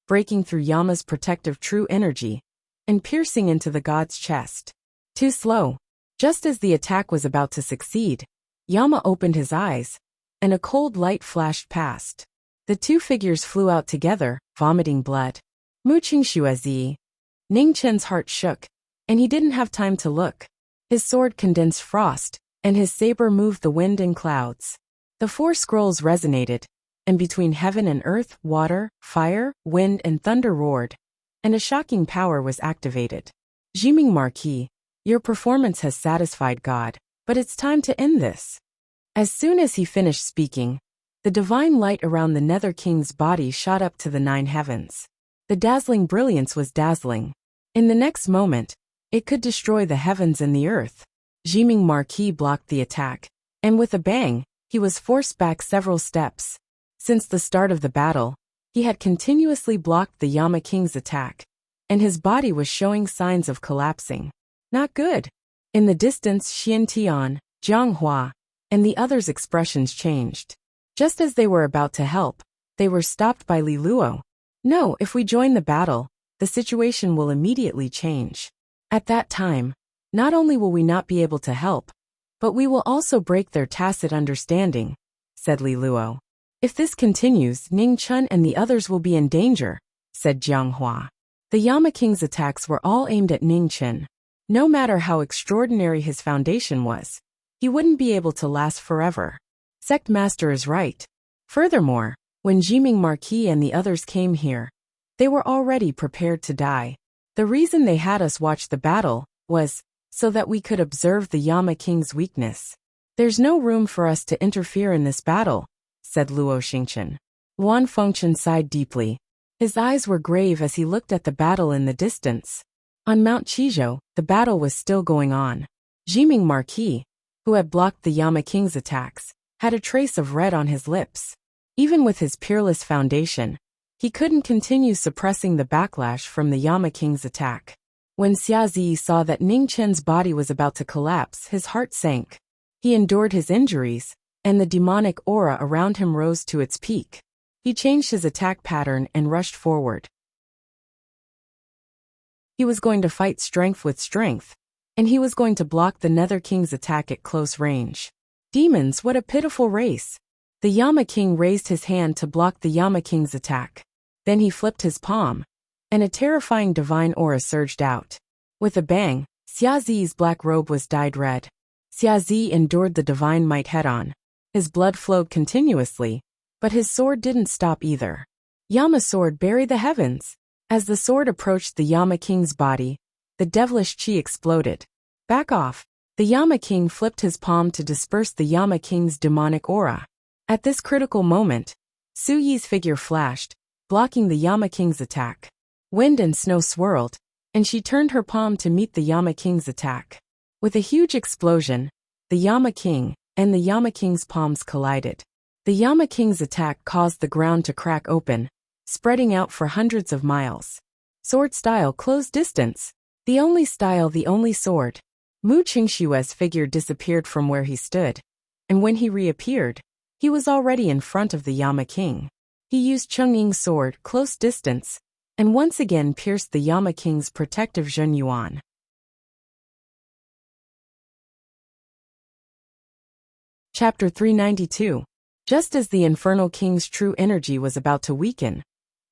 breaking through Yama's protective true energy, and piercing into the god's chest. Too slow. Just as the attack was about to succeed, Yama opened his eyes, and a cold light flashed past. The two figures flew out together, vomiting blood. Mu Qingshuo zi. Ningchen's heart shook, and he didn't have time to look. His sword condensed frost, and his saber moved the wind and clouds. The 4 scrolls resonated, and between heaven and earth, water, fire, wind, and thunder roared, and a shocking power was activated. Jiming Marquis, your performance has satisfied God, but it's time to end this. As soon as he finished speaking, the divine light around the Nether King's body shot up to the 9 heavens. The dazzling brilliance was dazzling. In the next moment, it could destroy the heavens and the earth. Jiming Marquis blocked the attack, and with a bang, he was forced back several steps. Since the start of the battle, he had continuously blocked the Yama King's attack, and his body was showing signs of collapsing. Not good. In the distance, Xian Tian, Jiang Hua, and the others' expressions changed. Just as they were about to help, they were stopped by Li Luo. No, if we join the battle, the situation will immediately change. At that time, not only will we not be able to help, but we will also break their tacit understanding, said Li Luo. If this continues, Ning Chun and the others will be in danger, said Jiang Hua. The Yama King's attacks were all aimed at Ning Chun. No matter how extraordinary his foundation was, he wouldn't be able to last forever. Sect Master is right. Furthermore, when Jiming Marquis and the others came here, they were already prepared to die. The reason they had us watch the battle was so that we could observe the Yama King's weakness. There's no room for us to interfere in this battle, said Luo Xingchen. Luan Fengchen sighed deeply. His eyes were grave as he looked at the battle in the distance. On Mount Chizhou, the battle was still going on. Jiming Marquis, who had blocked the Yama King's attacks, had a trace of red on his lips. Even with his peerless foundation, he couldn't continue suppressing the backlash from the Yama King's attack. When Xia Zi saw that Ning Chen's body was about to collapse, his heart sank. He endured his injuries, and the demonic aura around him rose to its peak. He changed his attack pattern and rushed forward. He was going to fight strength with strength, and he was going to block the Nether King's attack at close range. Demons, what a pitiful race! The Yama King raised his hand to block the Yama King's attack. Then he flipped his palm, and a terrifying divine aura surged out. With a bang, Xia Zi's black robe was dyed red. Xia Zi endured the divine might head-on. His blood flowed continuously, but his sword didn't stop either. Yama sword bury the heavens! As the sword approached the Yama King's body, the devilish chi exploded. Back off! The Yama King flipped his palm to disperse the Yama King's demonic aura. At this critical moment, Su Yi's figure flashed, blocking the Yama King's attack. Wind and snow swirled, and she turned her palm to meet the Yama King's attack. With a huge explosion, the Yama King and the Yama King's palms collided. The Yama King's attack caused the ground to crack open, spreading out for hundreds of miles. Sword style close distance. The only style, the only sword. Mu Qingshue's figure disappeared from where he stood, and when he reappeared, he was already in front of the Yama King. He used Chungying's sword, close distance, and once again pierced the Yama King's protective Zhen Yuan. Chapter 392. Just as the Infernal King's true energy was about to weaken,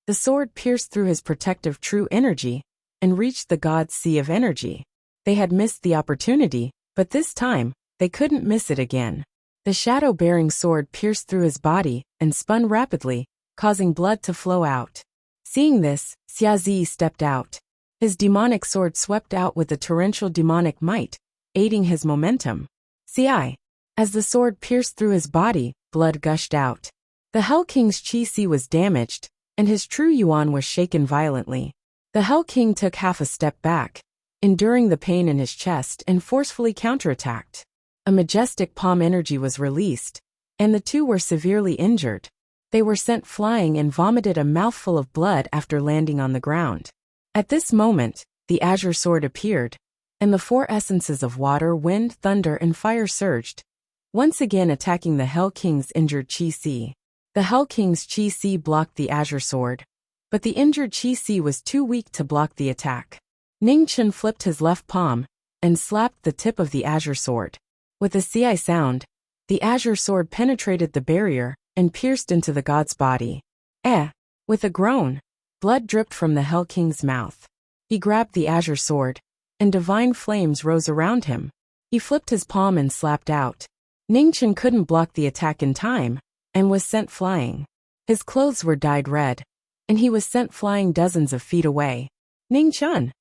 the sword pierced through his protective true energy and reached the God's Sea of Energy. They had missed the opportunity, but this time, they couldn't miss it again. The shadow-bearing sword pierced through his body and spun rapidly, causing blood to flow out. Seeing this, Xia Zi stepped out. His demonic sword swept out with a torrential demonic might, aiding his momentum. Ci. As the sword pierced through his body, blood gushed out. The Hell King's chi-si was damaged, and his true yuan was shaken violently. The Hell King took half a step back, enduring the pain in his chest, and forcefully counterattacked. A majestic palm energy was released, and the two were severely injured. They were sent flying and vomited a mouthful of blood after landing on the ground. At this moment, the azure sword appeared, and the four essences of water, wind, thunder, and fire surged, once again attacking the Hell King's injured chi-si. The Hell King's chi-si blocked the azure sword, but the injured chi-si was too weak to block the attack. Ning Chun flipped his left palm and slapped the tip of the azure sword. With a ci sound, the azure sword penetrated the barrier and pierced into the god's body. With a groan, blood dripped from the Hell King's mouth. He grabbed the azure sword, and divine flames rose around him. He flipped his palm and slapped out. Ning Chun couldn't block the attack in time, and was sent flying. His clothes were dyed red, and he was sent flying dozens of feet away. Ning Chun,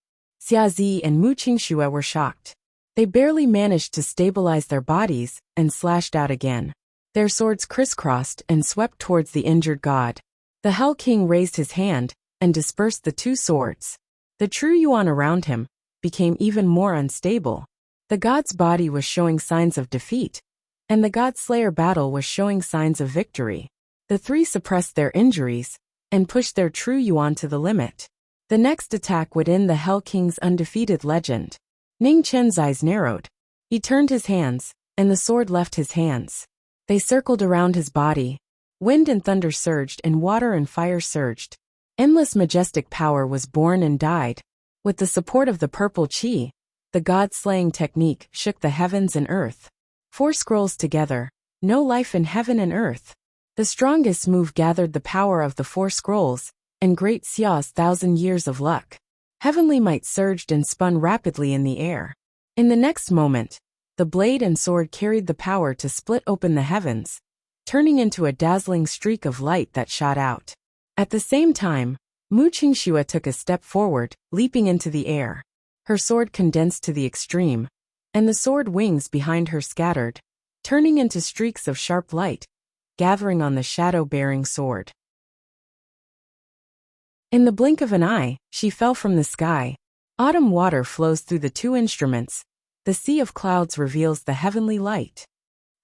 Xia Zi and Mu Qingxue were shocked. They barely managed to stabilize their bodies and slashed out again. Their swords crisscrossed and swept towards the injured god. The Hell King raised his hand and dispersed the two swords. The true yuan around him became even more unstable. The god's body was showing signs of defeat, and the god-slayer battle was showing signs of victory. The three suppressed their injuries and pushed their true yuan to the limit. The next attack would end the Hell King's undefeated legend. Ning Chen's eyes narrowed. He turned his hands, and the sword left his hands. They circled around his body. Wind and thunder surged, and water and fire surged. Endless majestic power was born and died. With the support of the purple qi, the god-slaying technique shook the heavens and earth. 4 scrolls together, no life in heaven and earth. The strongest move gathered the power of the 4 scrolls, and Great Xia's 1,000 years of luck. Heavenly might surged and spun rapidly in the air. In the next moment, the blade and sword carried the power to split open the heavens, turning into a dazzling streak of light that shot out. At the same time, Mu Qingxue took a step forward, leaping into the air. Her sword condensed to the extreme, and the sword wings behind her scattered, turning into streaks of sharp light, gathering on the shadow-bearing sword. In the blink of an eye, she fell from the sky. Autumn water flows through the 2 instruments. The sea of clouds reveals the heavenly light.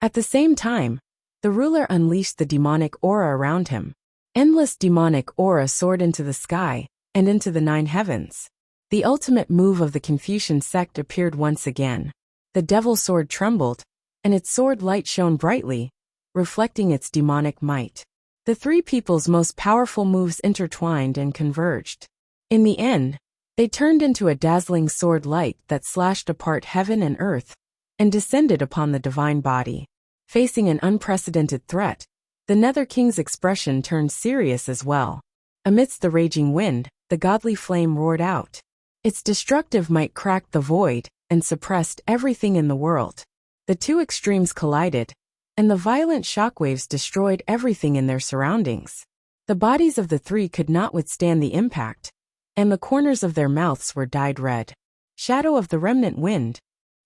At the same time, the ruler unleashed the demonic aura around him. Endless demonic aura soared into the sky and into the 9 heavens. The ultimate move of the Confucian sect appeared once again. The devil sword trembled, and its sword light shone brightly, reflecting its demonic might. The 3 people's most powerful moves intertwined and converged. In the end, they turned into a dazzling sword light that slashed apart heaven and earth and descended upon the divine body. Facing an unprecedented threat, the Nether King's expression turned serious as well. Amidst the raging wind, the godly flame roared out. Its destructive might cracked the void and suppressed everything in the world. The 2 extremes collided, and the violent shockwaves destroyed everything in their surroundings. The bodies of the 3 could not withstand the impact, and the corners of their mouths were dyed red. Shadow of the remnant wind.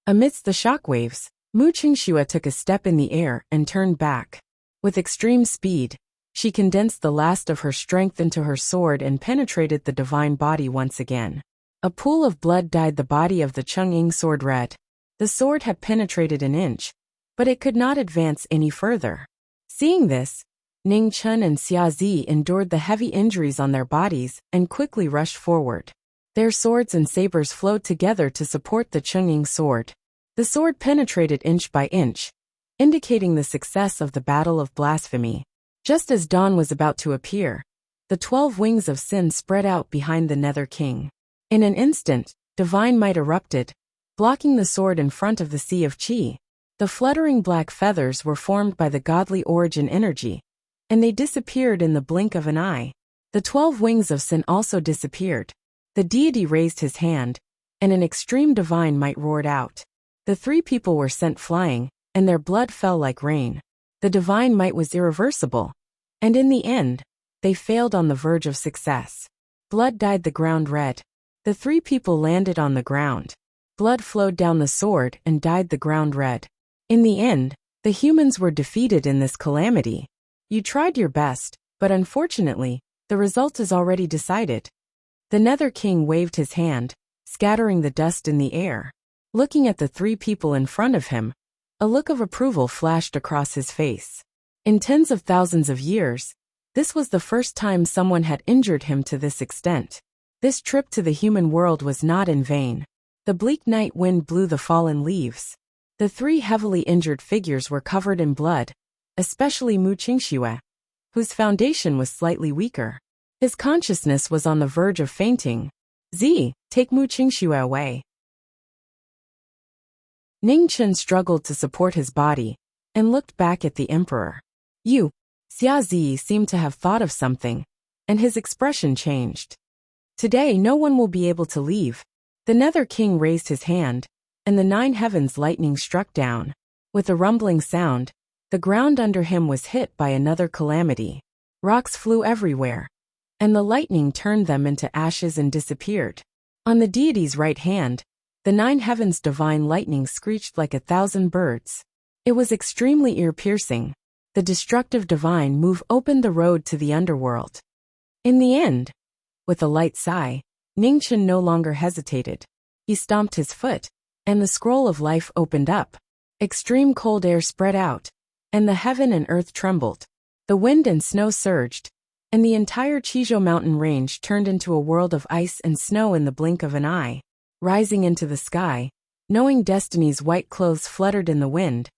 Amidst the shockwaves, Mu Qingxue took a step in the air and turned back. With extreme speed, she condensed the last of her strength into her sword and penetrated the divine body once again. A pool of blood dyed the body of the Chang'ing sword red. The sword had penetrated an inch, but it could not advance any further. Seeing this, Ning Chen and Xia Zi endured the heavy injuries on their bodies and quickly rushed forward. Their swords and sabers flowed together to support the Chang'ing sword. The sword penetrated inch by inch, indicating the success of the battle of blasphemy. Just as dawn was about to appear, the 12 wings of sin spread out behind the Nether King. In an instant, divine might erupted, blocking the sword in front of the sea of qi. The fluttering black feathers were formed by the godly origin energy, and they disappeared in the blink of an eye. The 12 wings of sin also disappeared. The deity raised his hand, and an extreme divine might roared out. The 3 people were sent flying, and their blood fell like rain. The divine might was irreversible, and in the end, they failed on the verge of success. Blood dyed the ground red. The 3 people landed on the ground. Blood flowed down the sword and dyed the ground red. In the end, the humans were defeated in this calamity. You tried your best, but unfortunately, the result is already decided. The Nether King waved his hand, scattering the dust in the air. Looking at the 3 people in front of him, a look of approval flashed across his face. In tens of thousands of years, this was the first time someone had injured him to this extent. This trip to the human world was not in vain. The bleak night wind blew the fallen leaves. The 3 heavily injured figures were covered in blood, especially Mu Qingxue, whose foundation was slightly weaker. His consciousness was on the verge of fainting. "Z, take Mu Qingxue away." Ning Chen struggled to support his body, and looked back at the emperor. Xia Zi seemed to have thought of something, and his expression changed. "Today no one will be able to leave." The Nether King raised his hand, and the 9 heavens lightning struck down. With a rumbling sound, the ground under him was hit by another calamity. Rocks flew everywhere, and the lightning turned them into ashes and disappeared. On the deity's right hand, the 9 heavens' divine lightning screeched like 1,000 birds. It was extremely ear-piercing. The destructive divine move opened the road to the underworld. In the end, with a light sigh, Ningchen no longer hesitated. He stomped his foot, and the scroll of life opened up. Extreme cold air spread out, and the heaven and earth trembled. The wind and snow surged, and the entire Chizhou mountain range turned into a world of ice and snow in the blink of an eye. Rising into the sky, knowing destiny's white clothes fluttered in the wind,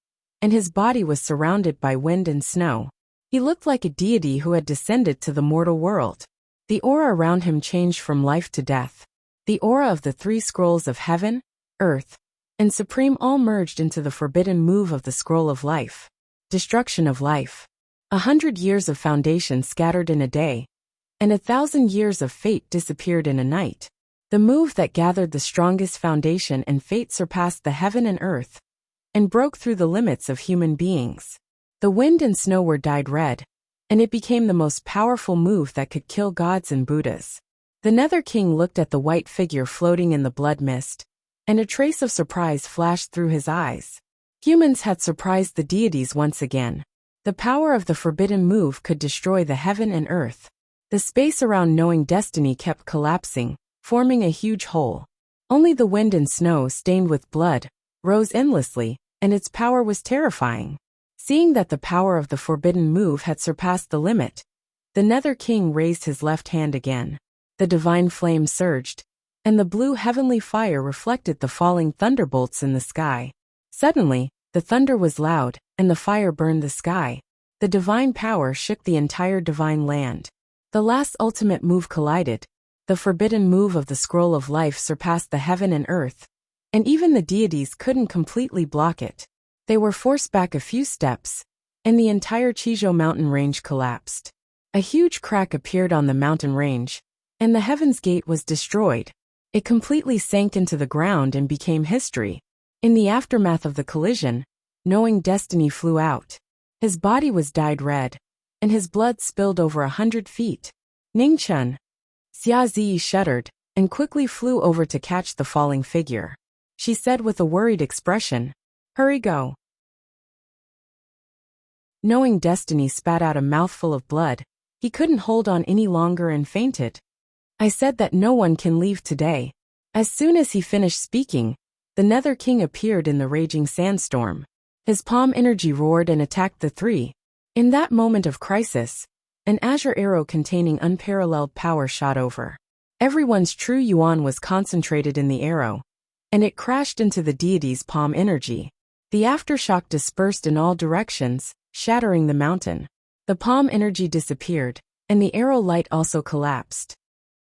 and his body was surrounded by wind and snow. He looked like a deity who had descended to the mortal world. The aura around him changed from life to death. The aura of the three scrolls of heaven, earth, and supreme all merged into the forbidden move of the scroll of life. Destruction of life. 100 years of foundation scattered in a day, and 1,000 years of fate disappeared in a night. The move that gathered the strongest foundation and fate surpassed the heaven and earth, and broke through the limits of human beings. The wind and snow were dyed red, and it became the most powerful move that could kill gods and Buddhas. The Nether King looked at the white figure floating in the blood mist, and a trace of surprise flashed through his eyes. Humans had surprised the deities once again. The power of the forbidden move could destroy the heaven and earth. The space around knowing destiny kept collapsing, forming a huge hole. Only the wind and snow, stained with blood, rose endlessly, and its power was terrifying. Seeing that the power of the forbidden move had surpassed the limit, the Nether King raised his left hand again. The divine flame surged, and the blue heavenly fire reflected the falling thunderbolts in the sky. Suddenly, the thunder was loud, and the fire burned the sky. The divine power shook the entire divine land. The last ultimate move collided. The forbidden move of the scroll of life surpassed the heaven and earth, and even the deities couldn't completely block it. They were forced back a few steps, and the entire Chizhou mountain range collapsed. A huge crack appeared on the mountain range, and the Heaven's Gate was destroyed. It completely sank into the ground and became history. In the aftermath of the collision, knowing destiny flew out. His body was dyed red, and his blood spilled over 100 feet. Ningchen. Xia Zi shuddered, and quickly flew over to catch the falling figure. She said with a worried expression, "Hurry, go." Knowing destiny spat out a mouthful of blood, he couldn't hold on any longer and fainted. "I said that no one can leave today." As soon as he finished speaking, the Nether King appeared in the raging sandstorm. His palm energy roared and attacked the three. In that moment of crisis, an azure arrow containing unparalleled power shot over. Everyone's true yuan was concentrated in the arrow, and it crashed into the deity's palm energy. The aftershock dispersed in all directions, shattering the mountain. The palm energy disappeared, and the arrow light also collapsed.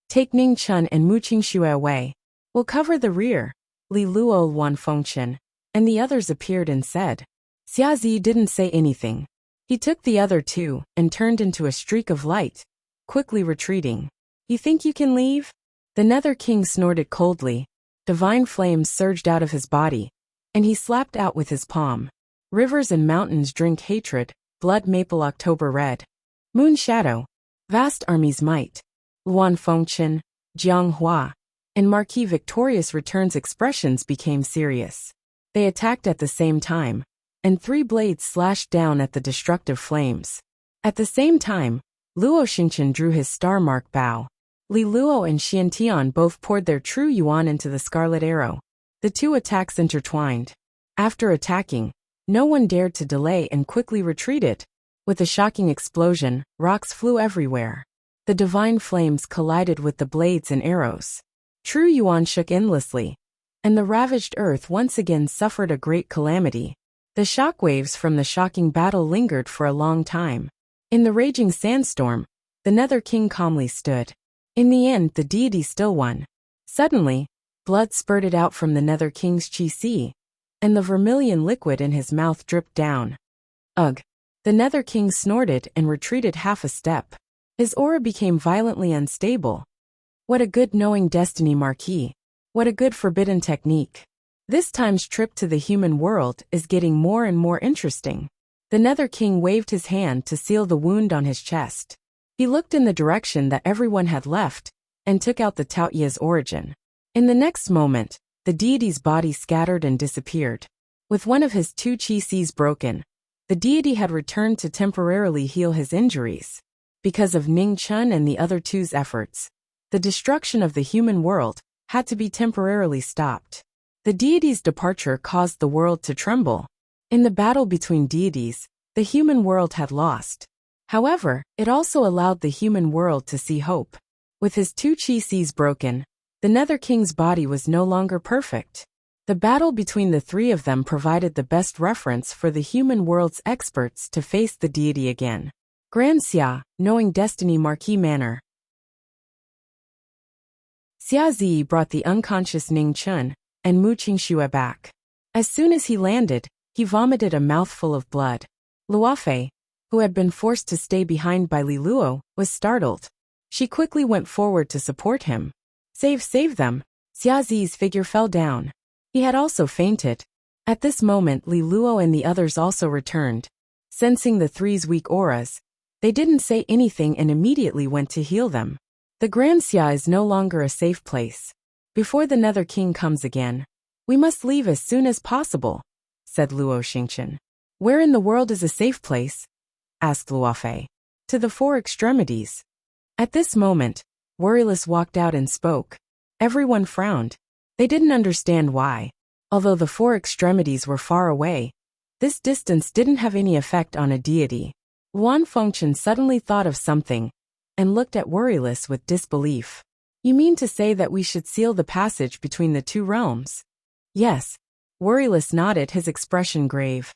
"Take Ning Chun and Mu Qingxue away. We'll cover the rear." Li Luo, Wan Fengchen, and the others appeared and said. Xia Zi didn't say anything. He took the other two and turned into a streak of light, quickly retreating. "You think you can leave?" The Nether King snorted coldly. Divine flames surged out of his body, and he slapped out with his palm. Rivers and mountains drink hatred, blood maple October red. Moon shadow, vast armies might. Luan Fengchen, Jiang Hua, and Marquis victorious returns expressions became serious. They attacked at the same time, and 3 blades slashed down at the destructive flames. At the same time, Luo Xingchen drew his star mark bow. Li Luo and Xiantian both poured their true yuan into the scarlet arrow. The 2 attacks intertwined. After attacking, no one dared to delay and quickly retreated. With a shocking explosion, rocks flew everywhere. The divine flames collided with the blades and arrows. True yuan shook endlessly, and the ravaged earth once again suffered a great calamity. The shockwaves from the shocking battle lingered for a long time. In the raging sandstorm, the Nether King calmly stood. In the end, the deity still won. Suddenly, blood spurted out from the Nether King's chi, and the vermilion liquid in his mouth dripped down. Ugh! The Nether King snorted and retreated half a step. His aura became violently unstable. What a good knowing destiny, Marquis. What a good forbidden technique. This time's trip to the human world is getting more and more interesting. The Nether King waved his hand to seal the wound on his chest. He looked in the direction that everyone had left, and took out the Taoyia's origin. In the next moment, the deity's body scattered and disappeared. With one of his 2 chi-Cs broken, the deity had returned to temporarily heal his injuries. Because of Ning Chun and the other two's efforts, the destruction of the human world had to be temporarily stopped. The deity's departure caused the world to tremble. In the battle between deities, the human world had lost. However, it also allowed the human world to see hope. With his two chi seas broken, the Nether King's body was no longer perfect. The battle between the three of them provided the best reference for the human world's experts to face the deity again. Grand Xia, knowing destiny Marquis manner. Xia Zi brought the unconscious Ning Chun and Mu Qingxue back. As soon as he landed, he vomited a mouthful of blood. Luofei, who had been forced to stay behind by Li Luo, was startled. She quickly went forward to support him. Save them! Xia Zi's figure fell down. He had also fainted. At this moment Li Luo and the others also returned. Sensing the three's weak auras, they didn't say anything and immediately went to heal them. The Grand Xia is no longer a safe place. Before the Nether King comes again, we must leave as soon as possible, said Luo Xingqian. Where in the world is a safe place? Asked Luofei. To the four extremities. At this moment, Worryless walked out and spoke. Everyone frowned. They didn't understand why. Although the four extremities were far away, this distance didn't have any effect on a deity. Luan Fengchen suddenly thought of something and looked at Worryless with disbelief. You mean to say that we should seal the passage between the two realms? Yes. Worryless nodded, his expression grave.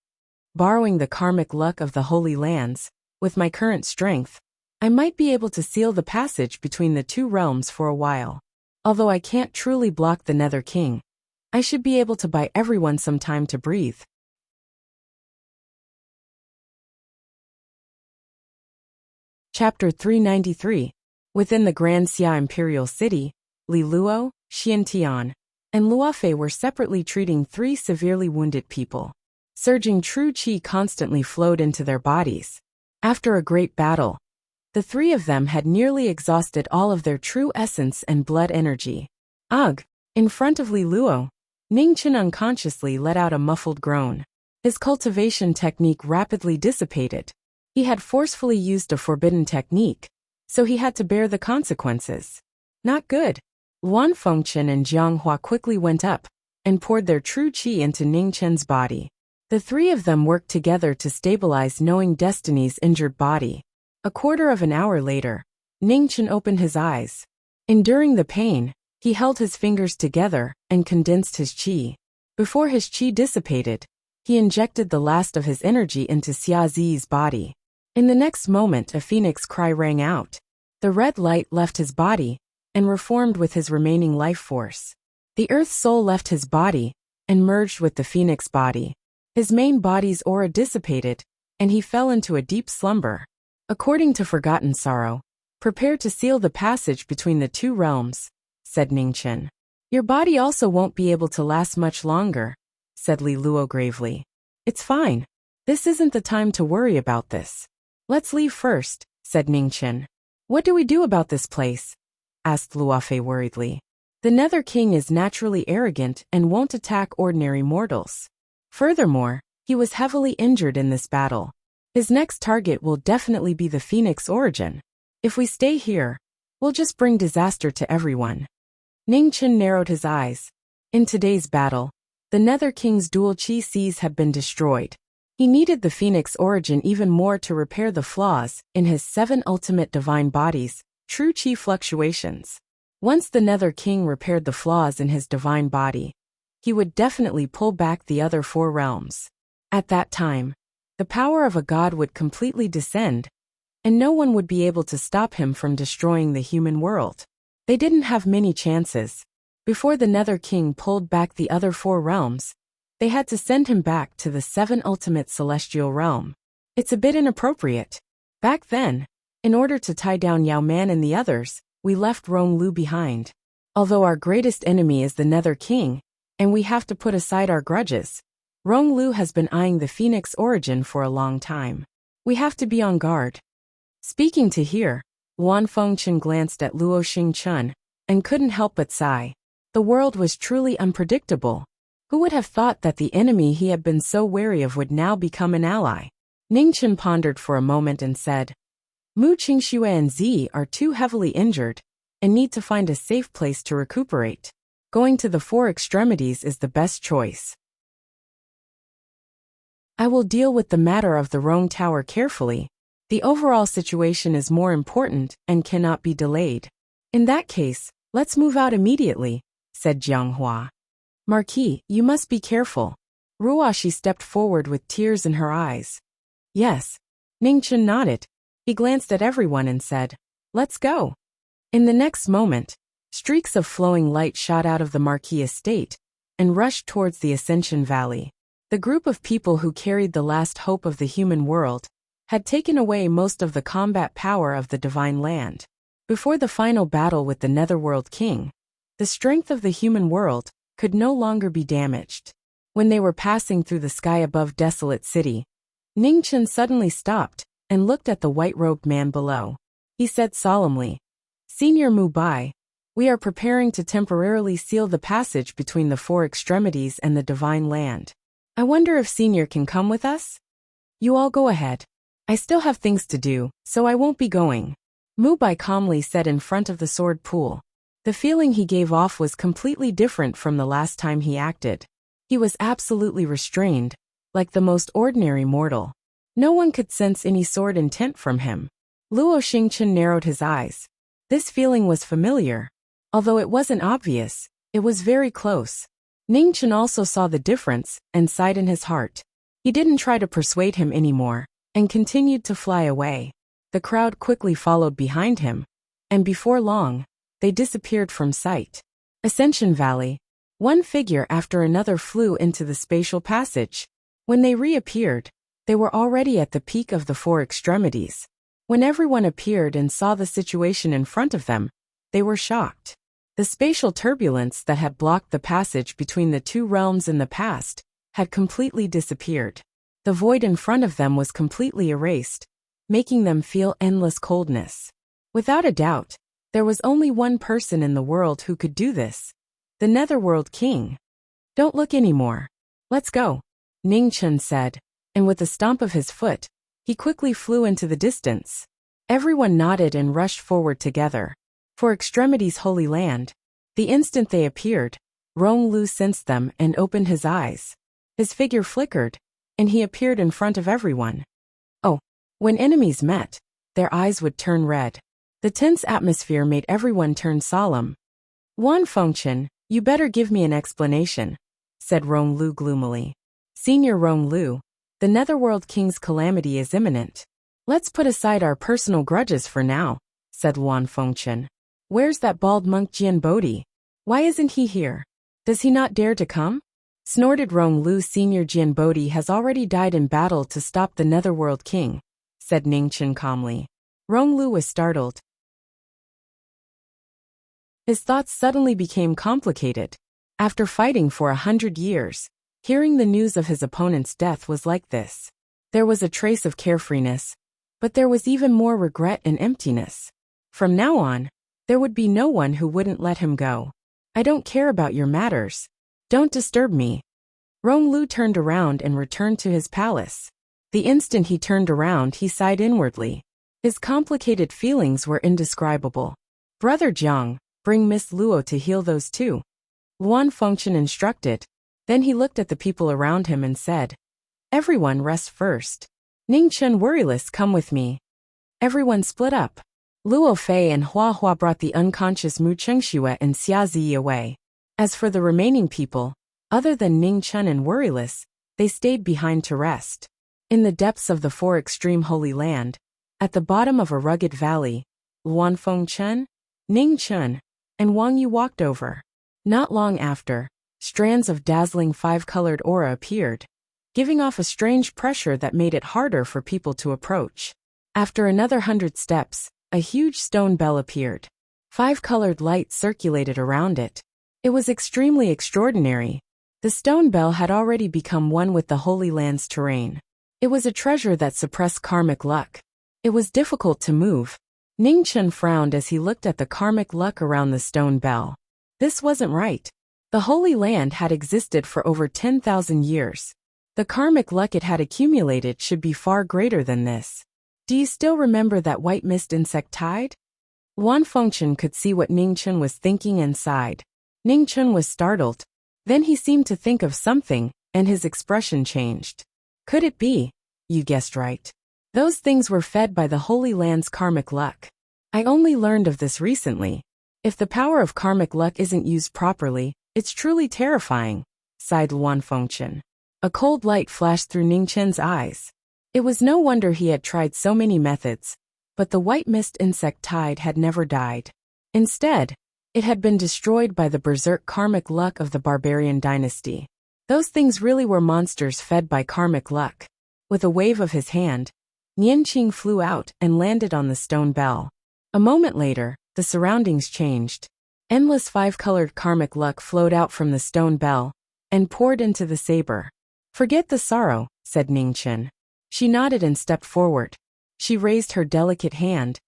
Borrowing the karmic luck of the Holy Lands, with my current strength, I might be able to seal the passage between the two realms for a while. Although I can't truly block the Nether King, I should be able to buy everyone some time to breathe. Chapter 393. Within the Grand Xia Imperial City, Li Luo, Xiantian, and Luofei were separately treating three severely wounded people. Surging true qi constantly flowed into their bodies. After a great battle, the three of them had nearly exhausted all of their true essence and blood energy. Ugh! In front of Li Luo, Ningchen unconsciously let out a muffled groan. His cultivation technique rapidly dissipated. He had forcefully used a forbidden technique, so he had to bear the consequences. Not good. Luan Fengchen and Jiang Hua quickly went up and poured their true qi into Ningchen's body. The three of them worked together to stabilize Knowing Destiny's injured body. A quarter of an hour later, Ningchen opened his eyes. Enduring the pain, he held his fingers together and condensed his qi. Before his qi dissipated, he injected the last of his energy into Xia Zi's body. In the next moment, a phoenix cry rang out. The red light left his body and reformed with his remaining life force. The Earth soul left his body and merged with the phoenix body. His main body's aura dissipated, and he fell into a deep slumber. According to Forgotten Sorrow, prepare to seal the passage between the two realms, said Ningchen. Your body also won't be able to last much longer, said Li Luo gravely. It's fine. This isn't the time to worry about this. Let's leave first, said Ningchen. What do we do about this place? Asked Luofei worriedly. The Nether King is naturally arrogant and won't attack ordinary mortals. Furthermore, he was heavily injured in this battle. His next target will definitely be the Phoenix Origin. If we stay here, we'll just bring disaster to everyone. Ningchen narrowed his eyes. In today's battle, the Nether King's dual chi seas have been destroyed. He needed the Phoenix Origin even more to repair the flaws in his 7 ultimate divine bodies, true chi fluctuations. Once the Nether King repaired the flaws in his divine body, he would definitely pull back the other 4 realms. At that time, the power of a god would completely descend, and no one would be able to stop him from destroying the human world. They didn't have many chances. Before the Nether King pulled back the other 4 realms, they had to send him back to the 7 ultimate celestial realm. It's a bit inappropriate. Back then, in order to tie down Yao Man and the others, we left Rong Lu behind. Although our greatest enemy is the Nether King, and we have to put aside our grudges, Rong Lu has been eyeing the Phoenix Origin for a long time. We have to be on guard. Speaking to here, Luan Fengchen glanced at Luo Xingchun and couldn't help but sigh. The world was truly unpredictable. Who would have thought that the enemy he had been so wary of would now become an ally? Ningchen pondered for a moment and said, Mu Qingxue and Zi are too heavily injured, and need to find a safe place to recuperate. Going to the four extremities is the best choice. I will deal with the matter of the Rome Tower carefully. The overall situation is more important and cannot be delayed. In that case, let's move out immediately, said Jianghua. Marquis, you must be careful. Ruoshi stepped forward with tears in her eyes. Yes. Ningchen nodded. He glanced at everyone and said, let's go. In the next moment, streaks of flowing light shot out of the Marquis estate and rushed towards the Ascension Valley. The group of people who carried the last hope of the human world had taken away most of the combat power of the divine land. Before the final battle with the Netherworld King, the strength of the human world could no longer be damaged. When they were passing through the sky above Desolate City, Ningchen suddenly stopped and looked at the white-robed man below. He said solemnly, Senior Mubai, we are preparing to temporarily seal the passage between the four extremities and the divine land. I wonder if Senior can come with us? You all go ahead. I still have things to do, so I won't be going. Mubai calmly said in front of the sword pool. The feeling he gave off was completely different from the last time he acted. He was absolutely restrained, like the most ordinary mortal. No one could sense any sword intent from him. Luo Xingchen narrowed his eyes. This feeling was familiar. Although it wasn't obvious, it was very close. Ningchen also saw the difference and sighed in his heart. He didn't try to persuade him anymore and continued to fly away. The crowd quickly followed behind him, and before long, they disappeared from sight. Ascension Valley. One figure after another flew into the spatial passage. When they reappeared, they were already at the peak of the four extremities. When everyone appeared and saw the situation in front of them, they were shocked. The spatial turbulence that had blocked the passage between the two realms in the past had completely disappeared. The void in front of them was completely erased, making them feel endless coldness. Without a doubt, there was only one person in the world who could do this. The Netherworld King. Don't look anymore. Let's go, Ningchen said, and with a stomp of his foot, he quickly flew into the distance. Everyone nodded and rushed forward together. For Extremity's Holy Land. The instant they appeared, Rong Lu sensed them and opened his eyes. His figure flickered, and he appeared in front of everyone. Oh, when enemies met, their eyes would turn red. The tense atmosphere made everyone turn solemn. Wan Fengchen, you better give me an explanation, said Rong Lu gloomily. Senior Rong Lu, the Netherworld King's calamity is imminent. Let's put aside our personal grudges for now, said Wan Fengchen. Where's that bald monk Jian Bodhi? Why isn't he here? Does he not dare to come? Snorted Rong Lu. Senior Jian Bodhi has already died in battle to stop the Netherworld King, said Ningchen calmly. Rong Lu was startled. His thoughts suddenly became complicated. After fighting for 100 years, hearing the news of his opponent's death was like this. There was a trace of carefreeness, but there was even more regret and emptiness. From now on, there would be no one who wouldn't let him go. I don't care about your matters. Don't disturb me. Rong Lu turned around and returned to his palace. The instant he turned around, he sighed inwardly. His complicated feelings were indescribable. Brother Jiang, bring Miss Luo to heal those two. Wan Fengchen instructed. Then he looked at the people around him and said, everyone rest first. Ningchen worryless, come with me. Everyone split up. Luo Fei and Hua Hua brought the unconscious Mu Chengxue and Xia Ziyi away. As for the remaining people, other than Ning Chen and Worryless, they stayed behind to rest. In the depths of the four extreme Holy Land, at the bottom of a rugged valley, Luan Fengchen, Ning Chen, and Wang Yu walked over. Not long after, strands of dazzling five-colored aura appeared, giving off a strange pressure that made it harder for people to approach. After another 100 steps, a huge stone bell appeared. Five-colored light circulated around it. It was extremely extraordinary. The stone bell had already become one with the Holy Land's terrain. It was a treasure that suppressed karmic luck. It was difficult to move. Ningchen frowned as he looked at the karmic luck around the stone bell. This wasn't right. The Holy Land had existed for over 10,000 years. The karmic luck it had accumulated should be far greater than this. Do you still remember that white mist insect tide? Wan Fengchen could see what Ningchen was thinking and sighed. Ningchen was startled. Then he seemed to think of something, and his expression changed. Could it be? You guessed right. Those things were fed by the Holy Land's karmic luck. I only learned of this recently. If the power of karmic luck isn't used properly, it's truly terrifying, sighed Wan Fengchen. A cold light flashed through Ningchen's eyes. It was no wonder he had tried so many methods, but the white mist insect tide had never died. Instead, it had been destroyed by the berserk karmic luck of the barbarian dynasty. Those things really were monsters fed by karmic luck. With a wave of his hand, Nianqing flew out and landed on the stone bell. A moment later, the surroundings changed. Endless five-colored karmic luck flowed out from the stone bell and poured into the saber. Forget the sorrow, said Ningchen. She nodded and stepped forward. She raised her delicate hand,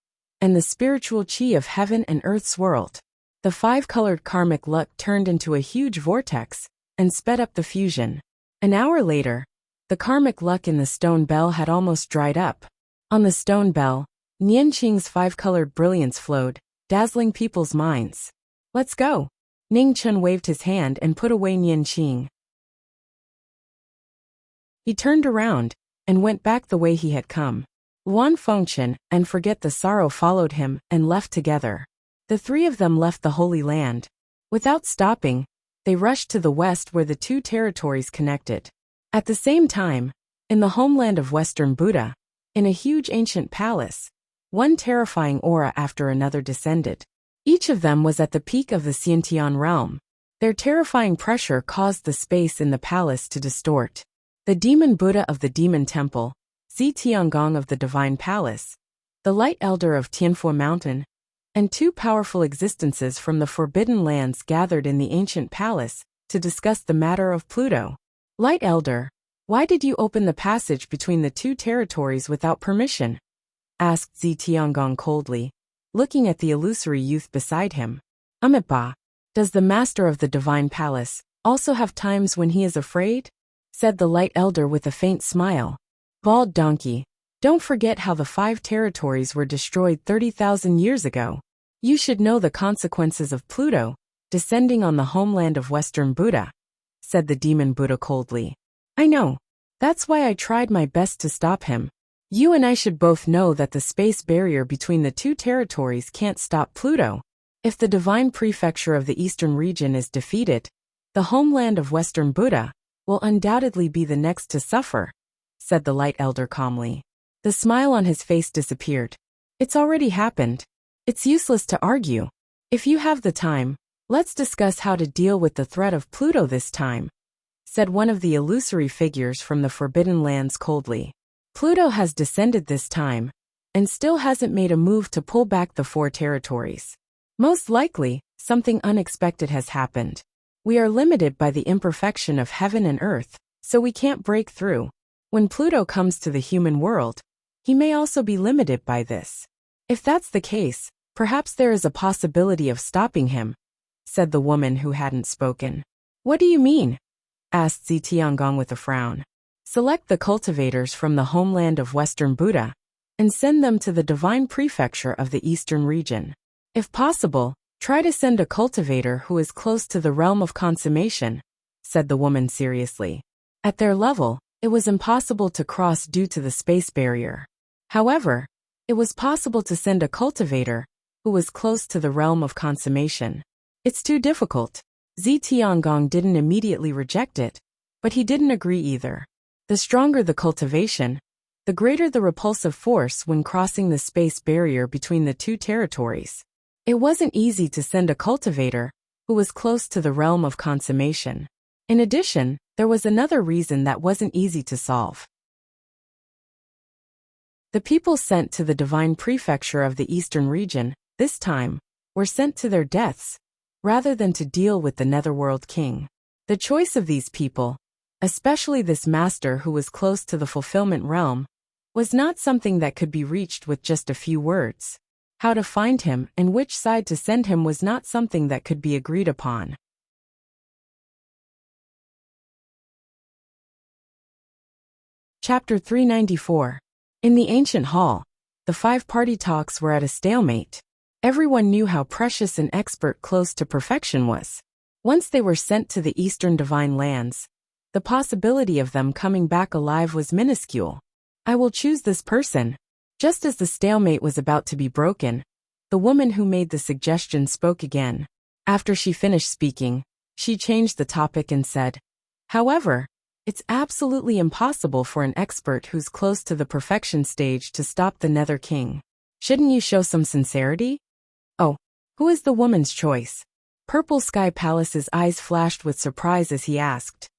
and the spiritual qi of heaven and earth swirled. The five-colored karmic luck turned into a huge vortex and sped up the fusion. An hour later, the karmic luck in the stone bell had almost dried up. On the stone bell, Nianqing's five-colored brilliance flowed, dazzling people's minds. Let's go. Ningchen waved his hand and put away Nianqing. He turned around and went back the way he had come. Wan Fengchen and Forget the Sorrow followed him and left together. The three of them left the Holy Land. Without stopping, they rushed to the west where the two territories connected. At the same time, in the homeland of Western Buddha, in a huge ancient palace, one terrifying aura after another descended. Each of them was at the peak of the Xiantian realm. Their terrifying pressure caused the space in the palace to distort. The Demon Buddha of the Demon Temple, Zi Tiangong of the Divine Palace, the Light Elder of Tianfu Mountain, and two powerful existences from the Forbidden Lands gathered in the ancient palace to discuss the matter of Pluto. Light Elder, why did you open the passage between the two territories without permission? Asked Zi Tiangong coldly, looking at the illusory youth beside him. Amipa, does the Master of the Divine Palace also have times when he is afraid? Said the Light Elder with a faint smile. Bald donkey, don't forget how the 5 territories were destroyed 30,000 years ago. You should know the consequences of Pluto descending on the homeland of Western Buddha, said the Demon Buddha coldly. I know. That's why I tried my best to stop him. You and I should both know that the space barrier between the two territories can't stop Pluto. If the divine prefecture of the eastern region is defeated, the homeland of Western Buddha will undoubtedly be the next to suffer, said the Light Elder calmly. The smile on his face disappeared. It's already happened. It's useless to argue. If you have the time, let's discuss how to deal with the threat of Pluto this time, said one of the illusory figures from the Forbidden Lands coldly. Pluto has descended this time, and still hasn't made a move to pull back the 4 territories. Most likely, something unexpected has happened. We are limited by the imperfection of heaven and earth, so we can't break through. When Pluto comes to the human world, he may also be limited by this. If that's the case, perhaps there is a possibility of stopping him, said the woman who hadn't spoken. What do you mean? Asked Zi Tiangong with a frown. Select the cultivators from the homeland of Western Buddha and send them to the divine prefecture of the eastern region. If possible, try to send a cultivator who is close to the realm of consummation, said the woman seriously. At their level, it was impossible to cross due to the space barrier. However, it was possible to send a cultivator who was close to the realm of consummation. It's too difficult. Zi Tiangong didn't immediately reject it, but he didn't agree either. The stronger the cultivation, the greater the repulsive force when crossing the space barrier between the two territories. It wasn't easy to send a cultivator who was close to the realm of consummation. In addition, there was another reason that wasn't easy to solve. The people sent to the divine prefecture of the eastern region, this time, were sent to their deaths, rather than to deal with the Netherworld King. The choice of these people, especially this master who was close to the fulfillment realm, was not something that could be reached with just a few words. How to find him and which side to send him was not something that could be agreed upon. Chapter 394. In the ancient hall, the 5 party talks were at a stalemate. Everyone knew how precious an expert close to perfection was. Once they were sent to the eastern divine lands, the possibility of them coming back alive was minuscule. I will choose this person. Just as the stalemate was about to be broken, the woman who made the suggestion spoke again. After she finished speaking, she changed the topic and said, "However, it's absolutely impossible for an expert who's close to the perfection stage to stop the Nether King. Shouldn't you show some sincerity?" "Oh, who is the woman's choice?" Purple Sky Palace's eyes flashed with surprise as he asked.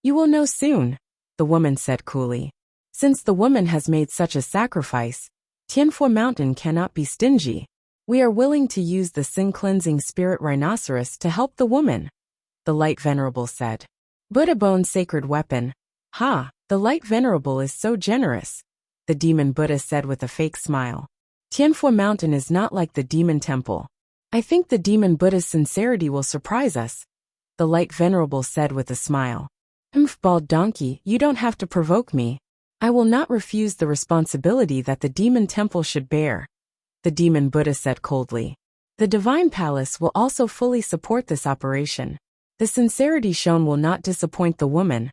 "You will know soon," the woman said coolly. "Since the woman has made such a sacrifice, Tianfu Mountain cannot be stingy. We are willing to use the sin-cleansing spirit rhinoceros to help the woman," the Light Venerable said. "Buddha Bone's sacred weapon. Ha, the Light Venerable is so generous," the Demon Buddha said with a fake smile. "Tianfu Mountain is not like the Demon Temple. I think the Demon Buddha's sincerity will surprise us," the Light Venerable said with a smile. Bald donkey, you don't have to provoke me. I will not refuse the responsibility that the Demon Temple should bear," the Demon Buddha said coldly. "The Divine Palace will also fully support this operation. The sincerity shown will not disappoint the woman,"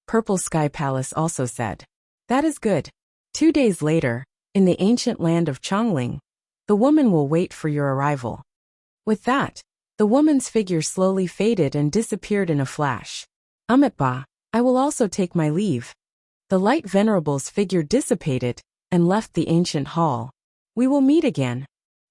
Purple Sky Palace also said. "That is good. 2 days later, in the ancient land of Chongling, the woman will wait for your arrival." With that, the woman's figure slowly faded and disappeared in a flash. "Amitba, I will also take my leave." The Light Venerable's figure dissipated and left the ancient hall. "We will meet again."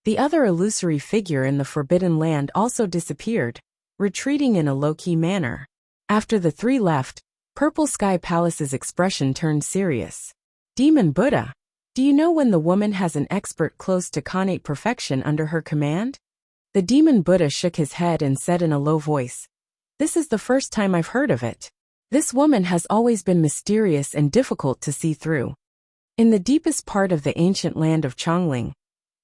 The other illusory figure in the Forbidden Land also disappeared, retreating in a low-key manner. After the three left, Purple Sky Palace's expression turned serious. "Demon Buddha, do you know when the woman has an expert close to Khanate perfection under her command?" The Demon Buddha shook his head and said in a low voice, "This is the first time I've heard of it. This woman has always been mysterious and difficult to see through." In the deepest part of the ancient land of Chongling,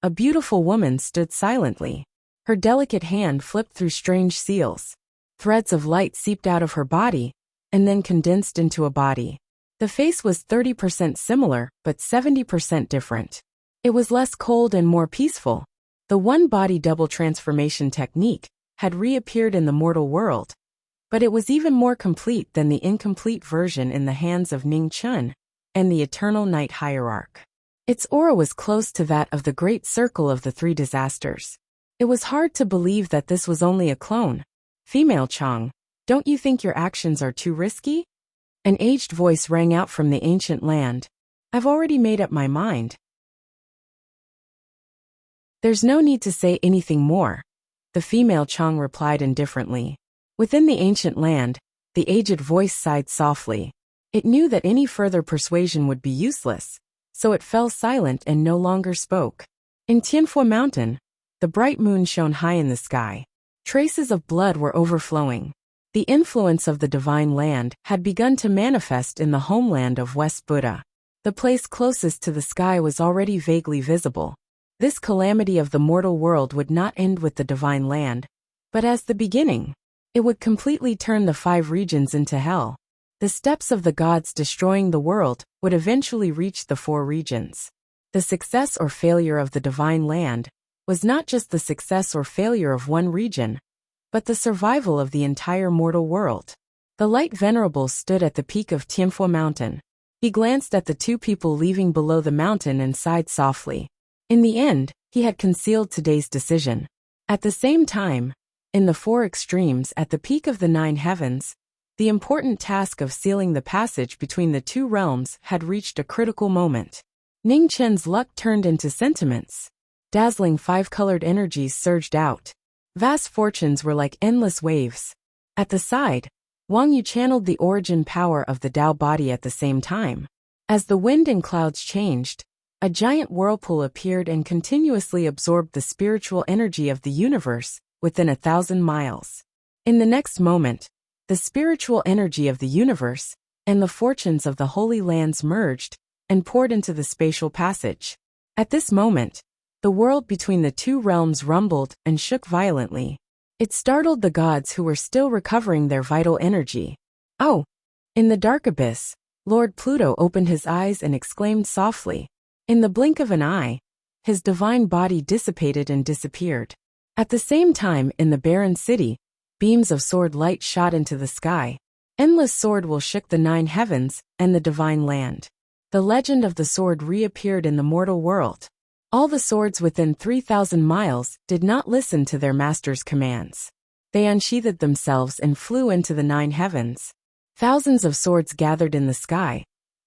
a beautiful woman stood silently. Her delicate hand flipped through strange seals. Threads of light seeped out of her body, and then condensed into a body. The face was 30% similar, but 70% different. It was less cold and more peaceful. The one-body double transformation technique had reappeared in the mortal world, but it was even more complete than the incomplete version in the hands of Ning Chun and the Eternal Night Hierarch. Its aura was close to that of the Great Circle of the Three Disasters. It was hard to believe that this was only a clone. "Female Chong, don't you think your actions are too risky?" An aged voice rang out from the ancient land. "I've already made up my mind." "There's no need to say anything more," the female Chong replied indifferently. Within the ancient land, the aged voice sighed softly. It knew that any further persuasion would be useless, so it fell silent and no longer spoke. In Tianfu Mountain, the bright moon shone high in the sky. Traces of blood were overflowing. The influence of the divine land had begun to manifest in the homeland of West Buddha. The place closest to the sky was already vaguely visible. This calamity of the mortal world would not end with the divine land, but as the beginning. It would completely turn the 5 regions into hell. The steps of the gods destroying the world would eventually reach the 4 regions. The success or failure of the divine land was not just the success or failure of one region, but the survival of the entire mortal world. The Light Venerable stood at the peak of Tianfu Mountain. He glanced at the 2 people leaving below the mountain and sighed softly. In the end, he had concealed today's decision. At the same time, in the 4 extremes at the peak of the 9 heavens, the important task of sealing the passage between the 2 realms had reached a critical moment. Ning Chen's luck turned into sentiments. Dazzling 5-colored energies surged out. Vast fortunes were like endless waves. At the side, Wang Yu channeled the origin power of the Tao body at the same time. As the wind and clouds changed, a giant whirlpool appeared and continuously absorbed the spiritual energy of the universe within 1,000 miles. In the next moment, the spiritual energy of the universe and the fortunes of the Holy Lands merged and poured into the spatial passage. At this moment, the world between the 2 realms rumbled and shook violently. It startled the gods who were still recovering their vital energy. "Oh!" In the dark abyss, Lord Pluto opened his eyes and exclaimed softly. In the blink of an eye, his divine body dissipated and disappeared. At the same time, in the barren city, beams of sword light shot into the sky. Endless sword will shook the 9 heavens and the divine land. The legend of the sword reappeared in the mortal world. All the swords within 3,000 miles did not listen to their master's commands. They unsheathed themselves and flew into the 9 heavens. Thousands of swords gathered in the sky,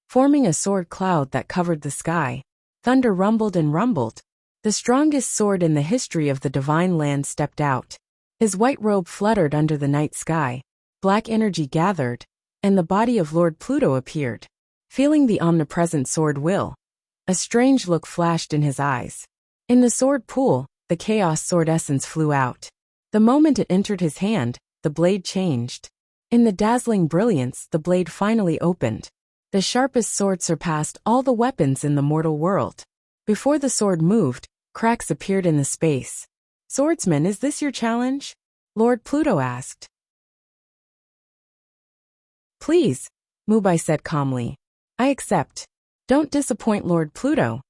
forming a sword cloud that covered the sky. Thunder rumbled and rumbled. The strongest sword in the history of the divine land stepped out. His white robe fluttered under the night sky. Black energy gathered, and the body of Lord Pluto appeared. Feeling the omnipresent sword will, a strange look flashed in his eyes. In the sword pool, the chaos sword essence flew out. The moment it entered his hand, the blade changed. In the dazzling brilliance, the blade finally opened. The sharpest sword surpassed all the weapons in the mortal world. Before the sword moved, cracks appeared in the space. "Swordsman, is this your challenge?" Lord Pluto asked. "Please," Mubai said calmly. "I accept. Don't disappoint Lord Pluto."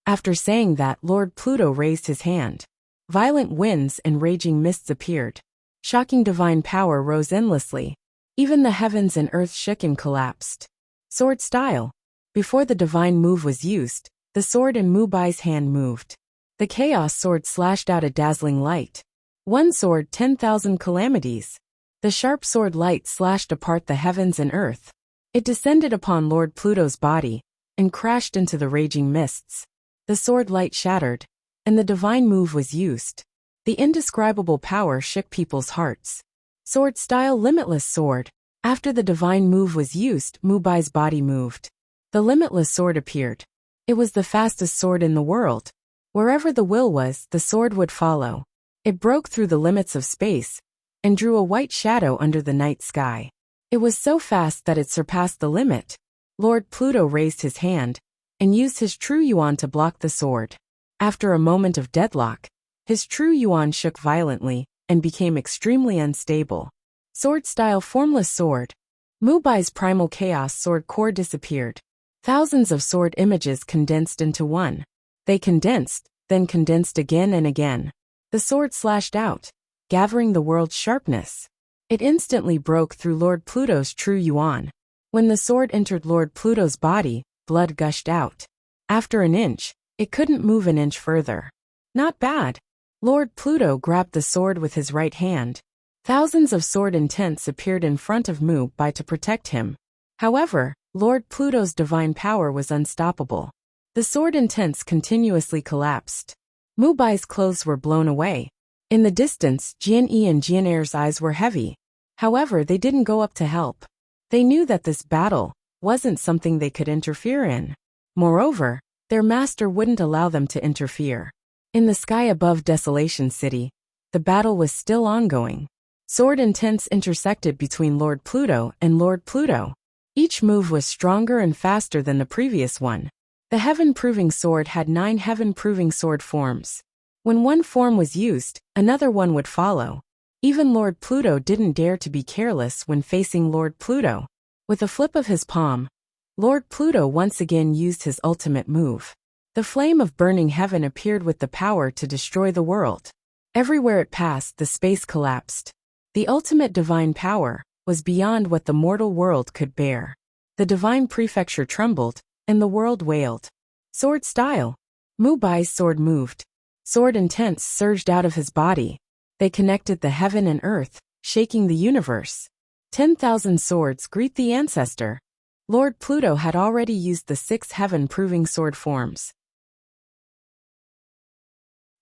After saying that, Lord Pluto raised his hand. Violent winds and raging mists appeared. Shocking divine power rose endlessly. Even the heavens and earth shook and collapsed. Sword style. Before the divine move was used, the sword in Mubai's hand moved. The chaos sword slashed out a dazzling light. One sword, 10,000 calamities. The sharp sword light slashed apart the heavens and earth. It descended upon Lord Pluto's body and crashed into the raging mists. The sword light shattered, and the divine move was used. The indescribable power shook people's hearts. Sword style, limitless sword. After the divine move was used, Mubai's body moved. The limitless sword appeared. It was the fastest sword in the world. Wherever the will was, the sword would follow. It broke through the limits of space and drew a white shadow under the night sky. It was so fast that it surpassed the limit. Lord Pluto raised his hand and used his true yuan to block the sword. After a moment of deadlock, his true yuan shook violently and became extremely unstable. Sword style, formless sword. Mubai's primal chaos sword core disappeared. Thousands of sword images condensed into one. They condensed, then condensed again and again. The sword slashed out, gathering the world's sharpness. It instantly broke through Lord Pluto's true yuan. When the sword entered Lord Pluto's body, blood gushed out. After an inch, it couldn't move an inch further. Not bad. Lord Pluto grabbed the sword with his right hand. Thousands of sword intents appeared in front of Mubai to protect him. However, Lord Pluto's divine power was unstoppable. The sword intents continuously collapsed. Mubai's clothes were blown away. In the distance, Jian-Yi and Jian-Er's eyes were heavy. However, they didn't go up to help. They knew that this battle wasn't something they could interfere in. Moreover, their master wouldn't allow them to interfere. In the sky above Desolation City, the battle was still ongoing. Sword intents intersected between Lord Pluto and Lord Pluto. Each move was stronger and faster than the previous one. The heaven-proving sword had 9 heaven-proving sword forms. When one form was used, another one would follow. Even Lord Pluto didn't dare to be careless when facing Lord Pluto. With a flip of his palm, Lord Pluto once again used his ultimate move. The flame of burning heaven appeared with the power to destroy the world. Everywhere it passed, the space collapsed. The ultimate divine power was beyond what the mortal world could bear. The divine prefecture trembled, and the world wailed. Sword style. Mubai's sword moved. Sword intents surged out of his body. They connected the heaven and earth, shaking the universe. 10,000 swords greet the ancestor. Lord Pluto had already used the 6 heaven-proving sword forms.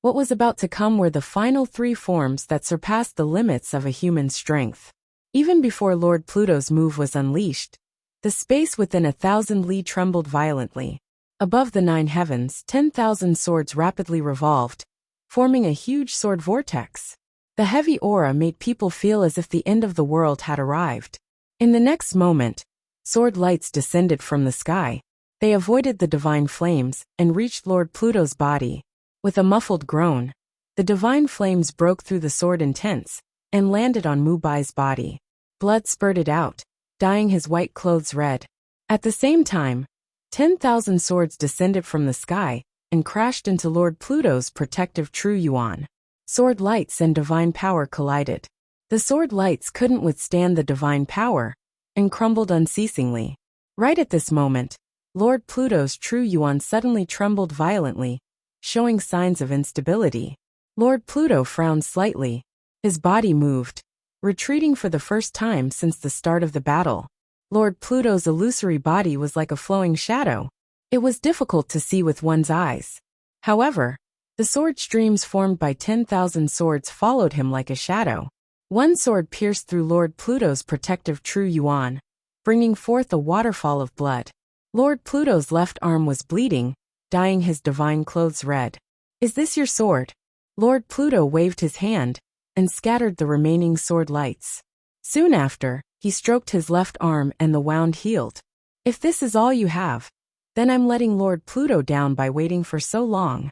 What was about to come were the final 3 forms that surpassed the limits of a human strength. Even before Lord Pluto's move was unleashed, the space within 1,000 li trembled violently. Above the 9 heavens, 10,000 swords rapidly revolved, forming a huge sword vortex. The heavy aura made people feel as if the end of the world had arrived. In the next moment, sword lights descended from the sky. They avoided the divine flames and reached Lord Pluto's body. With a muffled groan, the divine flames broke through the sword intents and landed on Mubai's body. Blood spurted out, dyeing his white clothes red. At the same time, 10,000 swords descended from the sky and crashed into Lord Pluto's protective true yuan. Sword lights and divine power collided. The sword lights couldn't withstand the divine power and crumbled unceasingly. Right at this moment, Lord Pluto's true yuan suddenly trembled violently, showing signs of instability. Lord Pluto frowned slightly. His body moved, retreating for the first time since the start of the battle. Lord Pluto's illusory body was like a flowing shadow. It was difficult to see with one's eyes. However, the sword streams formed by 10,000 swords followed him like a shadow. One sword pierced through Lord Pluto's protective true yuan, bringing forth a waterfall of blood. Lord Pluto's left arm was bleeding, dyeing his divine clothes red. "Is this your sword?" Lord Pluto waved his hand and scattered the remaining sword lights. Soon after, he stroked his left arm and the wound healed. "If this is all you have, then I'm letting Lord Pluto down by waiting for so long."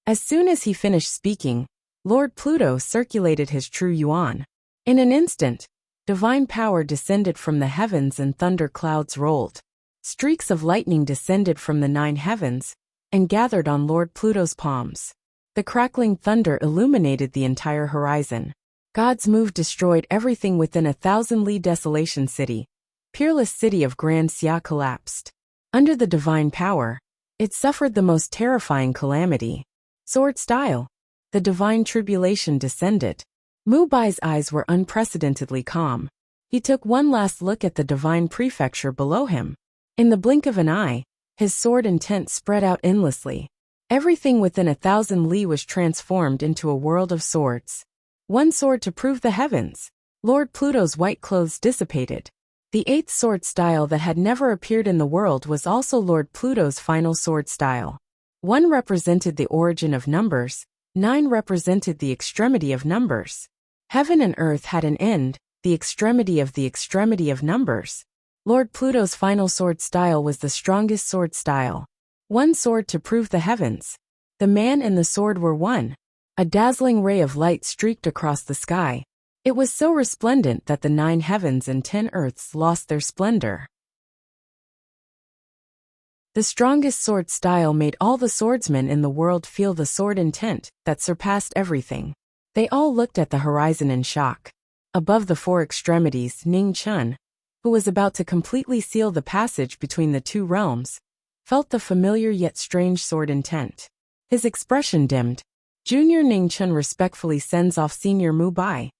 As soon as he finished speaking, Lord Pluto circulated his true yuan. In an instant, divine power descended from the heavens and thunder clouds rolled. Streaks of lightning descended from the 9 heavens and gathered on Lord Pluto's palms. The crackling thunder illuminated the entire horizon. God's move destroyed everything within 1,000-li desolation city. Peerless city of Grand Xia collapsed. Under the divine power, it suffered the most terrifying calamity. Sword style. The divine tribulation descended. Mu Bai's eyes were unprecedentedly calm. He took one last look at the divine prefecture below him. In the blink of an eye, his sword intent spread out endlessly. Everything within 1,000 li was transformed into a world of swords. One sword to prove the heavens. Lord Pluto's white clothes dissipated. The 8th sword style that had never appeared in the world was also Lord Pluto's final sword style. 1 represented the origin of numbers, 9 represented the extremity of numbers. Heaven and earth had an end, the extremity of numbers. Lord Pluto's final sword style was the strongest sword style. 1 sword to prove the heavens. The man and the sword were one. A dazzling ray of light streaked across the sky. It was so resplendent that the 9 heavens and 10 earths lost their splendor. The strongest sword style made all the swordsmen in the world feel the sword intent that surpassed everything. They all looked at the horizon in shock. Above the 4 extremities, Ning Chun, who was about to completely seal the passage between the 2 realms, felt the familiar yet strange sword intent. His expression dimmed. Junior Ning Chun respectfully sends off Senior Mu Bai.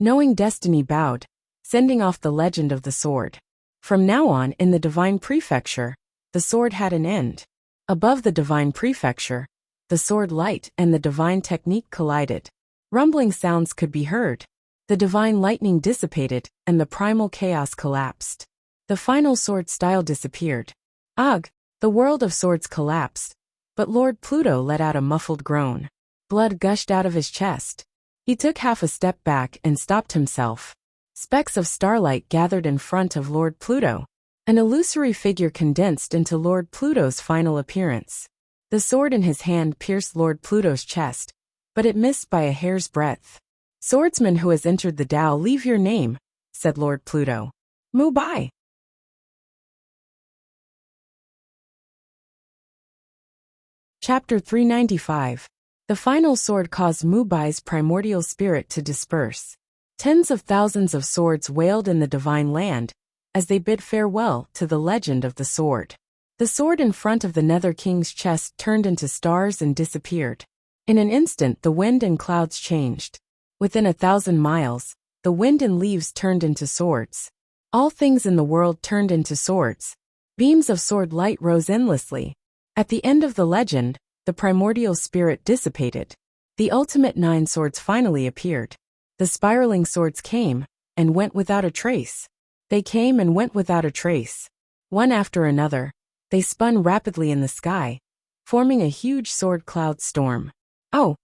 Knowing destiny bowed, sending off the legend of the sword. From now on in the divine prefecture, the sword had an end. Above the divine prefecture, the sword light and the divine technique collided. Rumbling sounds could be heard. The divine lightning dissipated, and the primal chaos collapsed. The final sword style disappeared. Ugh! The world of swords collapsed, but Lord Pluto let out a muffled groan. Blood gushed out of his chest. He took half a step back and stopped himself. Specks of starlight gathered in front of Lord Pluto. An illusory figure condensed into Lord Pluto's final appearance. The sword in his hand pierced Lord Pluto's chest, but it missed by a hair's breadth. "Swordsman who has entered the Tao, leave your name," said Lord Pluto. "Mu Bai." Chapter 395. The final sword caused Mu Bai's primordial spirit to disperse. Tens of thousands of swords wailed in the divine land as they bid farewell to the legend of the sword. The sword in front of the Nether King's chest turned into stars and disappeared. In an instant the wind and clouds changed. Within 1,000 miles, the wind and leaves turned into swords. All things in the world turned into swords. Beams of sword light rose endlessly. At the end of the legend, the primordial spirit dissipated. The ultimate 9 swords finally appeared. The spiraling swords came and went without a trace. They came and went without a trace. One after another, they spun rapidly in the sky, forming a huge sword cloud storm. Oh!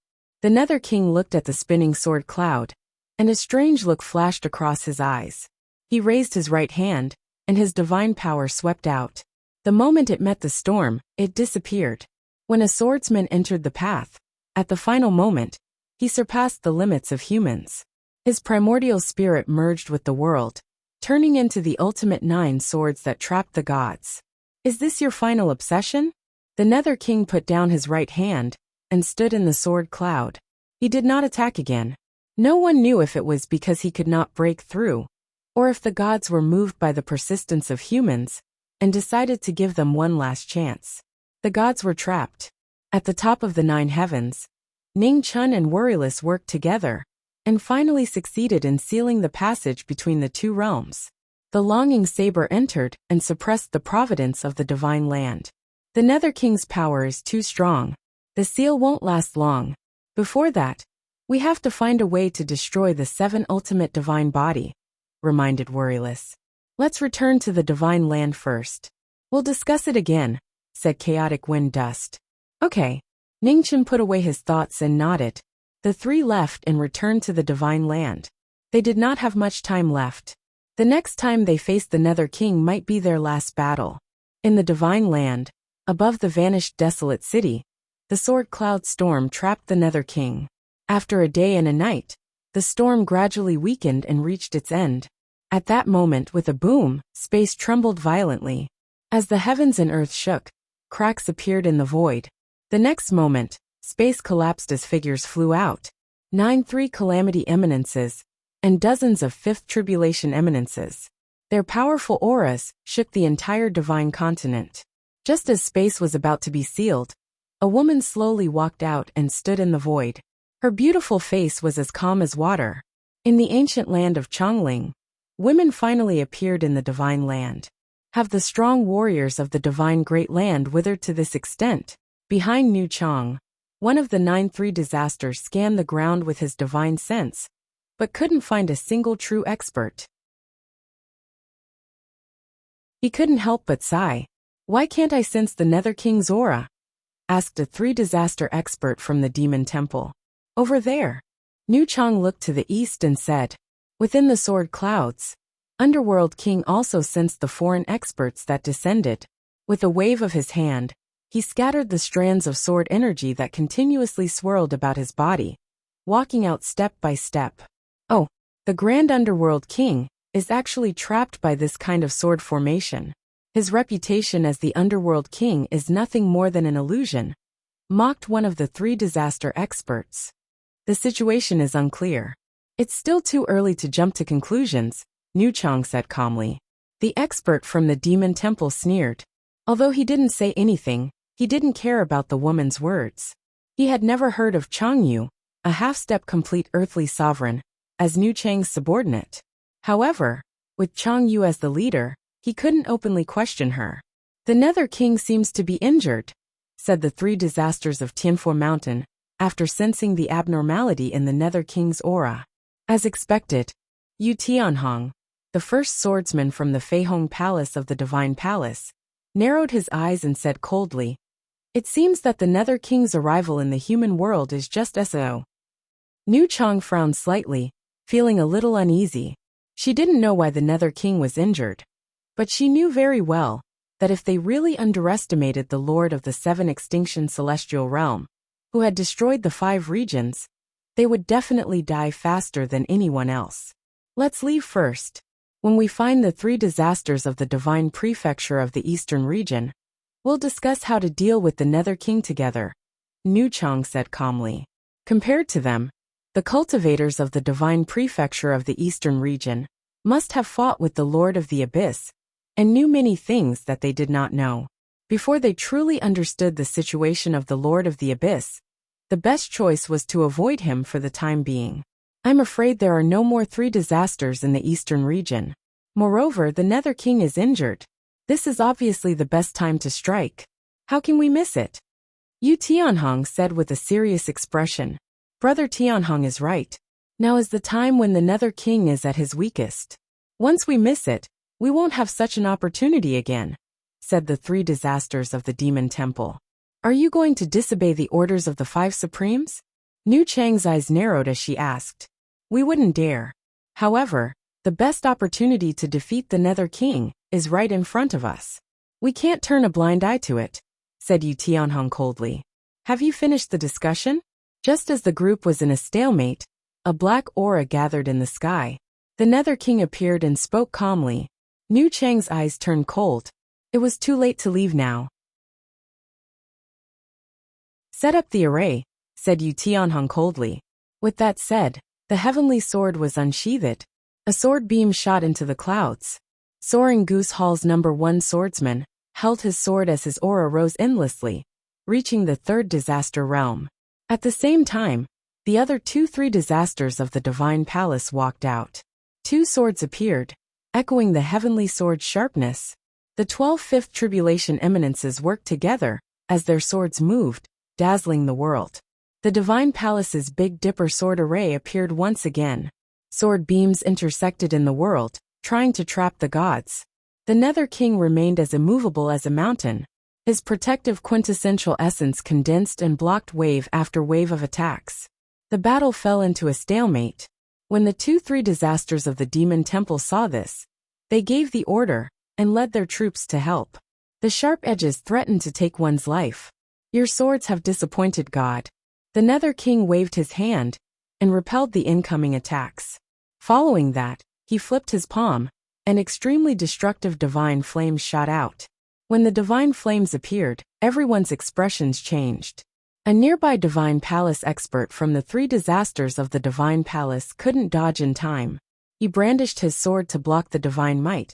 The Nether King looked at the spinning sword cloud, and a strange look flashed across his eyes. He raised his right hand, and his divine power swept out. The moment it met the storm, it disappeared. When a swordsman entered the path, at the final moment, he surpassed the limits of humans. His primordial spirit merged with the world, turning into the ultimate 9 swords that trapped the gods. "Is this your final obsession?" The Nether King put down his right hand and stood in the sword cloud. He did not attack again. No one knew if it was because he could not break through, or if the gods were moved by the persistence of humans and decided to give them one last chance. The gods were trapped. At the top of the 9 heavens, Ning Chun and Worryless worked together and finally succeeded in sealing the passage between the 2 realms. The longing saber entered and suppressed the providence of the divine land. The Nether King's power is too strong. The seal won't last long. Before that, we have to find a way to destroy the 7 ultimate divine body, reminded Worryless. Let's return to the divine land first. We'll discuss it again, said Chaotic Wind Dust. Okay. Ningchen put away his thoughts and nodded. The 3 left and returned to the divine land. They did not have much time left. The next time they faced the Nether King might be their last battle. In the divine land, above the vanished desolate city, the sword cloud storm trapped the Nether King. After a day and a night, the storm gradually weakened and reached its end. At that moment, with a boom, space trembled violently. As the heavens and earth shook, cracks appeared in the void. The next moment, space collapsed as figures flew out. 9 calamity eminences, and dozens of 5th tribulation eminences. Their powerful auras shook the entire divine continent. Just as space was about to be sealed, a woman slowly walked out and stood in the void. Her beautiful face was as calm as water. In the ancient land of Chongling, women finally appeared in the divine land. Have the strong warriors of the divine great land withered to this extent? Behind New Chong, one of the 9 disasters scanned the ground with his divine sense, but couldn't find a single true expert. He couldn't help but sigh. Why can't I sense the Nether King's aura? Asked a 3 disaster expert from the Demon Temple. Over there. New Chong looked to the east and said, within the sword clouds, Underworld King also sensed the foreign experts that descended. With a wave of his hand, he scattered the strands of sword energy that continuously swirled about his body, walking out step by step. Oh, the Grand Underworld King is actually trapped by this kind of sword formation. His reputation as the Underworld King is nothing more than an illusion, mocked one of the 3 disaster experts. The situation is unclear. It's still too early to jump to conclusions, New Chong said calmly. The expert from the Demon Temple sneered. Although he didn't say anything, he didn't care about the woman's words. He had never heard of Changyu, a half-step complete earthly sovereign, as New Chang's subordinate. However, with Changyu as the leader, he couldn't openly question her. The Nether King seems to be injured, said the 3 disasters of Tianfo Mountain, after sensing the abnormality in the Nether King's aura. As expected, Yu Tianhong, the first swordsman from the Feihong Palace of the Divine Palace, narrowed his eyes and said coldly, it seems that the Nether King's arrival in the human world is just so. New Chong frowned slightly, feeling a little uneasy. She didn't know why the Nether King was injured, but she knew very well that if they really underestimated the Lord of the 7 extinction celestial realm, who had destroyed the 5 regions, they would definitely die faster than anyone else. Let's leave first. When we find the 3 disasters of the divine prefecture of the eastern region, we'll discuss how to deal with the Nether King together, New Chong said calmly. Compared to them, the cultivators of the divine prefecture of the eastern region must have fought with the Lord of the Abyss and knew many things that they did not know. Before they truly understood the situation of the Lord of the Abyss, the best choice was to avoid him for the time being. I'm afraid there are no more 3 disasters in the eastern region. Moreover, the Nether King is injured. This is obviously the best time to strike. How can we miss it? Yu Tianhong said with a serious expression. Brother Tianhong is right. Now is the time when the Nether King is at his weakest. Once we miss it, we won't have such an opportunity again, said the 3 disasters of the Demon Temple. Are you going to disobey the orders of the 5 Supremes? New Chang's eyes narrowed as she asked. We wouldn't dare. However, the best opportunity to defeat the Nether King is right in front of us. We can't turn a blind eye to it, said Yu Tianhong coldly. Have you finished the discussion? Just as the group was in a stalemate, a black aura gathered in the sky. The Nether King appeared and spoke calmly. New Chang's eyes turned cold. It was too late to leave now. Set up the array, said Yu Tianhong coldly. With that said, the heavenly sword was unsheathed. A sword beam shot into the clouds. Soaring Goose Hall's #1 swordsman held his sword as his aura rose endlessly, reaching the third disaster realm. At the same time, the other 2-3 disasters of the divine palace walked out. 2 swords appeared, echoing the heavenly sword's sharpness. The 12 fifth tribulation eminences worked together as their swords moved, dazzling the world. The divine palace's Big Dipper sword array appeared once again. Sword beams intersected in the world, trying to trap the gods. The Nether King remained as immovable as a mountain. His protective quintessential essence condensed and blocked wave after wave of attacks. The battle fell into a stalemate. When the 2-3 disasters of the Demon Temple saw this, they gave the order and led their troops to help. The sharp edges threatened to take one's life. Your swords have disappointed God. The Nether King waved his hand and repelled the incoming attacks. Following that, he flipped his palm, and extremely destructive divine flames shot out. When the divine flames appeared, everyone's expressions changed. A nearby divine palace expert from the 3 disasters of the divine palace couldn't dodge in time. He brandished his sword to block the divine might,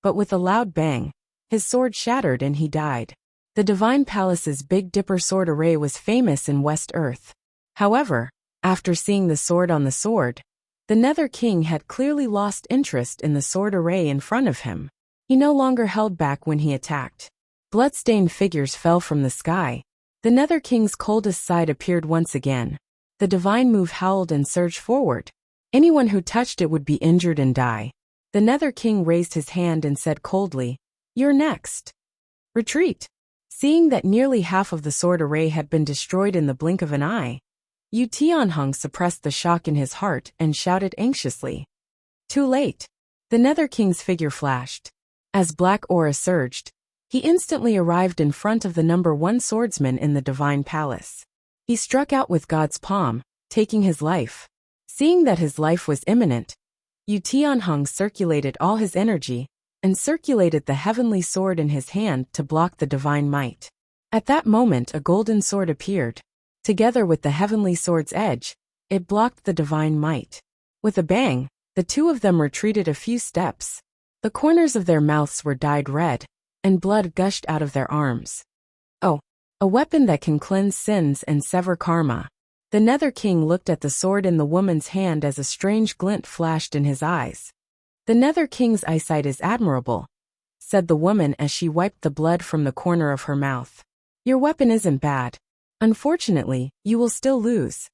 but with a loud bang, his sword shattered and he died. The divine palace's Big Dipper sword array was famous in West Earth. However, after seeing the sword on the sword, the Nether King had clearly lost interest in the sword array in front of him. He no longer held back when he attacked. Bloodstained figures fell from the sky. The Nether King's coldest side appeared once again. The divine move howled and surged forward. Anyone who touched it would be injured and die. The Nether King raised his hand and said coldly, "You're next. Retreat." Seeing that nearly half of the sword array had been destroyed in the blink of an eye, Yu Tianhong suppressed the shock in his heart and shouted anxiously. Too late. The Nether King's figure flashed. As black aura surged, he instantly arrived in front of the #1 swordsman in the divine palace. He struck out with God's palm, taking his life. Seeing that his life was imminent, Yu Tianhong circulated all his energy and circulated the heavenly sword in his hand to block the divine might. At that moment a golden sword appeared. Together with the heavenly sword's edge, it blocked the divine might. With a bang, the 2 of them retreated a few steps. The corners of their mouths were dyed red, and blood gushed out of their arms. Oh, a weapon that can cleanse sins and sever karma. The Nether King looked at the sword in the woman's hand as a strange glint flashed in his eyes. The Nether King's eyesight is admirable, said the woman as she wiped the blood from the corner of her mouth. Your weapon isn't bad. Unfortunately, you will still lose.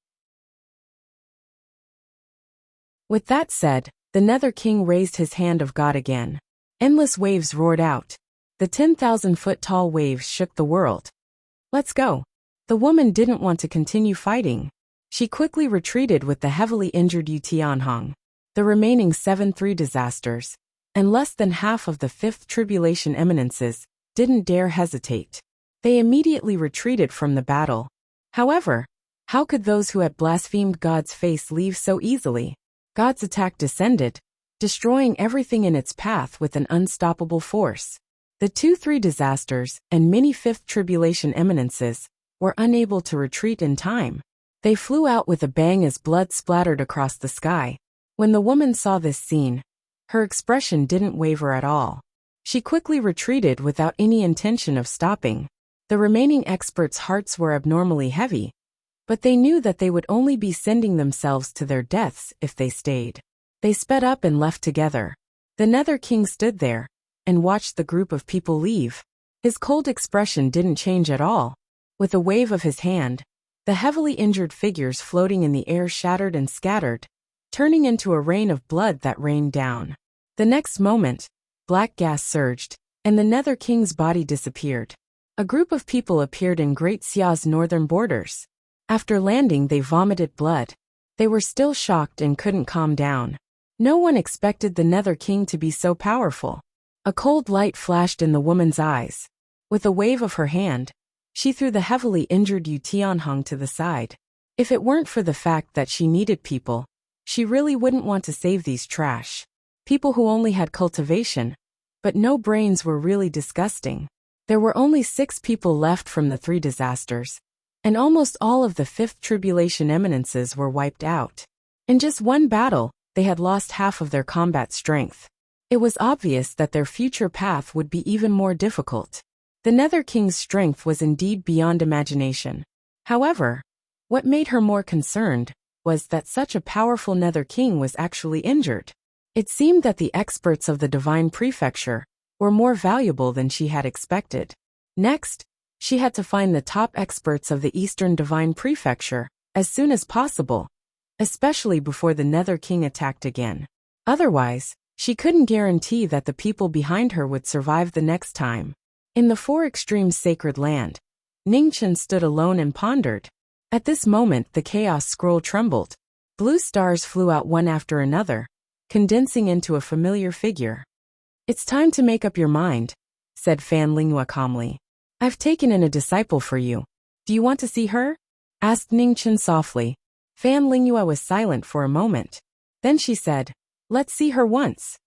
With that said, the Nether King raised his hand of God again. Endless waves roared out. The 10,000-foot-tall waves shook the world. Let's go. The woman didn't want to continue fighting. She quickly retreated with the heavily injured Yu Tianhong. The remaining 7-3 disasters, and less than half of the 5th tribulation eminences, didn't dare hesitate. They immediately retreated from the battle. However, how could those who had blasphemed God's face leave so easily? God's attack descended, destroying everything in its path with an unstoppable force. The 2-3 disasters and many 5th tribulation eminences were unable to retreat in time. They flew out with a bang as blood splattered across the sky. When the woman saw this scene, her expression didn't waver at all. She quickly retreated without any intention of stopping. The remaining experts' hearts were abnormally heavy, but they knew that they would only be sending themselves to their deaths if they stayed. They sped up and left together. The Nether King stood there and watched the group of people leave. His cold expression didn't change at all. With a wave of his hand, the heavily injured figures floating in the air shattered and scattered, turning into a rain of blood that rained down. The next moment, black gas surged, and the Nether King's body disappeared. A group of people appeared in Great Xia's northern borders. After landing, they vomited blood. They were still shocked and couldn't calm down. No one expected the Nether King to be so powerful. A cold light flashed in the woman's eyes. With a wave of her hand, she threw the heavily injured Yu Tianhong to the side. If it weren't for the fact that she needed people, she really wouldn't want to save these trash. People who only had cultivation, but no brains were really disgusting. There were only 6 people left from the 3 disasters, and almost all of the fifth tribulation eminences were wiped out. In just one battle, they had lost half of their combat strength. It was obvious that their future path would be even more difficult. The Nether King's strength was indeed beyond imagination. However, what made her more concerned was that such a powerful Nether King was actually injured. It seemed that the experts of the Divine Prefecture were more valuable than she had expected. Next, she had to find the top experts of the Eastern Divine Prefecture as soon as possible, especially before the Nether King attacked again. Otherwise, she couldn't guarantee that the people behind her would survive the next time. In the Four Extremes Sacred Land, Ningchen stood alone and pondered. At this moment, the Chaos Scroll trembled. Blue stars flew out one after another, condensing into a familiar figure. "It's time to make up your mind," said Fan Lingyue calmly. "I've taken in a disciple for you. Do you want to see her?" asked Ningchen softly. Fan Lingyue was silent for a moment. Then she said, "Let's see her once.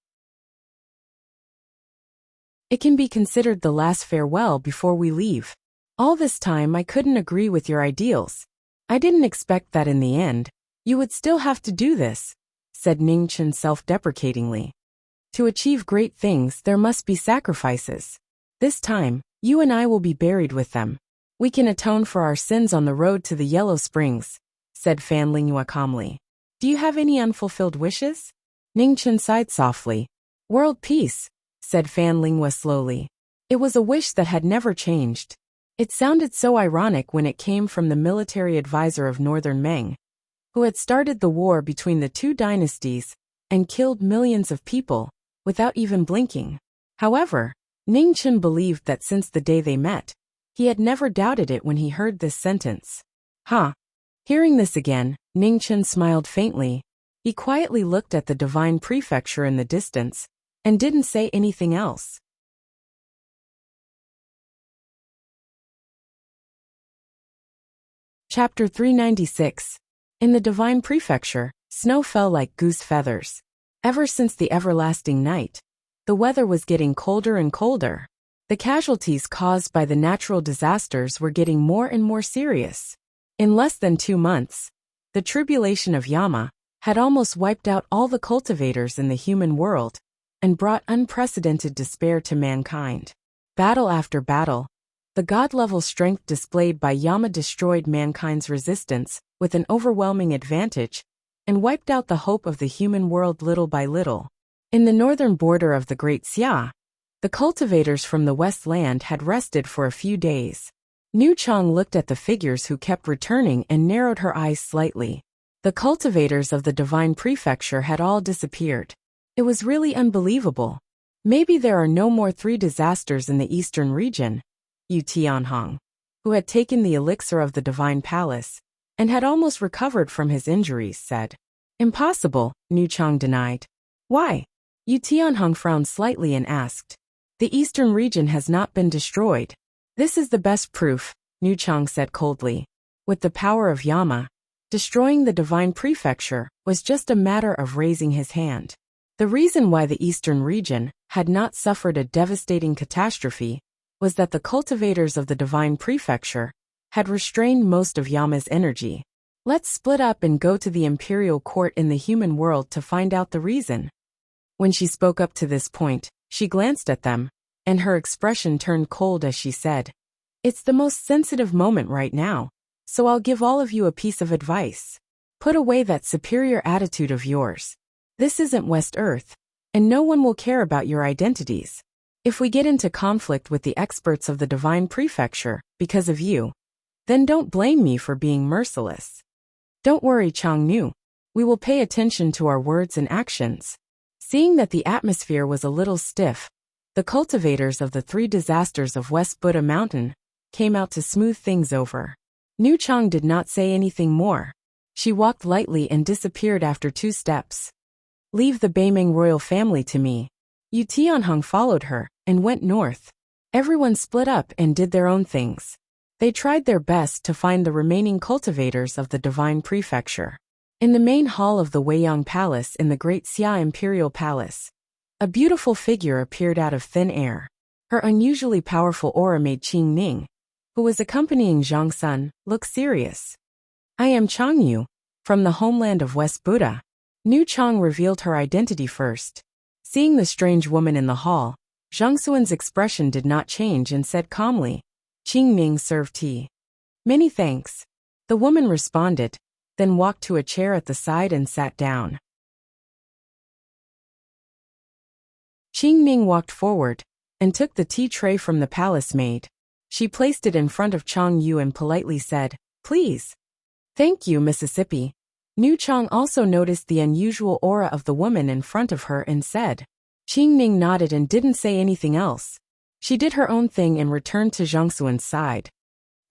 It can be considered the last farewell before we leave. All this time I couldn't agree with your ideals. I didn't expect that in the end, you would still have to do this," said Ningchen self-deprecatingly. "To achieve great things there must be sacrifices. This time, you and I will be buried with them. We can atone for our sins on the road to the Yellow Springs," said Fan Lingyue calmly. "Do you have any unfulfilled wishes?" Ningchen sighed softly. "World peace," said Fan Lingyue slowly. It was a wish that had never changed. It sounded so ironic when it came from the military advisor of Northern Meng, who had started the war between the two dynasties and killed millions of people without even blinking. However, Ningchen believed that since the day they met, he had never doubted it when he heard this sentence. Hearing this again, Ningchen smiled faintly. He quietly looked at the Divine Prefecture in the distance and didn't say anything else. Chapter 396. In the Divine Prefecture, snow fell like goose feathers. Ever since the everlasting night, the weather was getting colder and colder. The casualties caused by the natural disasters were getting more and more serious. In less than 2 months, the tribulation of Yama had almost wiped out all the cultivators in the human world and brought unprecedented despair to mankind. Battle after battle, the god-level strength displayed by Yama destroyed mankind's resistance with an overwhelming advantage and wiped out the hope of the human world little by little. In the northern border of the Great Xia, the cultivators from the West Land had rested for a few days. Niu Chang looked at the figures who kept returning and narrowed her eyes slightly. The cultivators of the Divine Prefecture had all disappeared. It was really unbelievable. Maybe there are no more 3 disasters in the eastern region. Yu Tianhong, who had taken the elixir of the Divine Palace and had almost recovered from his injuries, said. "Impossible," Niu Chang denied. "Why?" Yu Tianhong frowned slightly and asked. "The eastern region has not been destroyed." "This is the best proof," Niu Chang said coldly. With the power of Yama, destroying the Divine Prefecture was just a matter of raising his hand. The reason why the eastern region had not suffered a devastating catastrophe was that the cultivators of the Divine Prefecture had restrained most of Yama's energy. "Let's split up and go to the imperial court in the human world to find out the reason." When she spoke up to this point, she glanced at them, and her expression turned cold as she said, "It's the most sensitive moment right now, so I'll give all of you a piece of advice. Put away that superior attitude of yours. This isn't West Earth, and no one will care about your identities. If we get into conflict with the experts of the Divine Prefecture because of you, then don't blame me for being merciless. Don't worry, Changnu. We will pay attention to our words and actions." Seeing that the atmosphere was a little stiff, the cultivators of the 3 disasters of West Buddha Mountain came out to smooth things over. Niu Chang did not say anything more. She walked lightly and disappeared after 2 steps. "Leave the Beimeng royal family to me." Yu Tianhong followed her and went north. Everyone split up and did their own things. They tried their best to find the remaining cultivators of the Divine Prefecture. In the main hall of the Weiyang Palace in the Great Xia Imperial Palace, a beautiful figure appeared out of thin air. Her unusually powerful aura made Qing Ning, who was accompanying Zhang Sun, looked serious. I am Chang Yu, from the homeland of West Buddha. Nu Chang revealed her identity first. Seeing the strange woman in the hall, Zhang Sun's expression did not change and said calmly, Qing Ming serve tea. Many thanks. The woman responded, then walked to a chair at the side and sat down. Qing Ming walked forward and took the tea tray from the palace maid. She placed it in front of Chang Yu and politely said, Please. Thank you, Mississippi. Nu Chang also noticed the unusual aura of the woman in front of her and said. Qing Ming nodded and didn't say anything else. She did her own thing and returned to Zhang Sun's side.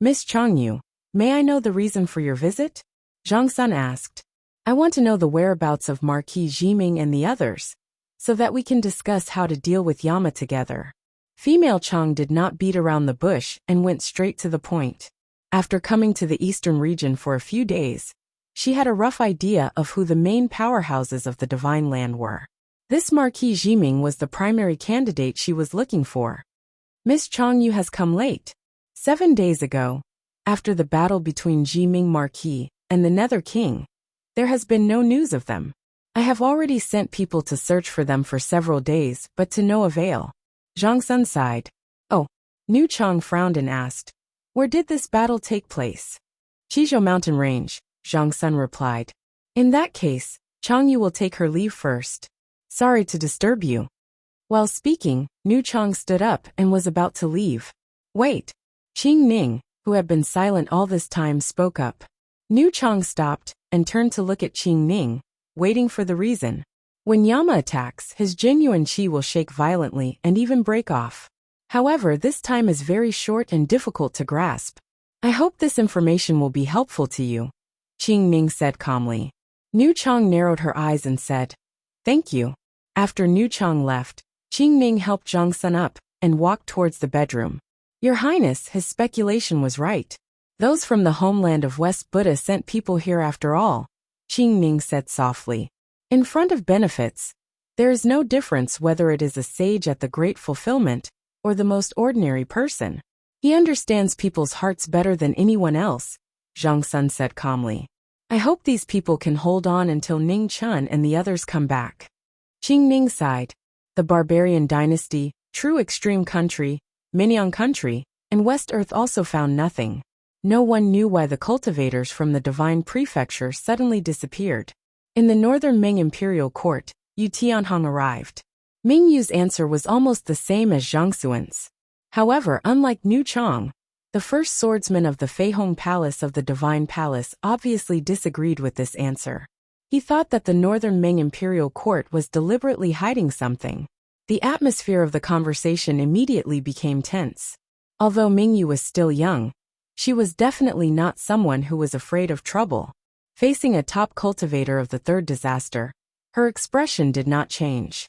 Miss Chang Yu, may I know the reason for your visit? Zhang Sun asked. I want to know the whereabouts of Marquis Jiming and the others, so that we can discuss how to deal with Yama together. Female Chang did not beat around the bush and went straight to the point. After coming to the eastern region for a few days, she had a rough idea of who the main powerhouses of the Divine Land were. This Marquis Jiming was the primary candidate she was looking for. Miss Chang Yu has come late. 7 days ago, after the battle between Jiming Marquis and the Nether King, there has been no news of them. I have already sent people to search for them for several days, but to no avail. Zhang Sun sighed. Oh, Nu Chang frowned and asked, where did this battle take place? Qizhou Mountain Range, Zhang Sun replied. In that case, Chang Yu will take her leave first. Sorry to disturb you. While speaking, Nu Chang stood up and was about to leave. Wait. Qing Ning, who had been silent all this time, spoke up. Nu Chang stopped and turned to look at Qing Ning, waiting for the reason. When Yama attacks, his genuine qi will shake violently and even break off. However, this time is very short and difficult to grasp. I hope this information will be helpful to you, Qing Ning said calmly. Nu Chang narrowed her eyes and said, Thank you. After Nu Chang left, Qing Ning helped Zhang Sun up and walked towards the bedroom. Your Highness, his speculation was right. Those from the homeland of West Buddha sent people here after all, Qing Ning said softly. In front of benefits, there is no difference whether it is a sage at the Great Fulfillment or the most ordinary person. He understands people's hearts better than anyone else, Zhang Sun said calmly. I hope these people can hold on until Ning Chun and the others come back. Qing Ning sighed. The barbarian dynasty, true extreme country, Minyang country, and West Earth also found nothing. No one knew why the cultivators from the Divine Prefecture suddenly disappeared. In the northern Ming imperial court, Yu Tianhong arrived. Ming Yu's answer was almost the same as Zhang Sun's. However, unlike Nu Chang, the first swordsman of the Feihong Palace of the Divine Palace obviously disagreed with this answer. He thought that the northern Ming imperial court was deliberately hiding something. The atmosphere of the conversation immediately became tense. Although Ming Yu was still young, she was definitely not someone who was afraid of trouble. Facing a top cultivator of the third disaster, her expression did not change.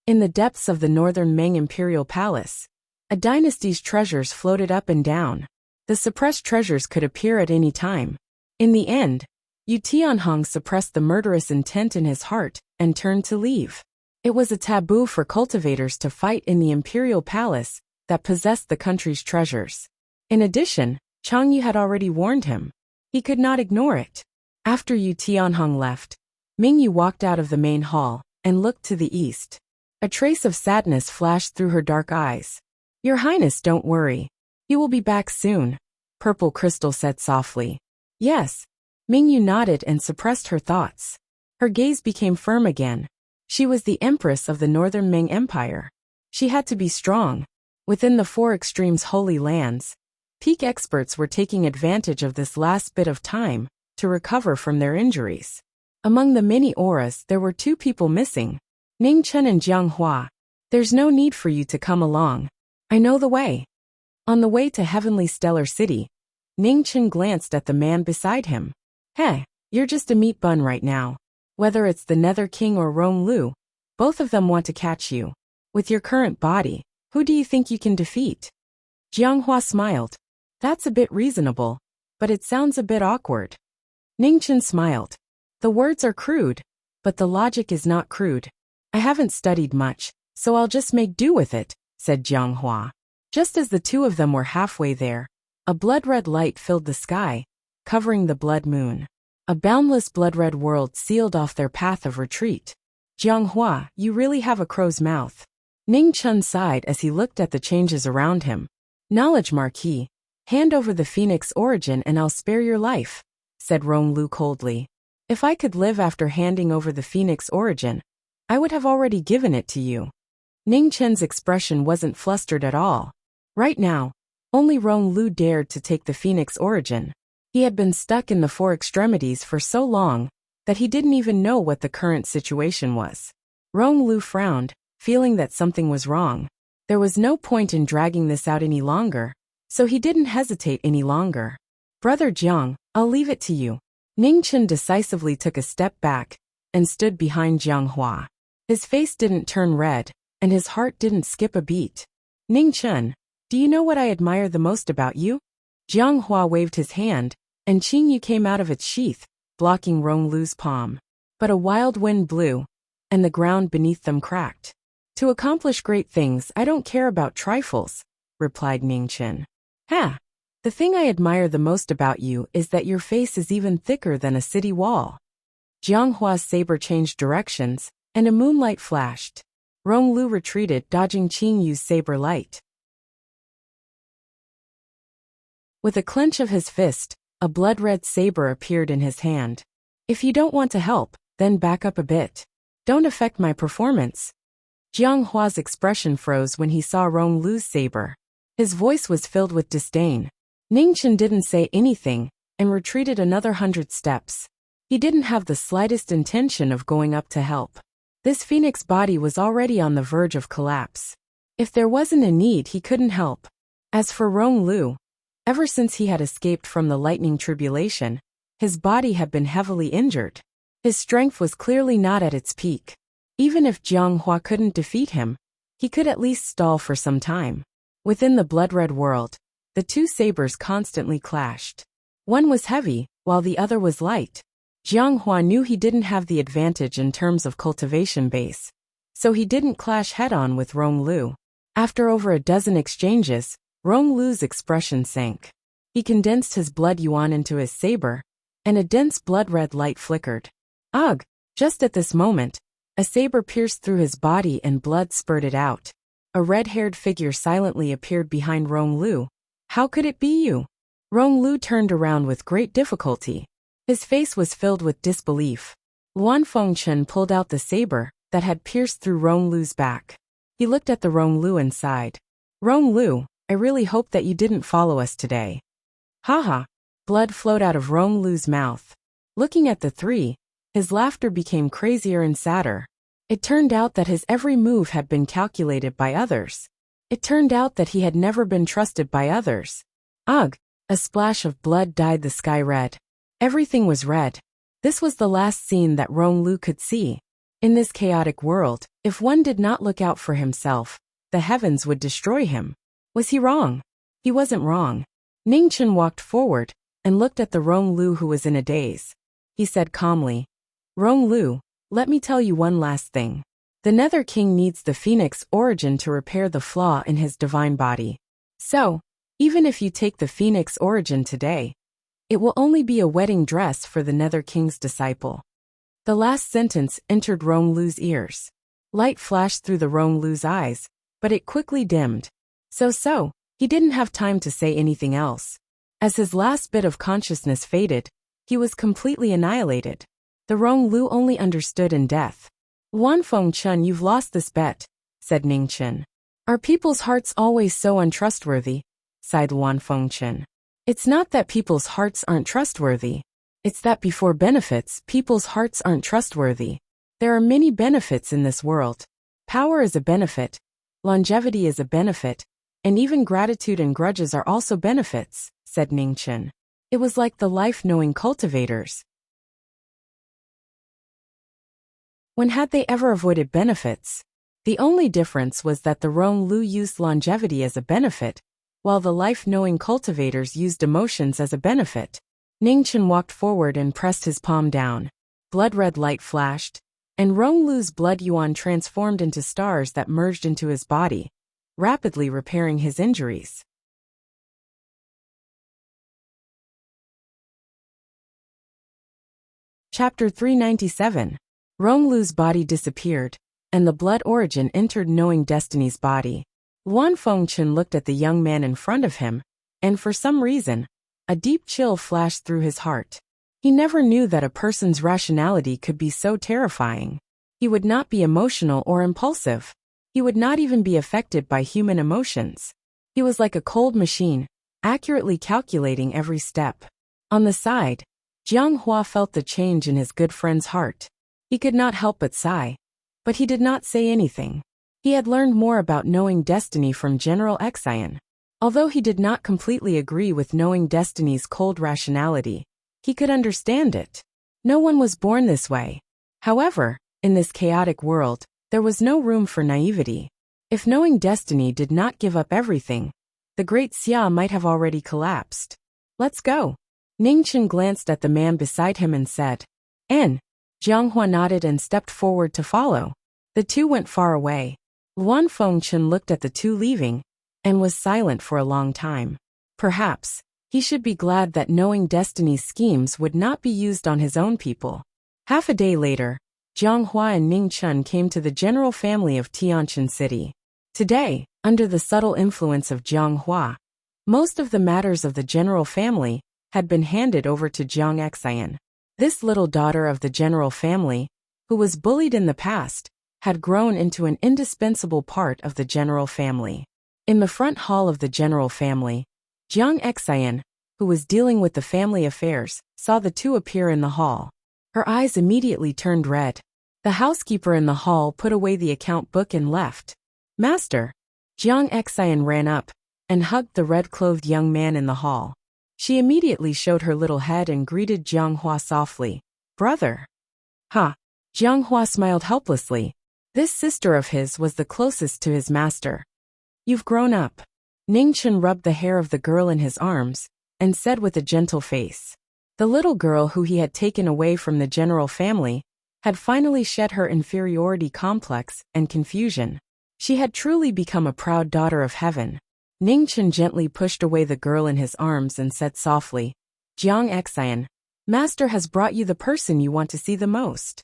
In the depths of the northern Ming imperial palace, a dynasty's treasures floated up and down. The suppressed treasures could appear at any time. In the end, Yu Tianhong suppressed the murderous intent in his heart and turned to leave. It was a taboo for cultivators to fight in the imperial palace that possessed the country's treasures. In addition, Chang Yu had already warned him. He could not ignore it. After Yu Tianhong left, Ming Yu walked out of the main hall and looked to the east. A trace of sadness flashed through her dark eyes. Your Highness, don't worry. He will be back soon, Purple Crystal said softly. Yes. Ming Yu nodded and suppressed her thoughts. Her gaze became firm again. She was the Empress of the Northern Ming Empire. She had to be strong. Within the Four Extremes Holy Lands, peak experts were taking advantage of this last bit of time to recover from their injuries. Among the many auras, there were 2 people missing, Ning Chen and Jiang Hua. There's no need for you to come along. I know the way. On the way to Heavenly Stellar City, Ning Chen glanced at the man beside him. Hey, you're just a meat bun right now. Whether it's the Nether King or Rong Lu, both of them want to catch you. With your current body, who do you think you can defeat? Jiang Hua smiled. That's a bit reasonable, but it sounds a bit awkward. Ning Chen smiled. The words are crude, but the logic is not crude. I haven't studied much, so I'll just make do with it, said Jiang Hua. Just as the two of them were halfway there, a blood-red light filled the sky, covering the blood moon. A boundless blood-red world sealed off their path of retreat. Jianghua, you really have a crow's mouth. Ning Chun sighed as he looked at the changes around him. Knowledge, Marquis. Hand over the Phoenix origin and I'll spare your life, said Rong Lu coldly. If I could live after handing over the Phoenix origin, I would have already given it to you. Ning Chen's expression wasn't flustered at all. Right now, only Rong Lu dared to take the Phoenix origin. He had been stuck in the four extremities for so long that he didn't even know what the current situation was. Rong Lu frowned, feeling that something was wrong. There was no point in dragging this out any longer, so he didn't hesitate any longer. Brother Jiang, I'll leave it to you. Ning Chen decisively took a step back and stood behind Jianghua. His face didn't turn red, and his heart didn't skip a beat. Ning Chen, do you know what I admire the most about you? Jianghua waved his hand, and Qing Yu came out of its sheath, blocking Rong Lu's palm. But a wild wind blew, and the ground beneath them cracked. To accomplish great things, I don't care about trifles, replied Ning Chen. Ha! The thing I admire the most about you is that your face is even thicker than a city wall. Jianghua's saber changed directions, and a moonlight flashed. Rong Lu retreated, dodging Qing Yu's saber light. With a clench of his fist, a blood-red saber appeared in his hand. If you don't want to help, then back up a bit. Don't affect my performance. Jianghua's expression froze when he saw Rong Lu's saber. His voice was filled with disdain. Ning Chen didn't say anything, and retreated another 100 steps. He didn't have the slightest intention of going up to help. This phoenix body was already on the verge of collapse. If there wasn't a need, he couldn't help. As for Rong Lu, ever since he had escaped from the lightning tribulation, his body had been heavily injured. His strength was clearly not at its peak. Even if Jianghua couldn't defeat him, he could at least stall for some time. Within the blood-red world, the two sabers constantly clashed. One was heavy, while the other was light. Jianghua knew he didn't have the advantage in terms of cultivation base, so he didn't clash head-on with Rong Lu. After over a dozen exchanges, Rong Lu's expression sank. He condensed his blood yuan into his saber, and a dense blood-red light flickered. Ugh! Just at this moment, a saber pierced through his body and blood spurted out. A red-haired figure silently appeared behind Rong Lu. How could it be you? Rong Lu turned around with great difficulty. His face was filled with disbelief. Luan Fengchen pulled out the saber that had pierced through Rong Lu's back. He looked at the Rong Lu and sighed. Rong Lu, I really hope that you didn't follow us today. Haha. Blood flowed out of Rong Lu's mouth. Looking at the three, his laughter became crazier and sadder. It turned out that his every move had been calculated by others. It turned out that he had never been trusted by others. Ugh! A splash of blood dyed the sky red. Everything was red. This was the last scene that Rong Lu could see. In this chaotic world, if one did not look out for himself, the heavens would destroy him. Was he wrong? He wasn't wrong. Ning Chen walked forward and looked at the Rong Lu who was in a daze. He said calmly, Rong Lu, let me tell you one last thing. The Nether King needs the Phoenix origin to repair the flaw in his divine body. So, even if you take the Phoenix origin today, it will only be a wedding dress for the Nether King's disciple. The last sentence entered Rong Lu's ears. Light flashed through the Rong Lu's eyes, but it quickly dimmed. So, he didn't have time to say anything else. As his last bit of consciousness faded, he was completely annihilated. The Rong Lu only understood in death. Luan Fengchen, you've lost this bet, said Ning Chen. Are people's hearts always so untrustworthy? Sighed Luan Fengchen. It's not that people's hearts aren't trustworthy. It's that before benefits, people's hearts aren't trustworthy. There are many benefits in this world. Power is a benefit. Longevity is a benefit. And even gratitude and grudges are also benefits, said Ning Chen. It was like the life-knowing cultivators. When had they ever avoided benefits? The only difference was that the Rong Lu used longevity as a benefit, while the life-knowing cultivators used emotions as a benefit. Ning Chen walked forward and pressed his palm down. Blood-red light flashed, and Rong Lu's blood yuan transformed into stars that merged into his body. rapidly repairing his injuries. Chapter 397. Ronglu's body disappeared, and the blood origin entered knowing destiny's body. Luan Fengchen looked at the young man in front of him, and for some reason, a deep chill flashed through his heart. He never knew that a person's rationality could be so terrifying. He would not be emotional or impulsive. He would not even be affected by human emotions. He was like a cold machine, accurately calculating every step. On the side, Jiang Hua felt the change in his good friend's heart. He could not help but sigh, but he did not say anything. He had learned more about knowing destiny from General Xian. Although he did not completely agree with knowing destiny's cold rationality, he could understand it. No one was born this way. However, in this chaotic world, there was no room for naivety. If knowing destiny did not give up everything, the great Xia might have already collapsed. Let's go. Ningchen glanced at the man beside him and said, "N." Jianghua nodded and stepped forward to follow. The two went far away. Luan Fengchen looked at the two leaving, and was silent for a long time. Perhaps, he should be glad that knowing destiny's schemes would not be used on his own people. Half a day later, Jianghua and Ning Chun came to the general family of Tianjin City. Today, under the subtle influence of Jianghua, most of the matters of the general family had been handed over to Jiang Xian. This little daughter of the general family, who was bullied in the past, had grown into an indispensable part of the general family. In the front hall of the general family, Jiang Xian, who was dealing with the family affairs, saw the two appear in the hall. Her eyes immediately turned red. The housekeeper in the hall put away the account book and left. "Master!" Jiang Xian ran up and hugged the red-clothed young man in the hall. She immediately showed her little head and greeted Jianghua softly. "Brother." "Ha!" Jianghua smiled helplessly. This sister of his was the closest to his master. "You've grown up." Ningchen rubbed the hair of the girl in his arms and said with a gentle face. The little girl who he had taken away from the general family had finally shed her inferiority complex and confusion. She had truly become a proud daughter of heaven. Ningchen gently pushed away the girl in his arms and said softly, "Jiang Xian, Master has brought you the person you want to see the most."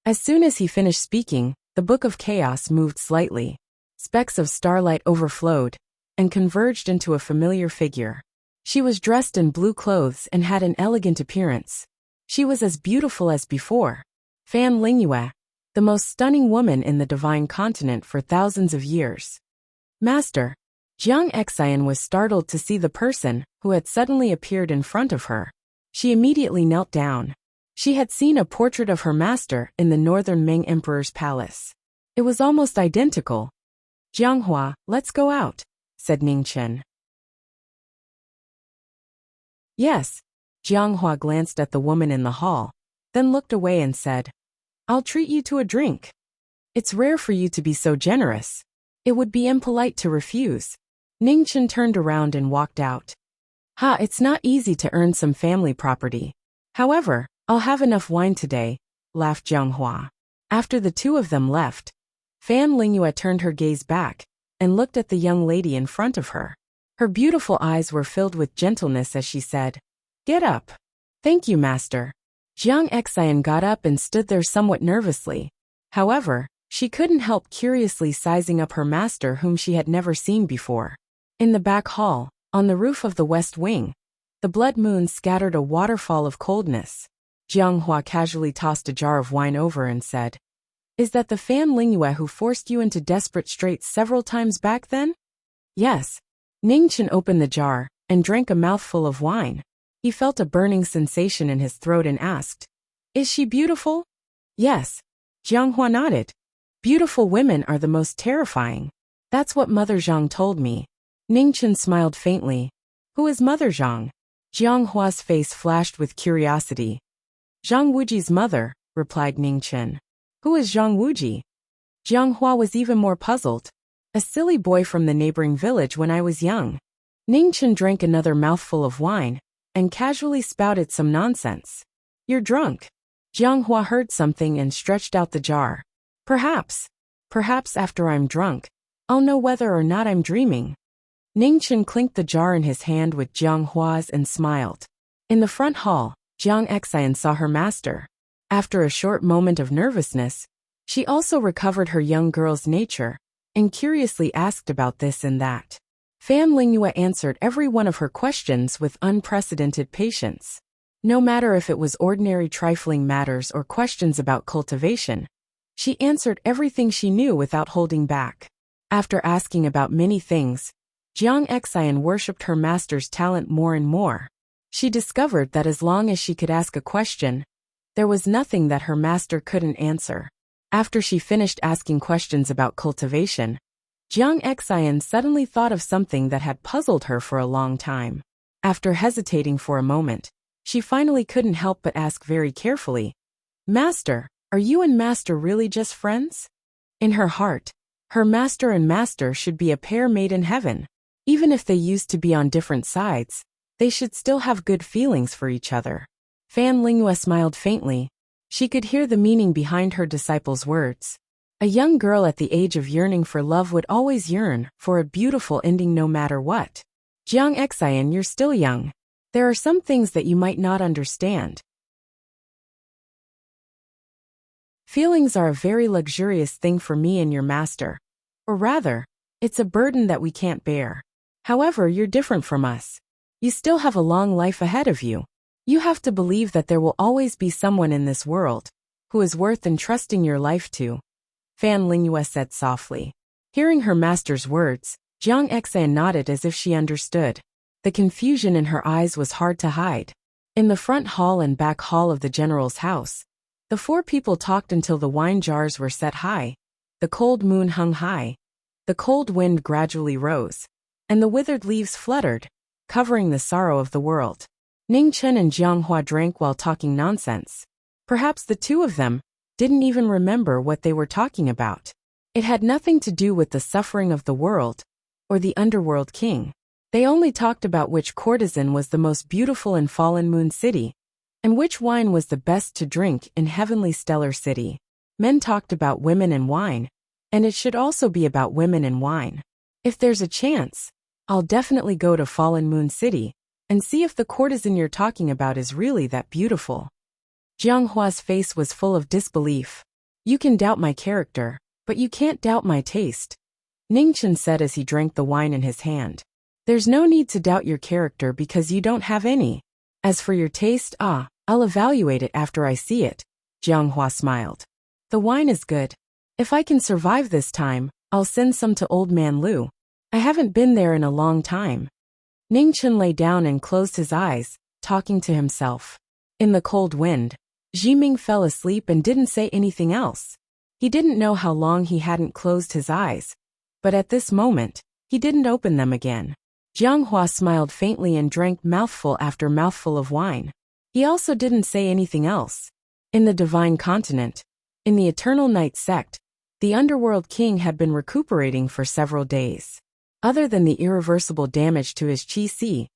As soon as he finished speaking, the Book of Chaos moved slightly. Specks of starlight overflowed and converged into a familiar figure. She was dressed in blue clothes and had an elegant appearance. She was as beautiful as before. Fan Lingyue, the most stunning woman in the divine continent for thousands of years. "Master." Jiang Xian was startled to see the person who had suddenly appeared in front of her. She immediately knelt down. She had seen a portrait of her master in the northern Ming Emperor's palace. It was almost identical. "Jianghua, let's go out," said Ningchen. "Yes." Jianghua glanced at the woman in the hall, then looked away and said, "I'll treat you to a drink. It's rare for you to be so generous. It would be impolite to refuse." Ningchen turned around and walked out. "Ha, it's not easy to earn some family property. However, I'll have enough wine today," laughed Jianghua. After the two of them left, Fan Lingyue turned her gaze back and looked at the young lady in front of her. Her beautiful eyes were filled with gentleness as she said, "Get up." "Thank you, master." Jiang Xian got up and stood there somewhat nervously. However, she couldn't help curiously sizing up her master whom she had never seen before. In the back hall, on the roof of the west wing, the blood moon scattered a waterfall of coldness. Jianghua casually tossed a jar of wine over and said, "Is that the Fan Lingyue who forced you into desperate straits several times back then?" "Yes." Ningchen opened the jar and drank a mouthful of wine. He felt a burning sensation in his throat and asked, "Is she beautiful?" "Yes." Jianghua nodded. "Beautiful women are the most terrifying. That's what Mother Zhang told me." Ningchen smiled faintly. "Who is Mother Zhang?" Jianghua's face flashed with curiosity. "Zhang Wuji's mother," replied Ningchen. "Who is Zhang Wuji?" Jianghua was even more puzzled. "A silly boy from the neighboring village when I was young." Ningchen drank another mouthful of wine and casually spouted some nonsense. "You're drunk." Jianghua heard something and stretched out the jar. Perhaps after I'm drunk, I'll know whether or not I'm dreaming. Ningchen clinked the jar in his hand with Jiang Hua's and smiled. In the front hall, Jiang Xian saw her master. After a short moment of nervousness, she also recovered her young girl's nature, and curiously asked about this and that. Fan Lingyue answered every one of her questions with unprecedented patience. No matter if it was ordinary trifling matters or questions about cultivation, she answered everything she knew without holding back. After asking about many things, Jiang Xian worshipped her master's talent more and more. She discovered that as long as she could ask a question, there was nothing that her master couldn't answer. After she finished asking questions about cultivation, Jiang Xian suddenly thought of something that had puzzled her for a long time. After hesitating for a moment, she finally couldn't help but ask very carefully, "Master, are you and Master really just friends?" In her heart, her master and master should be a pair made in heaven. Even if they used to be on different sides, they should still have good feelings for each other. Fan Lingyue smiled faintly. She could hear the meaning behind her disciple's words. A young girl at the age of yearning for love would always yearn for a beautiful ending no matter what. Jiang Xian, you're still young. There are some things that you might not understand. Feelings are a very luxurious thing for me and your master. Or rather, it's a burden that we can't bear. However, you're different from us. You still have a long life ahead of you. You have to believe that there will always be someone in this world who is worth entrusting your life to, Fan Lingyue said softly. Hearing her master's words, Jiang Xian nodded as if she understood. The confusion in her eyes was hard to hide. In the front hall and back hall of the general's house, the four people talked until the wine jars were set high, the cold moon hung high, the cold wind gradually rose, and the withered leaves fluttered, covering the sorrow of the world. Ningchen and Jiang Hua drank while talking nonsense. Perhaps the two of them didn't even remember what they were talking about. It had nothing to do with the suffering of the world or the underworld king. They only talked about which courtesan was the most beautiful in Fallen Moon City, and which wine was the best to drink in Heavenly Stellar City. Men talked about women and wine, and it should also be about women and wine. If there's a chance, I'll definitely go to Fallen Moon City and see if the courtesan you're talking about is really that beautiful. Jiang Hua's face was full of disbelief. You can doubt my character, but you can't doubt my taste, Ningchen said as he drank the wine in his hand. There's no need to doubt your character because you don't have any. As for your taste, I'll evaluate it after I see it, Jiang Hua smiled. The wine is good. If I can survive this time, I'll send some to Old Man Lu. I haven't been there in a long time. Ningchen lay down and closed his eyes, talking to himself. In the cold wind, Jiming fell asleep and didn't say anything else. He didn't know how long he hadn't closed his eyes, but at this moment, he didn't open them again. Jiang Hua smiled faintly and drank mouthful after mouthful of wine. He also didn't say anything else. In the Divine Continent, in the Eternal Night sect, the Underworld King had been recuperating for several days. Other than the irreversible damage to his qi,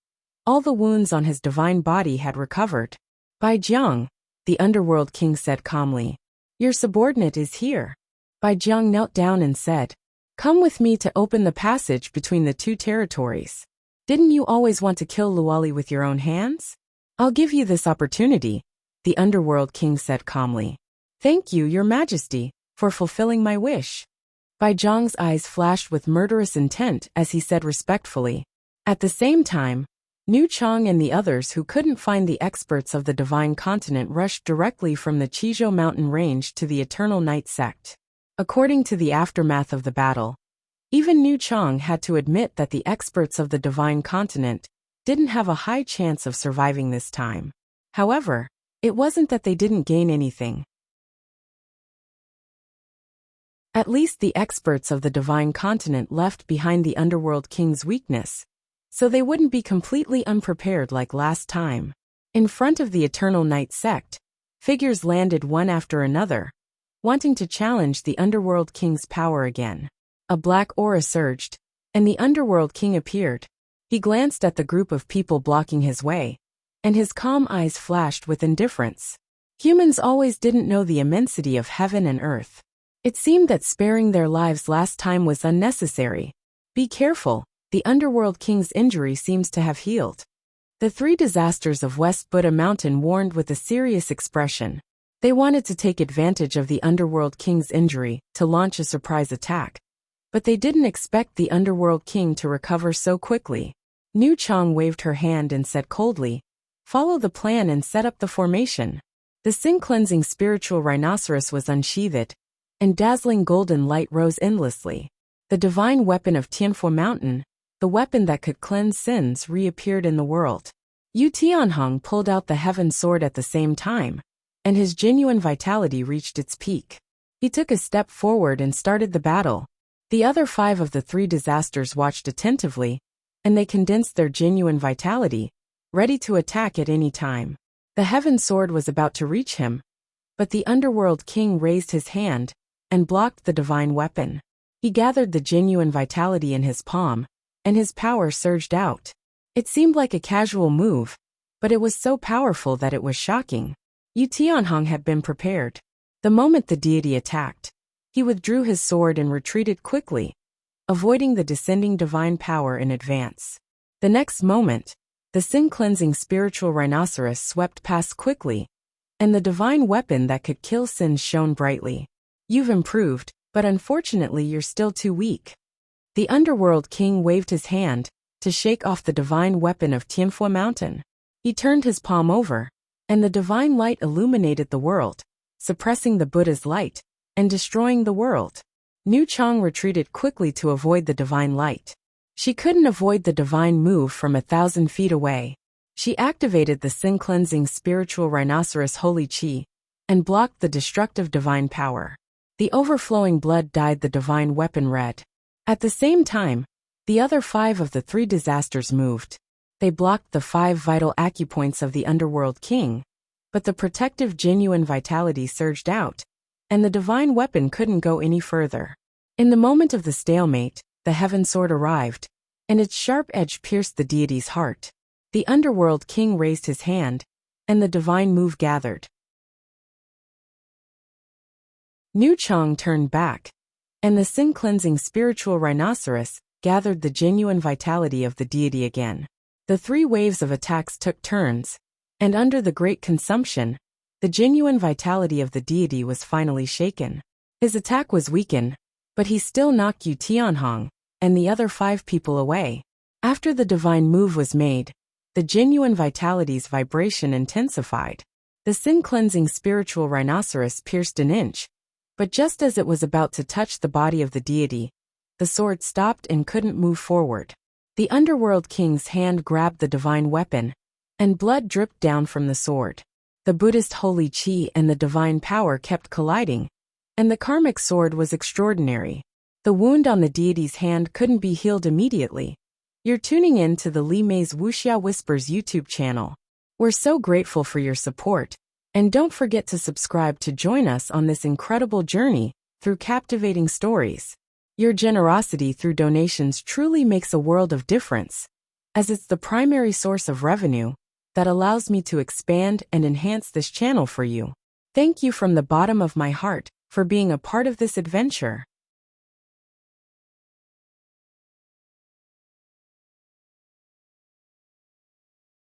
all the wounds on his divine body had recovered. Bai Jiang, the Underworld King said calmly. Your subordinate is here. Bai Jiang knelt down and said, Come with me to open the passage between the two territories. Didn't you always want to kill Luali with your own hands? I'll give you this opportunity, the Underworld King said calmly. Thank you, Your Majesty, for fulfilling my wish. Bai Jiang's eyes flashed with murderous intent as he said respectfully. At the same time, Nu Chang and the others who couldn't find the experts of the Divine Continent rushed directly from the Qizhou mountain range to the Eternal Night sect. According to the aftermath of the battle, even Nu Chang had to admit that the experts of the Divine Continent didn't have a high chance of surviving this time. However, it wasn't that they didn't gain anything. At least the experts of the Divine Continent left behind the Underworld King's weakness, so they wouldn't be completely unprepared like last time. In front of the Eternal Night sect, figures landed one after another, wanting to challenge the Underworld King's power again. A black aura surged, and the Underworld King appeared. He glanced at the group of people blocking his way, and his calm eyes flashed with indifference. Humans always didn't know the immensity of heaven and earth. It seemed that sparing their lives last time was unnecessary. Be careful, the Underworld King's injury seems to have healed. The three disasters of West Buddha Mountain warned with a serious expression. They wanted to take advantage of the Underworld King's injury to launch a surprise attack. But they didn't expect the Underworld King to recover so quickly. Nu Chang waved her hand and said coldly, "Follow the plan and set up the formation." The sin-cleansing spiritual rhinoceros was unsheathed, and dazzling golden light rose endlessly. The divine weapon of Tianfu Mountain, the weapon that could cleanse sins, reappeared in the world. Yu Tianhong pulled out the heaven sword at the same time, and his genuine vitality reached its peak. He took a step forward and started the battle. The other 5 of the 3 disasters watched attentively, and they condensed their genuine vitality, ready to attack at any time. The heaven sword was about to reach him, but the Underworld King raised his hand and blocked the divine weapon. He gathered the genuine vitality in his palm, and his power surged out. It seemed like a casual move, but it was so powerful that it was shocking. Yu Tianhong had been prepared. The moment the deity attacked, he withdrew his sword and retreated quickly, avoiding the descending divine power in advance. The next moment, the sin-cleansing spiritual rhinoceros swept past quickly, and the divine weapon that could kill sins shone brightly. "You've improved, but unfortunately you're still too weak." The Underworld King waved his hand to shake off the divine weapon of Tianfu Mountain. He turned his palm over, and the divine light illuminated the world, suppressing the Buddha's light and destroying the world. Nu Chang retreated quickly to avoid the divine light. She couldn't avoid the divine move from 1,000 feet away. She activated the sin-cleansing spiritual rhinoceros holy chi and blocked the destructive divine power. The overflowing blood dyed the divine weapon red. At the same time, the other 5 of the 3 disasters moved. They blocked the 5 vital acupoints of the Underworld King, but the protective genuine vitality surged out, and the divine weapon couldn't go any further. In the moment of the stalemate, the heaven sword arrived, and its sharp edge pierced the deity's heart. The Underworld King raised his hand, and the divine move gathered. Nu Chang turned back, and the sin-cleansing spiritual rhinoceros gathered the genuine vitality of the deity again. The 3 waves of attacks took turns, and under the great consumption, the genuine vitality of the deity was finally shaken. His attack was weakened, but he still knocked Yu Tianhong and the other 5 people away. After the divine move was made, the genuine vitality's vibration intensified. The sin-cleansing spiritual rhinoceros pierced an inch, but just as it was about to touch the body of the deity, the sword stopped and couldn't move forward. The Underworld King's hand grabbed the divine weapon, and blood dripped down from the sword. The Buddhist holy chi and the divine power kept colliding, and the karmic sword was extraordinary. The wound on the deity's hand couldn't be healed immediately. You're tuning in to the Li Mei's Wuxia Whispers YouTube channel. We're so grateful for your support, and don't forget to subscribe to join us on this incredible journey through captivating stories. Your generosity through donations truly makes a world of difference, as it's the primary source of revenue that allows me to expand and enhance this channel for you. Thank you from the bottom of my heart for being a part of this adventure.